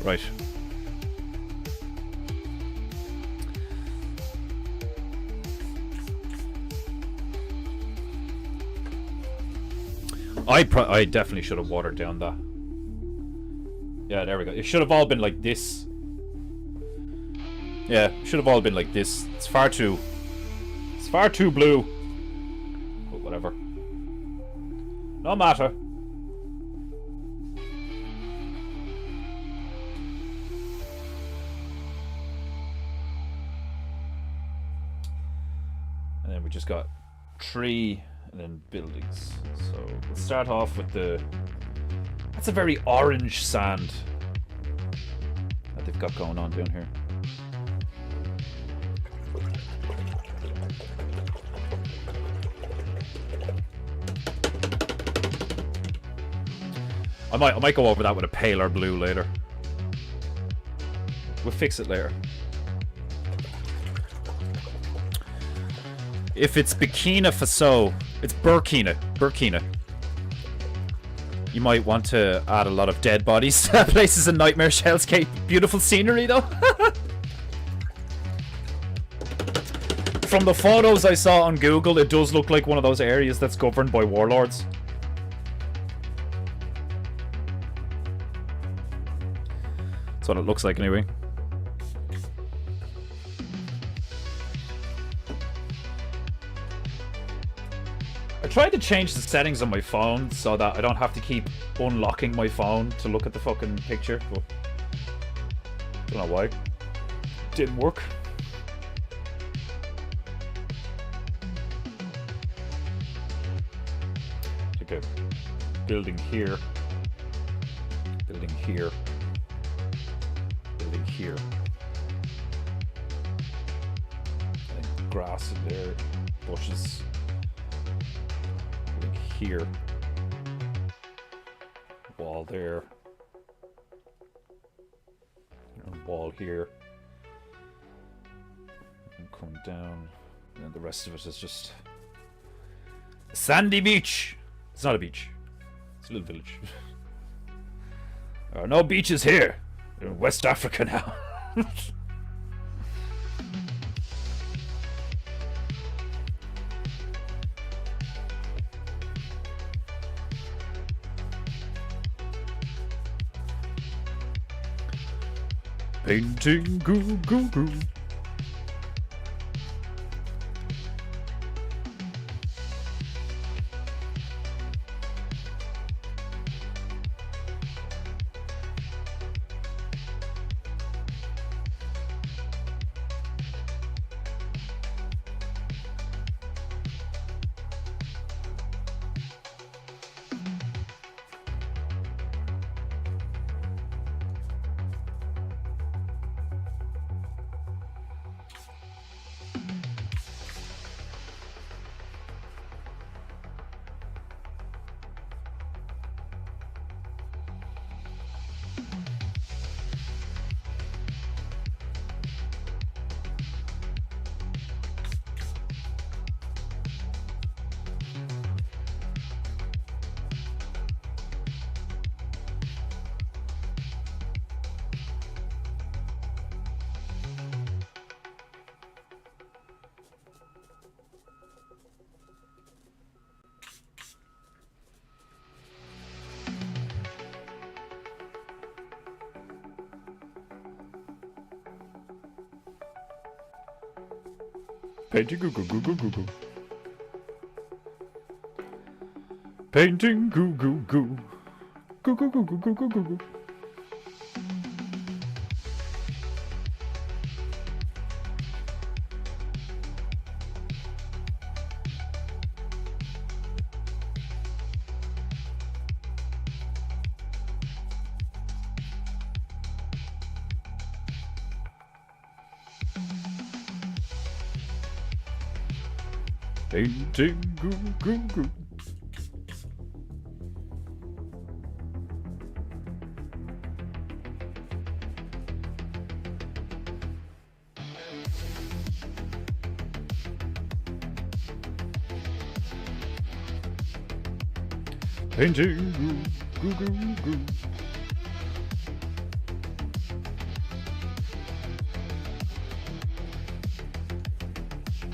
Right. I definitely should have watered down that. Yeah, there we go. It should have all been like this. Yeah, it should have all been like this. It's far too blue. But whatever. No matter. And then we just got tree and then buildings. So let's start off with the... That's a very orange sand that they've got going on down here. I might go over that with a paler blue later. We'll fix it later. If it's Burkina Faso, it's Burkina. You might want to add a lot of dead bodies to that place as a nightmare hellscape. Beautiful scenery though. From the photos I saw on Google, it does look like one of those areas that's governed by warlords. That's what it looks like anyway. I tried to change the settings on my phone so that I don't have to keep unlocking my phone to look at the fucking picture, but don't know why. It didn't work. Take a building here. Building here. Building here. And grass in there. Bushes. Here. Wall there. And wall here. And come down. And then the rest of it is just a sandy beach. It's not a beach. It's a little village. There are no beaches here. We're in West Africa now. Painting goo goo goo. Painting goo goo goo goo goo goo. Painting goo goo goo. Goo goo goo goo goo goo goo goo. Painting goo goo goo. Painting goo goo goo goo.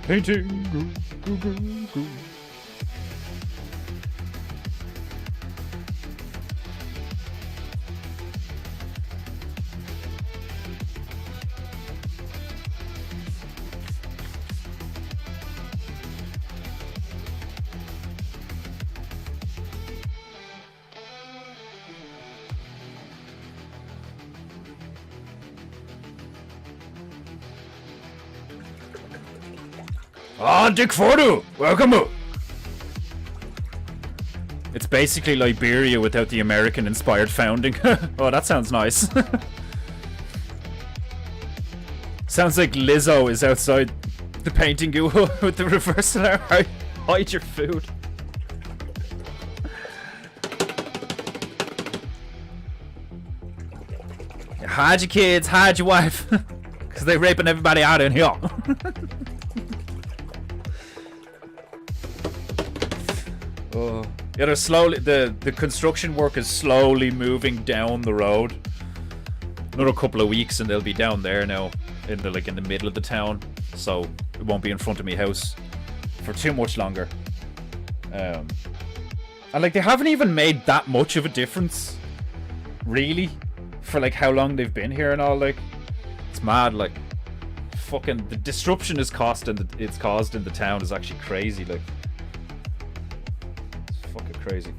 Painting goo goo goo goo. Ah, Dick Fordu! Welcome! It's basically Liberia without the American-inspired founding. Oh, that sounds nice. Sounds like Lizzo is outside the painting goo with the reversal arm. Hide your food. Hide your kids, hide your wife. Because they're raping everybody out in here. Oh. Yeah, they're slowly, the construction work is slowly moving down the road. Another couple of weeks and they'll be down there now, in the middle of the town. So it won't be in front of my house for too much longer. And like they haven't even made that much of a difference, really, for like how long they've been here and all. Like it's mad. Like fucking the disruption it's caused in the town is actually crazy. Like. Crazy.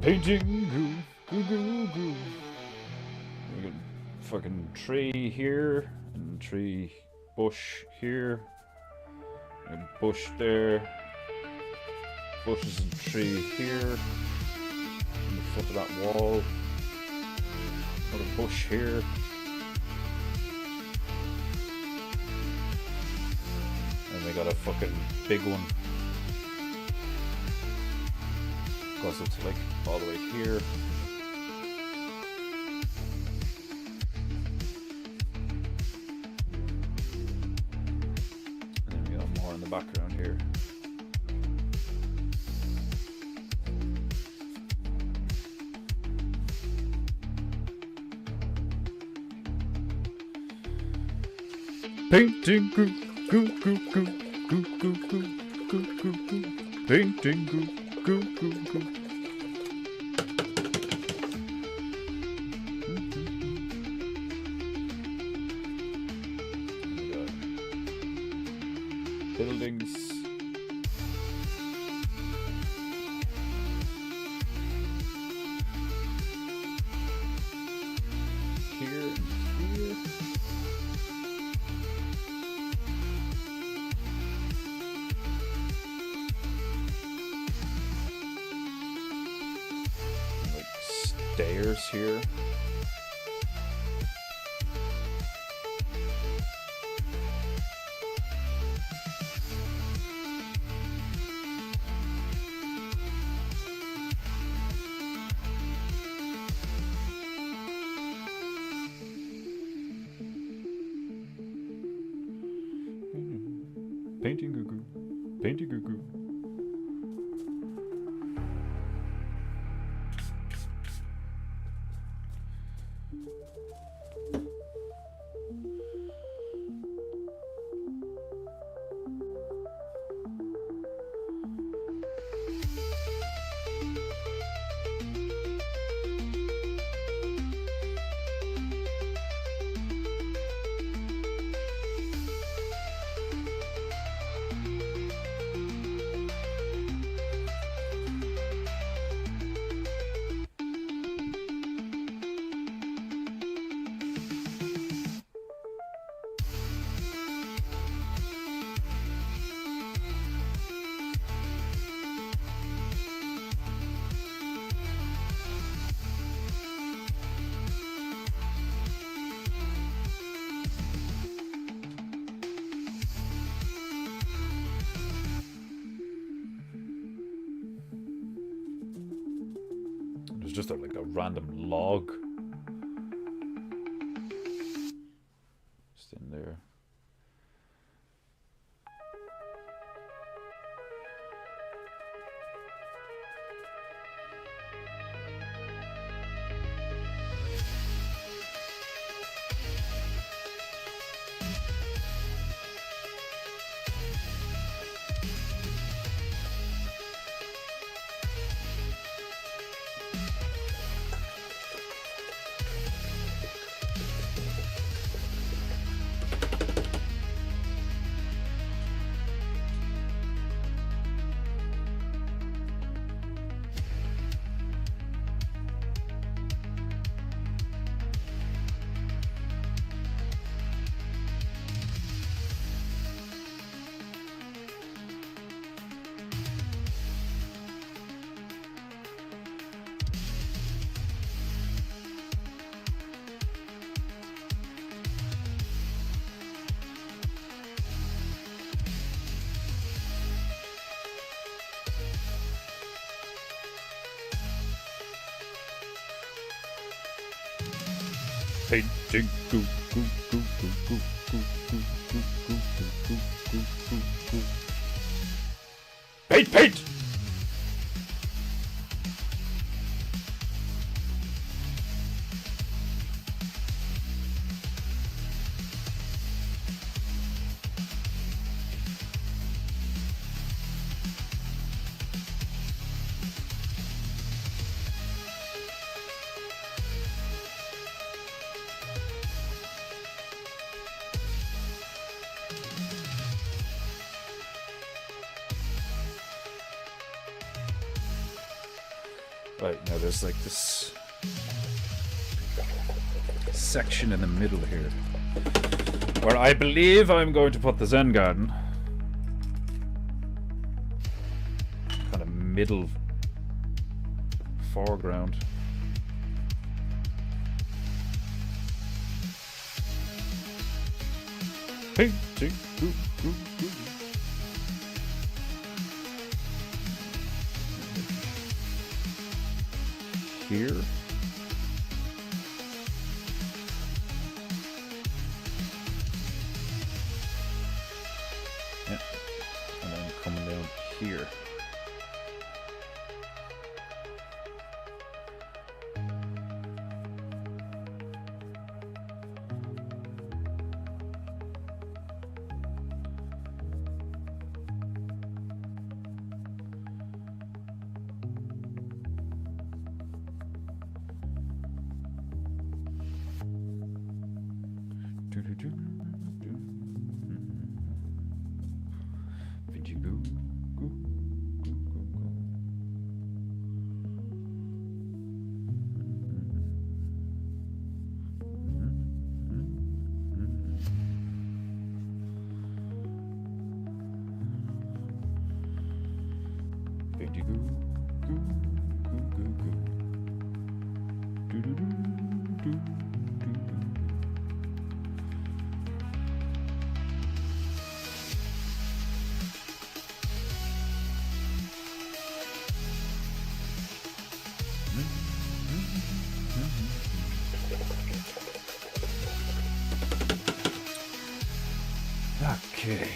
Painting goo goo goo goo. We got fucking tree here. And tree, bush here, and bush there, bushes and tree here, in the foot of that wall, another bush here, and we got a fucking big one, goes up to like all the way here. Background here. Painting goo goo goo goo goo goo goo goo goo goo. Painting goo goo goo goo. Buildings. Here and here. Like stairs here. Painting goo goo. Painting goo goo. just like a random log. Just in there. Painting goo goo goo goo goo goo goo goo goo goo goo goo goo. Paint, paint! Right, now there's like this section in the middle here where I believe I'm going to put the Zen garden. Kind of middle foreground. Painting, goo, goo, goo. Here. Yeah. And then coming down here. Okay.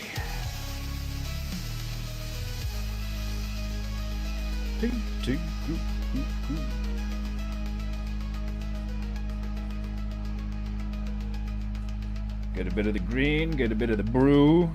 Get a bit of the green, get a bit of the brew.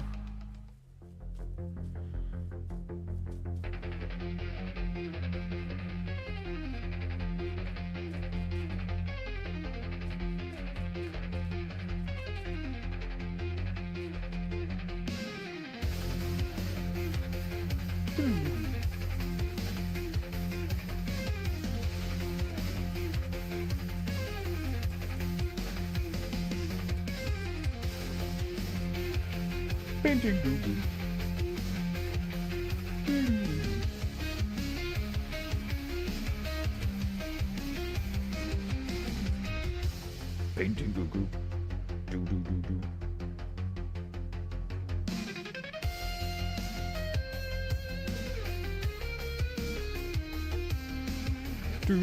Painting goo goo. Painting goo goo. Do do do do. Painting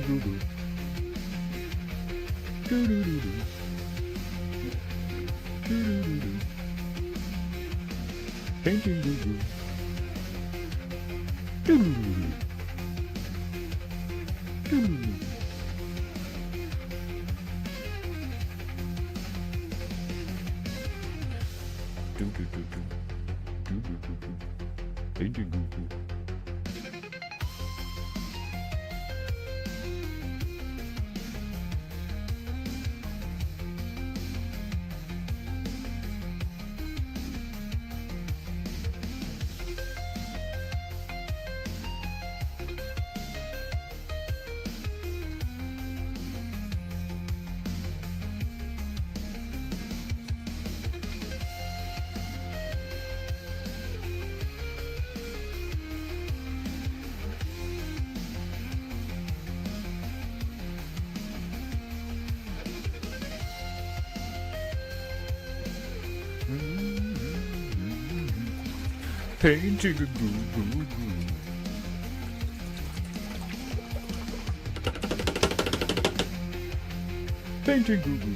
Google. Painting Google. Painting Google. Painting a goo. Painting goo.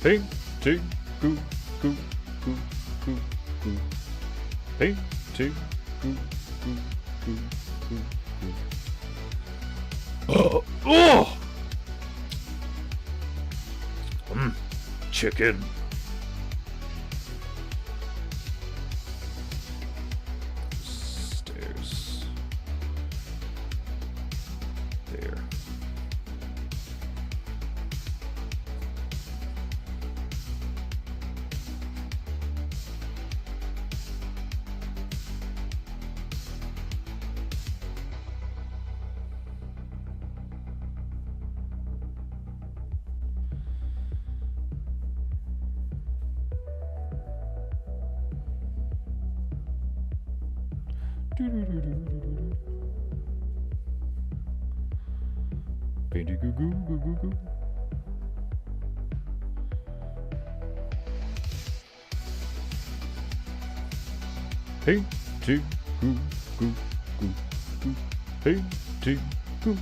Painting goo. Painting goo. Oh! Chicken. Stairs. There. Painting goo. Painting goo. Painting goo.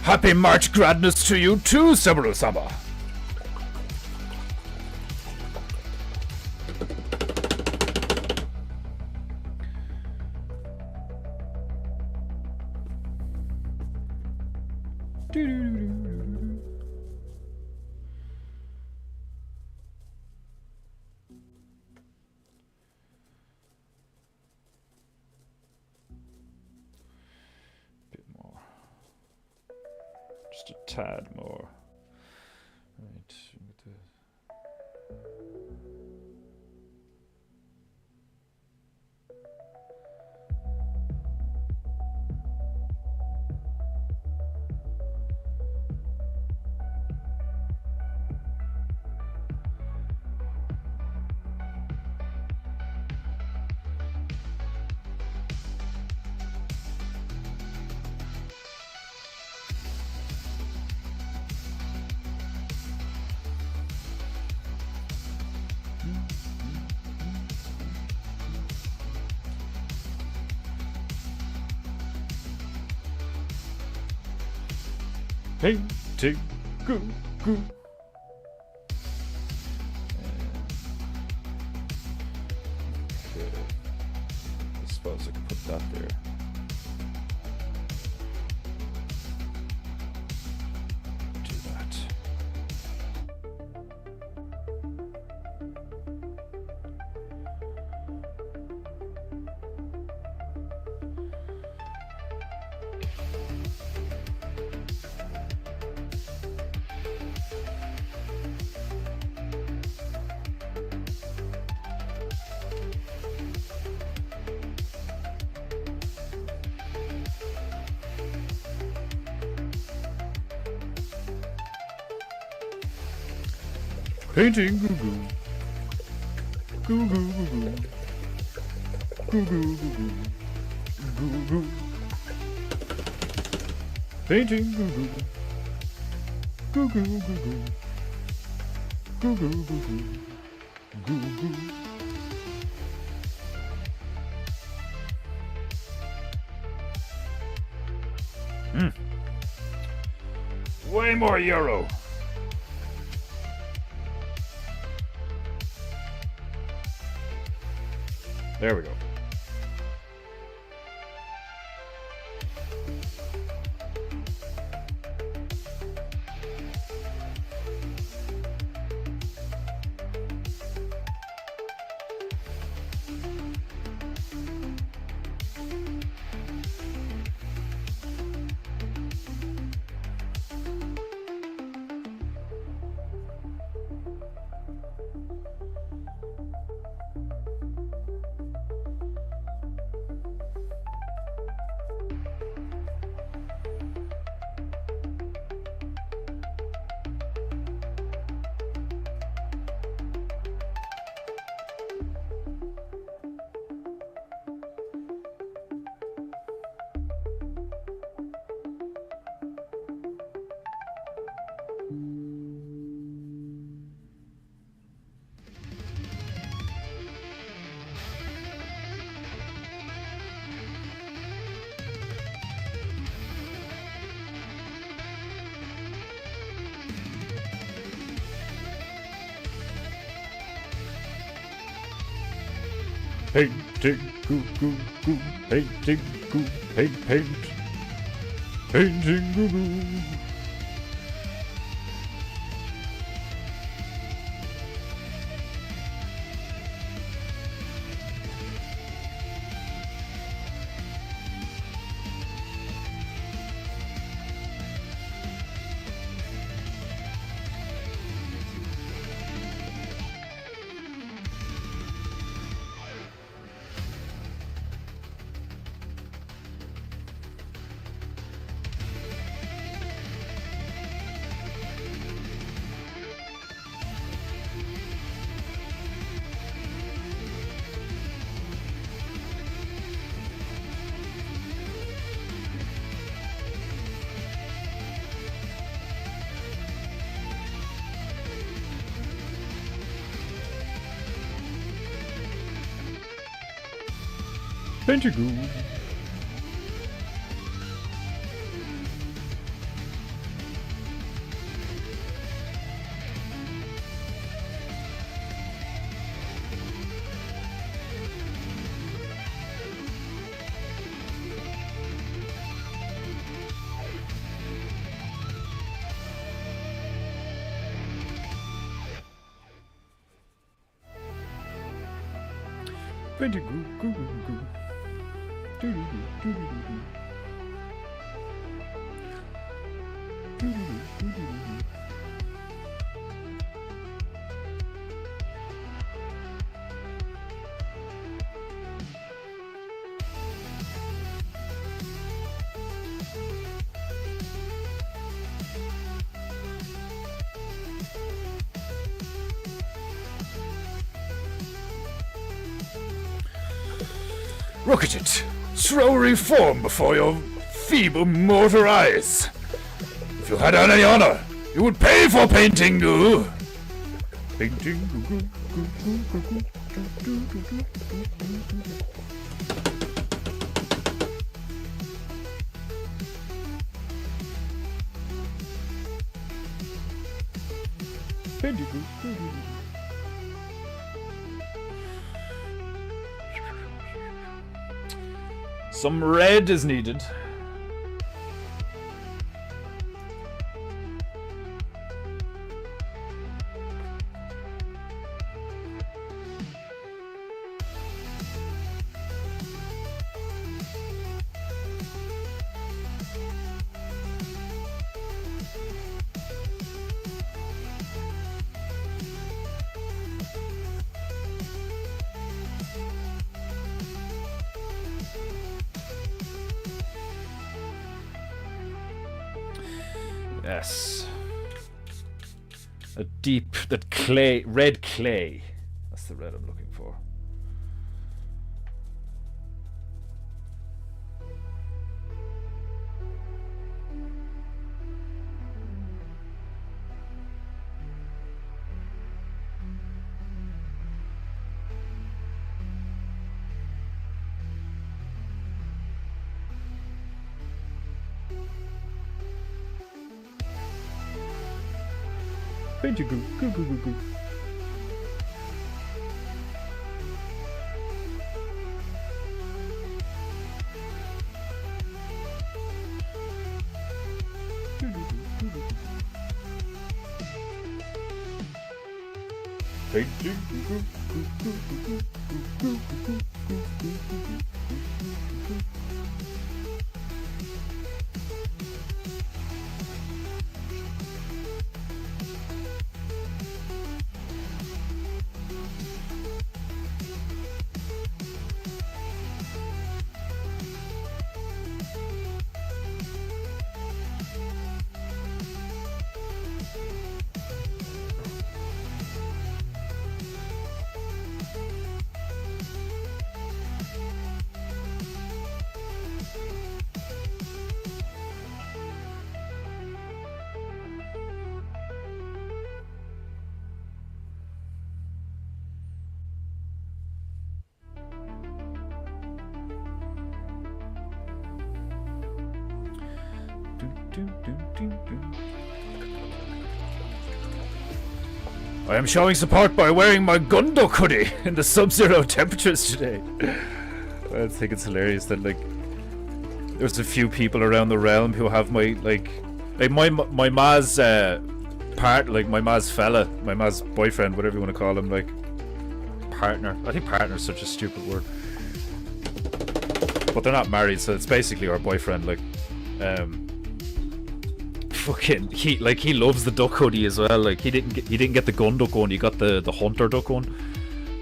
Happy March Gradness to you too, Sabaru-sama. Bit more. Just a tad more. Right. Painting goo goo. Okay. I suppose I could put that there. Do that. Painting goo goo. Goo goo goo goo. Goo goo goo goo. Goo goo. Painting goo goo. Goo goo goo goo. Goo goo goo goo. Goo goo. Way more euro. There we go. Painting goo goo goo. Painting goo. Paint. Painting goo goo. Pentagon. Pentagon. Look at it! Slow reform before your feeble mortal eyes. If you had any honor, you would pay for painting goo. Painting goo. Paintingu. Some red is needed. Yes. A deep, that clay, red clay. That's the red I'm looking for. Paintingu. Goo goo goo goo. I am showing support by wearing my Gundok hoodie in the sub-zero temperatures today. I think it's hilarious that, like, there's a few people around the realm who have my, like my ma's my ma's fella, my ma's boyfriend, whatever you want to call him, like, partner. I think partner is such a stupid word. But they're not married, so it's basically our boyfriend, like, fucking, he loves the duck hoodie as well. Like, he didn't get the gun duck one, he got the hunter duck one,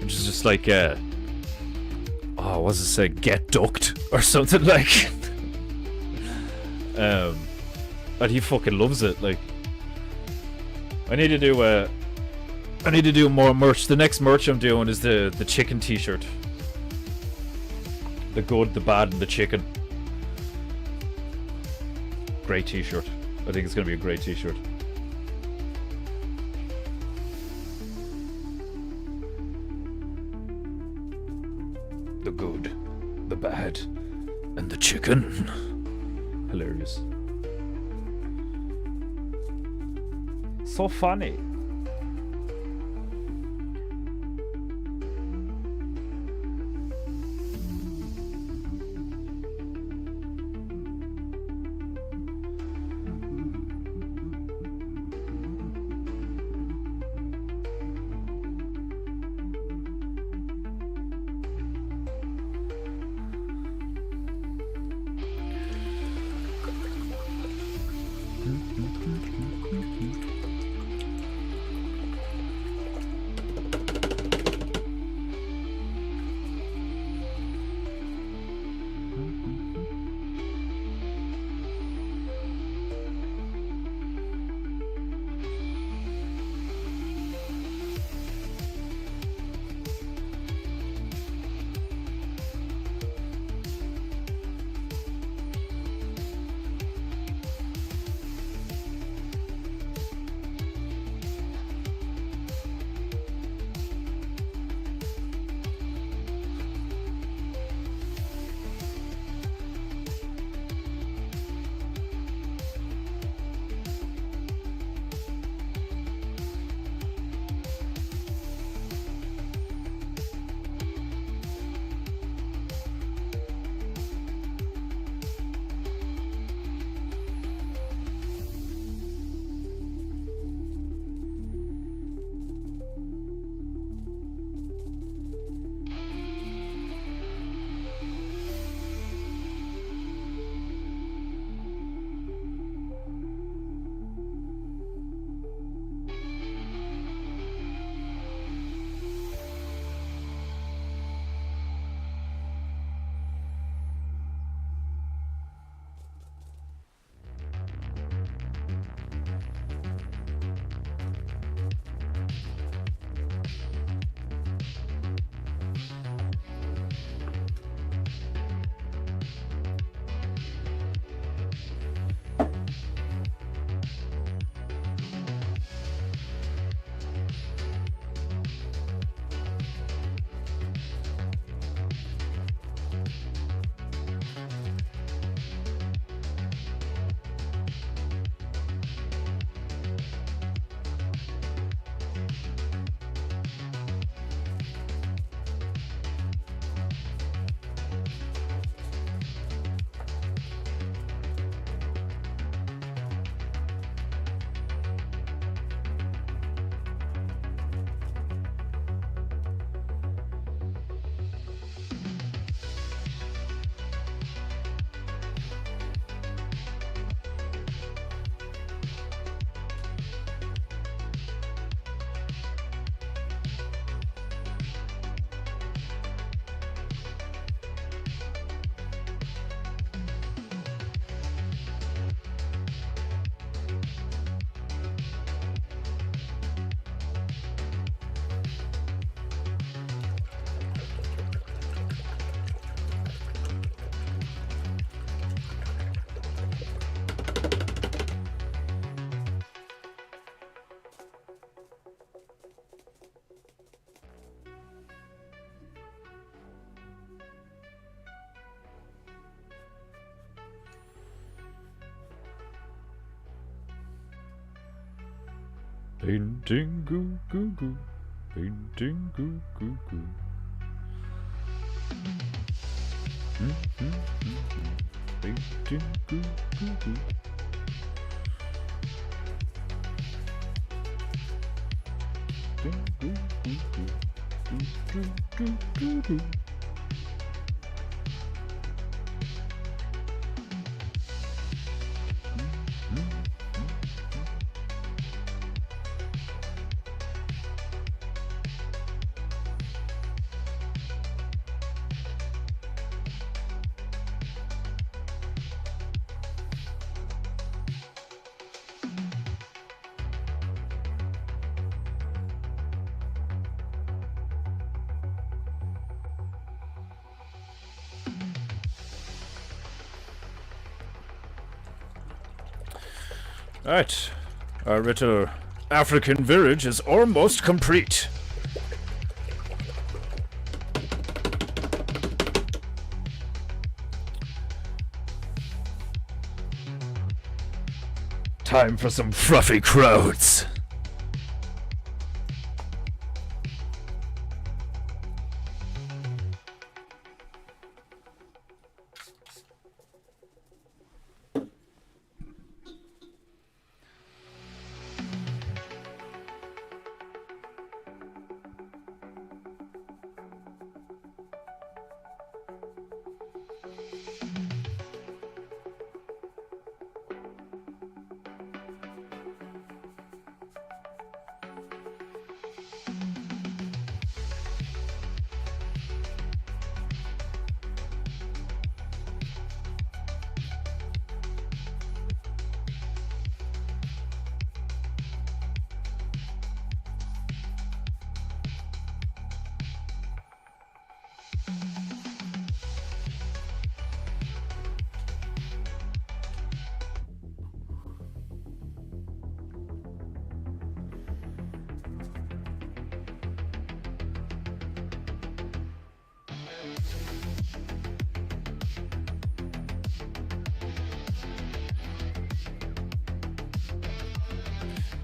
which is just like oh, what's it say, get ducked or something, like. And he fucking loves it. Like, I need to do more merch. The next merch I'm doing is the chicken t-shirt. The good, the bad, and the chicken. Great t-shirt. I think it's going to be a great t-shirt. The good, the bad, and the chicken. Hilarious. So funny. Painting goo goo goo. Painting goo goo goo. Painting goo goo goo. Right, our little African village is almost complete. Time for some fluffy crowds.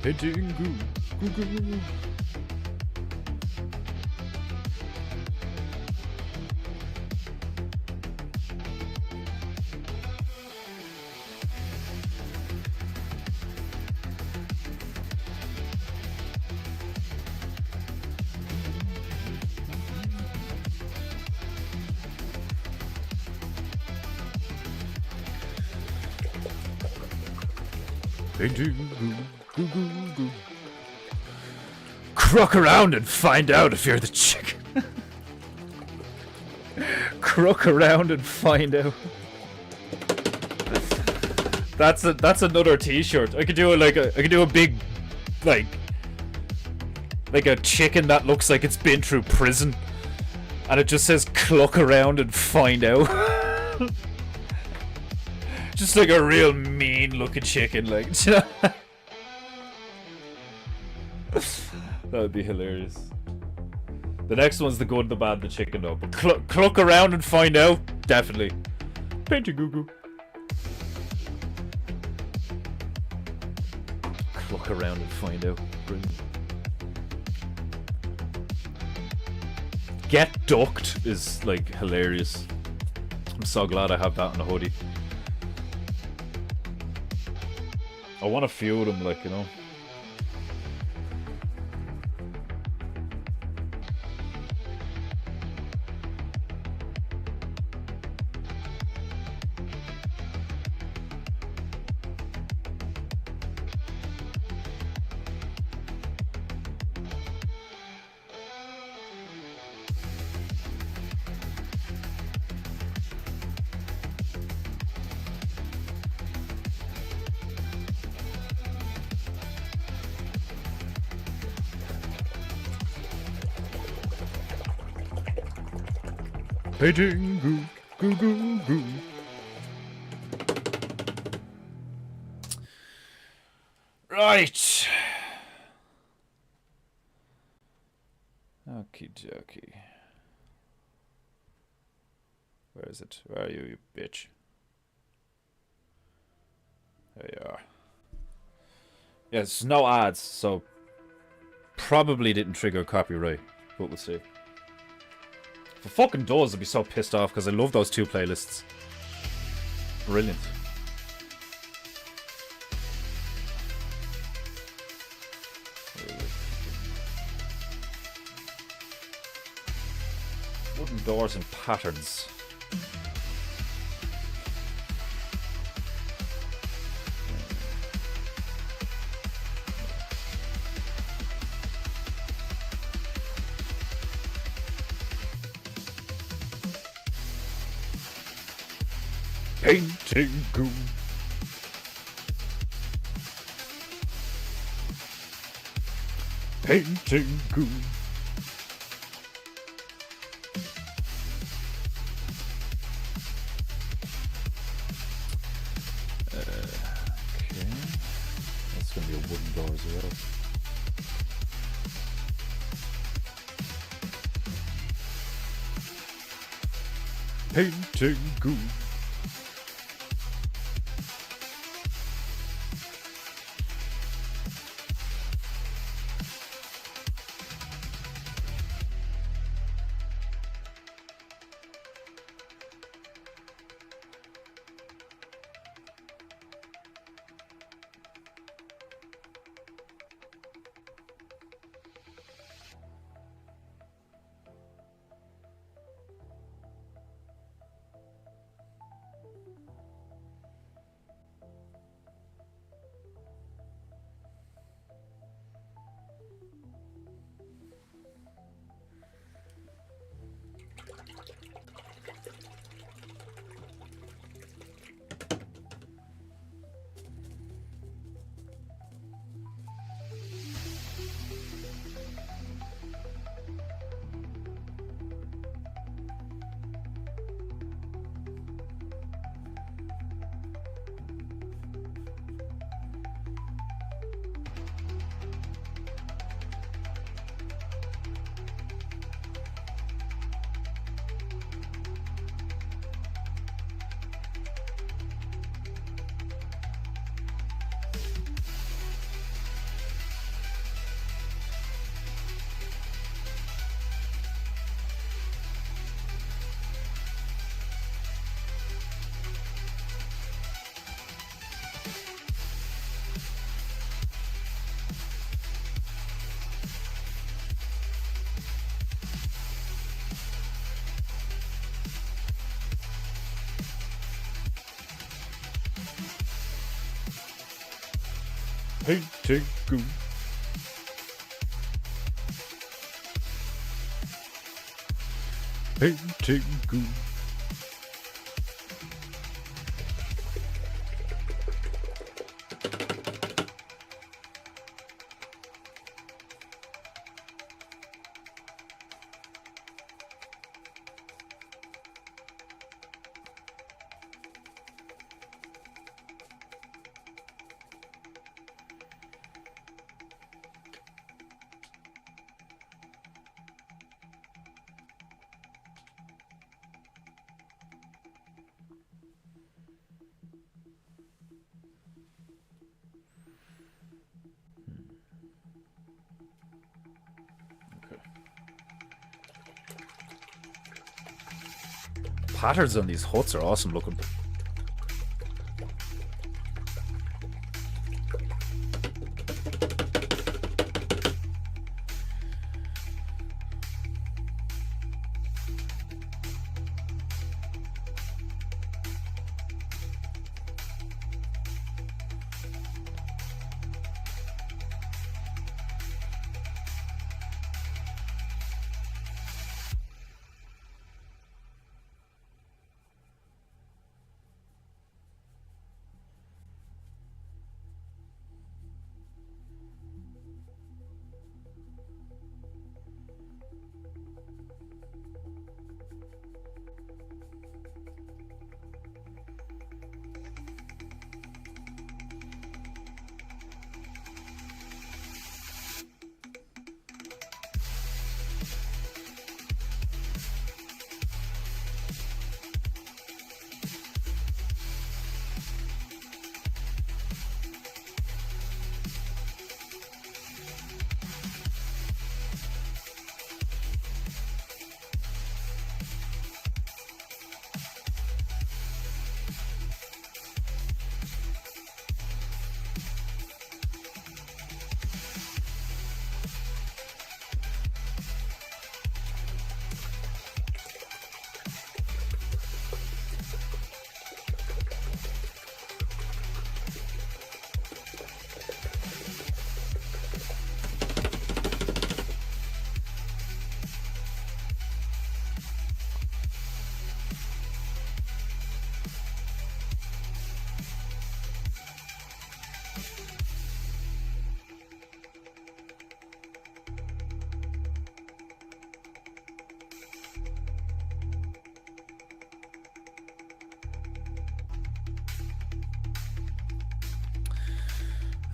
Paintingu, goo goo. Paintingu, goo goo goo. Croak around and find out if you're the chicken. Croak around and find out. That's another T-shirt. I could do it like I could do a big, like a chicken that looks like it's been through prison, and it just says "cluck around and find out." Just like a real mean-looking chicken, like. That would be hilarious. The next one's the good, the bad, the chicken though. But cluck around and find out, definitely. Paintingu. Cluck around and find out. Brilliant. Get ducked is like hilarious. I'm so glad I have that on a hoodie. I want a few of them, like, you know. Paintingu, goo goo goo. Right. Okie dokie. Where is it? Where are you, you bitch? There you are. Yes, no ads, so Probably didn't trigger copyright, but we'll see. If it fucking does, I'd be so pissed off because I love those two playlists. Brilliant. Wooden doors and patterns. Paintingu. Paintingu. Okay. That's gonna be a wooden door as well. Paintingu. Paintingu. Paintingu. Patterns on these huts are awesome looking.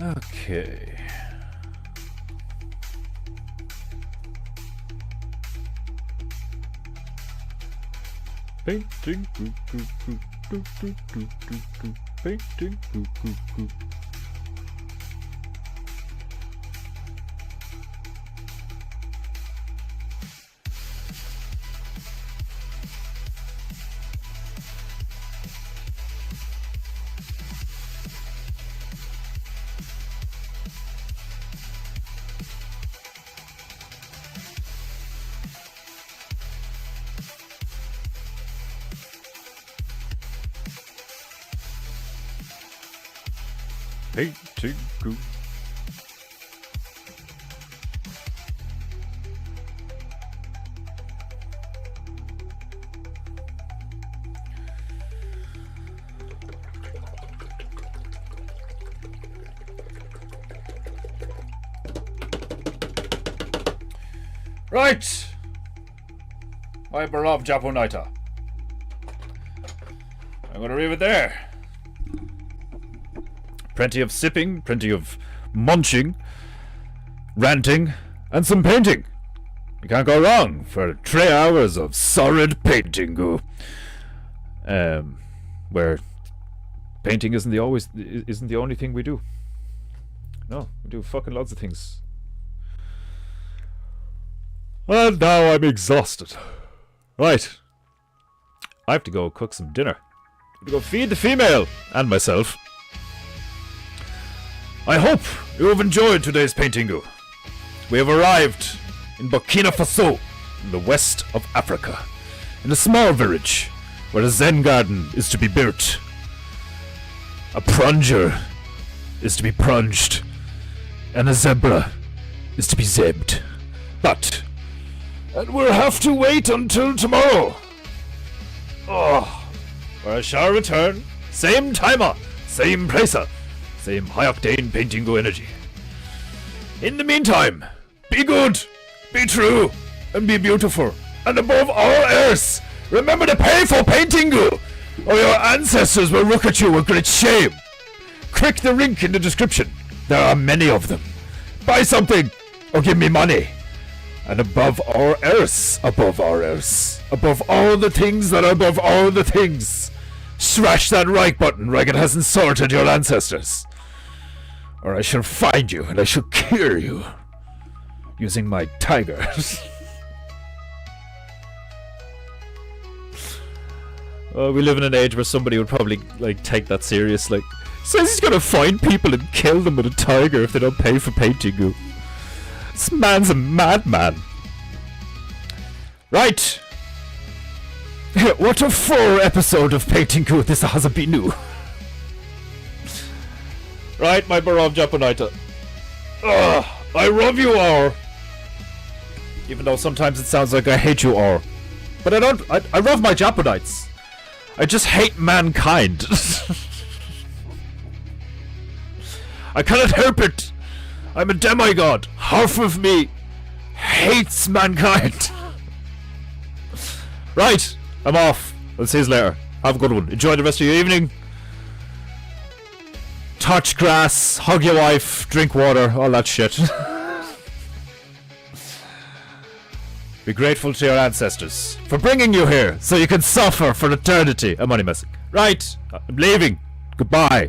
Okay. Painting. Painting. Paintingu. Right, my beloved Japonaita. I'm gonna leave it there. Plenty of sipping, plenty of munching, ranting, and some painting. You can't go wrong for 3 hours of solid paintingu. Where painting isn't the only thing we do. No, we do fucking lots of things. And now I'm exhausted. Right. I have to go cook some dinner. I have to go feed the female and myself. I hope you have enjoyed today's paintingu. We have arrived in Burkina Faso, in the west of Africa, in a small village where a Zen garden is to be built. A plunger is to be plunged, and a zebra is to be zebbed. But we'll have to wait until tomorrow. Oh, where I shall return, same timer, same placer. Same high-octane paintingu energy. In the meantime, be good, be true, and be beautiful. And above all else, remember to pay for paintingu, or your ancestors will look at you with great shame. Click the link in the description. There are many of them. Buy something, or give me money. And above all else, above all the things that are above all the things, smash that like button like it has insulted your ancestors. Or I shall find you and I shall kill you using my tiger. We live in an age where somebody would probably take that serious. Says he's gonna find people and kill them with a tiger if they don't pay for paintingu. This man's a madman. Right. What a full episode of paintingu this has been. Right, my beloved Japonaita. I love you all. Even though sometimes it sounds like I hate you all. But I don't. I love my Japonites. I just hate mankind. I cannot help it. I'm a demigod. Half of me hates mankind. Right, I'm off. I'll see you later. Have a good one. Enjoy the rest of your evening. Touch grass, hug your wife, drink water, all that shit. Be grateful to your ancestors for bringing you here so you can suffer for eternity. I'm only messing. Right, I'm leaving. Goodbye.